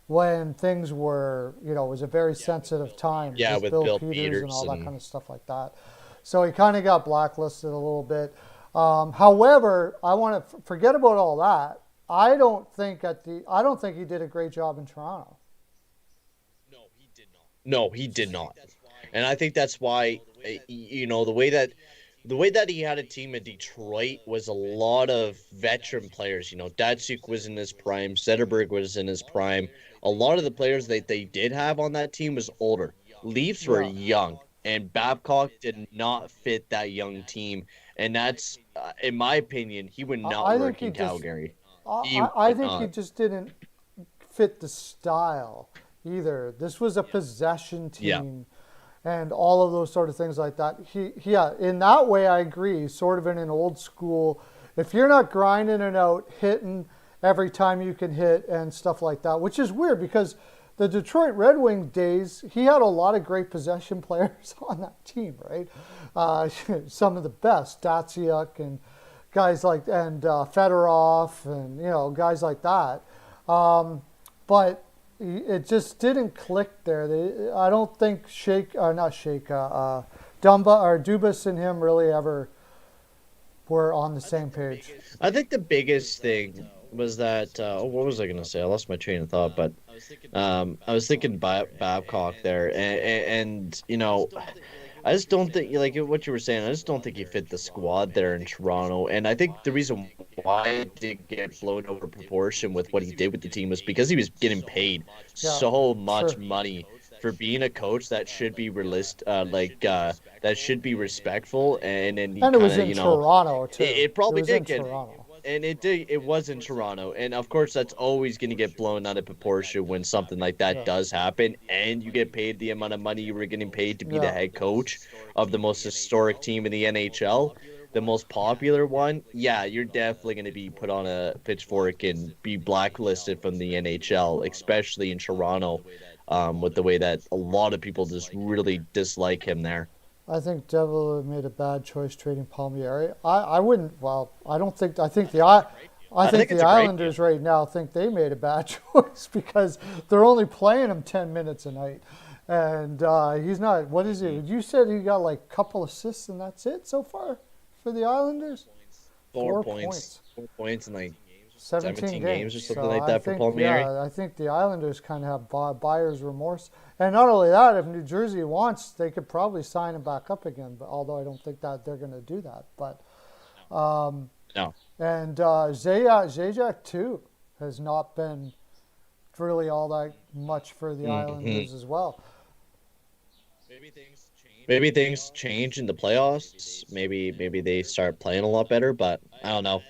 Speaker 1: when things were, it was a very sensitive time.
Speaker 3: Yeah, with Bill Peters
Speaker 1: and all that kind of stuff like that. So he kind of got blacklisted a little bit. However, I want to forget about all that. I don't think he did a great job in Toronto.
Speaker 3: No, he did not. And I think that's why, the way that he had a team in Detroit was a lot of veteran players. Datsuk was in his prime, Zetterberg was in his prime. A lot of the players that they did have on that team was older. Leafs were young, and Babcock did not fit that young team. And that's, in my opinion, he would not work in Calgary.
Speaker 1: I think he just didn't fit the style either. This was a possession
Speaker 3: Yeah.
Speaker 1: team and all of those sort of things like that. Yeah, in that way, I agree, sort of in an old school, if you're not grinding it out, hitting every time you can hit and stuff like that, which is weird because the Detroit Red Wing days, he had a lot of great possession players on that team, right? Some of the best, Datsuk and guys like, and Fedorov and, guys like that. But it just didn't click there. I don't think Dumba or Dubas and him really ever were on the same page.
Speaker 3: I think the biggest thing was that what was I gonna say? I lost my train of thought, but I was thinking Babcock there, and I just don't think, like what you were saying, I just don't think he fit the squad there in Toronto. And I think the reason why it did get blown over proportion with what he did with the team was because he was getting paid so much money for being a coach that should be that should be respectful. And it was
Speaker 1: in Toronto too.
Speaker 3: It probably did get.
Speaker 1: Toronto.
Speaker 3: And it was in Toronto. And of course, that's always going to get blown out of proportion when something like that does happen. And you get paid the amount of money you were getting paid to be the head coach of the most historic team in the NHL, the most popular one. Yeah, you're definitely going to be put on a pitchfork and be blacklisted from the NHL, especially in Toronto, with the way that a lot of people just really dislike him there.
Speaker 1: I think Devil made a bad choice trading Palmieri. I wouldn't. Well, I don't think. I think the Islanders right now think they made a bad choice because they're only playing him 10 minutes a night, and he's not. What is it? You said he got like a couple assists and that's it so far for the Islanders.
Speaker 3: 4 points. 4 points in like
Speaker 1: 17
Speaker 3: games or something like that for Palmieri.
Speaker 1: Yeah, I think the Islanders kind of have buyer's remorse. And not only that, if New Jersey wants, they could probably sign him back up again. But although I don't think that they're going to do that. But
Speaker 3: no.
Speaker 1: And Zajac too has not been really all that much for the Islanders as well.
Speaker 3: Maybe things change in the playoffs. Maybe they start playing a lot better. But I don't know.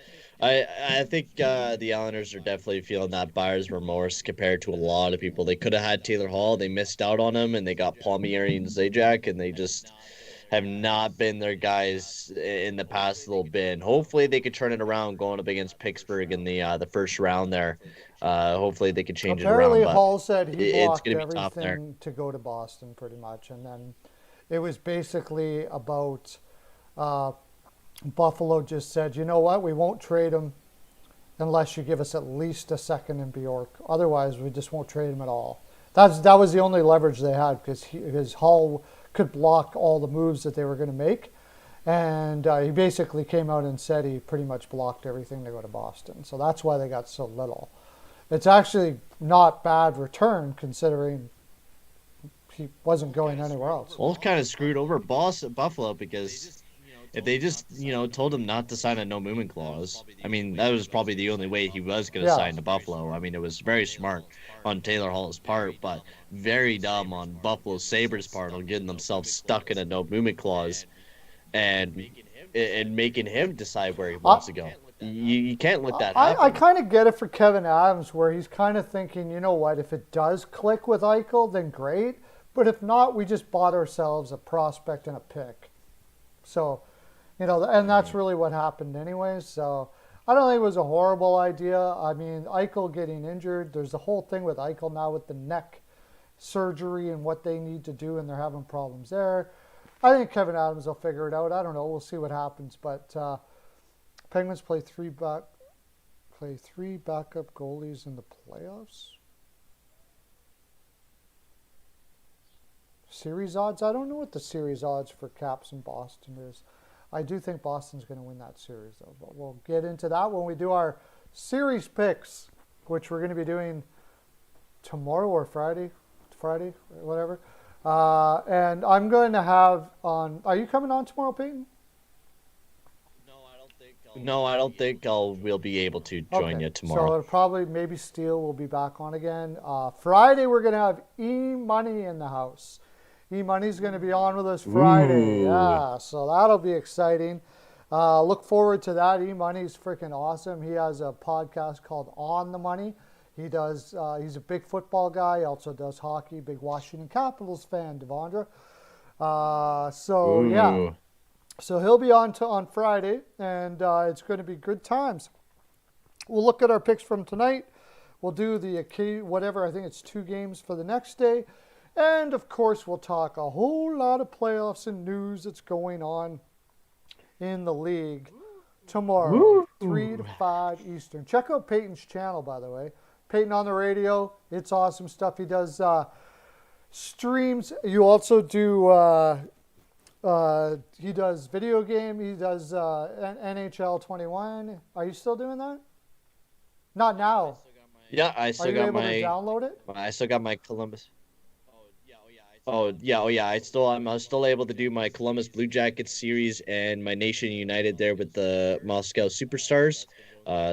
Speaker 3: I think the Islanders are definitely feeling that buyer's remorse compared to a lot of people. They could have had Taylor Hall. They missed out on him, and they got Palmieri and Zajac, and they just have not been their guys in the past little bit. And hopefully they could turn it around going up against Pittsburgh in the first round there. Hopefully they could change it around.
Speaker 1: Apparently Hall said he blocked
Speaker 3: everything
Speaker 1: to go to Boston pretty much. And then it was basically about Buffalo just said, you know what, we won't trade him unless you give us at least a second in Bjork. Otherwise, we just won't trade him at all. That was the only leverage they had because Hall could block all the moves that they were going to make. And he basically came out and said he pretty much blocked everything to go to Boston. So that's why they got so little. It's actually not bad return considering he wasn't going anywhere else.
Speaker 3: Well, it's kind of screwed over Buffalo because if they just, told him not to sign a no movement clause, I mean, that was probably the only way he was going to sign to Buffalo. I mean, it was very smart on Taylor Hall's part, but very dumb on Buffalo Sabres' part on getting themselves stuck in a no movement clause and making him decide where he wants to go. You can't let that happen.
Speaker 1: I kind of get it for Kevin Adams where he's kind of thinking, you know what, if it does click with Eichel, then great. But if not, we just bought ourselves a prospect and a pick. So... and that's really what happened anyways. So I don't think it was a horrible idea. I mean, Eichel getting injured, there's the whole thing with Eichel now with the neck surgery and what they need to do, and they're having problems there. I think Kevin Adams will figure it out. I don't know. We'll see what happens. But Penguins play three backup goalies in the playoffs. Series odds? I don't know what the series odds for Caps in Boston is. I do think Boston's going to win that series, though. But we'll get into that when we do our series picks, which we're going to be doing tomorrow or Friday, whatever. And I'm going to have on... Are you coming on tomorrow, Peyton?
Speaker 3: No, I don't think we'll be able to join you tomorrow.
Speaker 1: So it'll probably, maybe Steele will be back on again. Friday, we're going to have E-Money in the house. E-Money's going to be on with us Friday.
Speaker 3: Ooh.
Speaker 1: Yeah, so that'll be exciting. Look forward to that. E-Money's freaking awesome. He has a podcast called On the Money. He does. He's a big football guy. Also does hockey. Big Washington Capitals fan, Devondra. Yeah. So he'll be on Friday, and it's going to be good times. We'll look at our picks from tonight. We'll do whatever. I think it's 2 games for the next day, and of course we'll talk a whole lot of playoffs and news that's going on in the league tomorrow, 3 to 5 Eastern. Check out Peyton's channel, by the way. Peyton on the radio. It's awesome stuff. He does streams. You also do, he does video game. He does NHL 21. Are you still doing that? Not now.
Speaker 3: Yeah, I still
Speaker 1: got
Speaker 3: got
Speaker 1: my. Are you able
Speaker 3: my.
Speaker 1: to download it?
Speaker 3: I still got my Columbus. Oh yeah. I'm still able to do my Columbus Blue Jackets series and my Nation United there with the Moscow Superstars.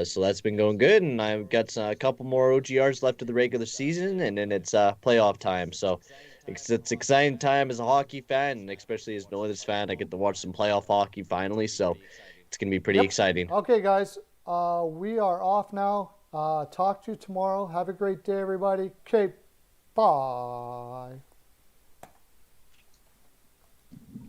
Speaker 3: So that's been going good, and I've got a couple more OGRs left of the regular season, and then it's playoff time. So it's exciting time as a hockey fan, and especially as an Oilers fan, I get to watch some playoff hockey finally. So it's gonna be pretty exciting.
Speaker 1: Okay, guys, we are off now. Talk to you tomorrow. Have a great day, everybody. Okay, bye.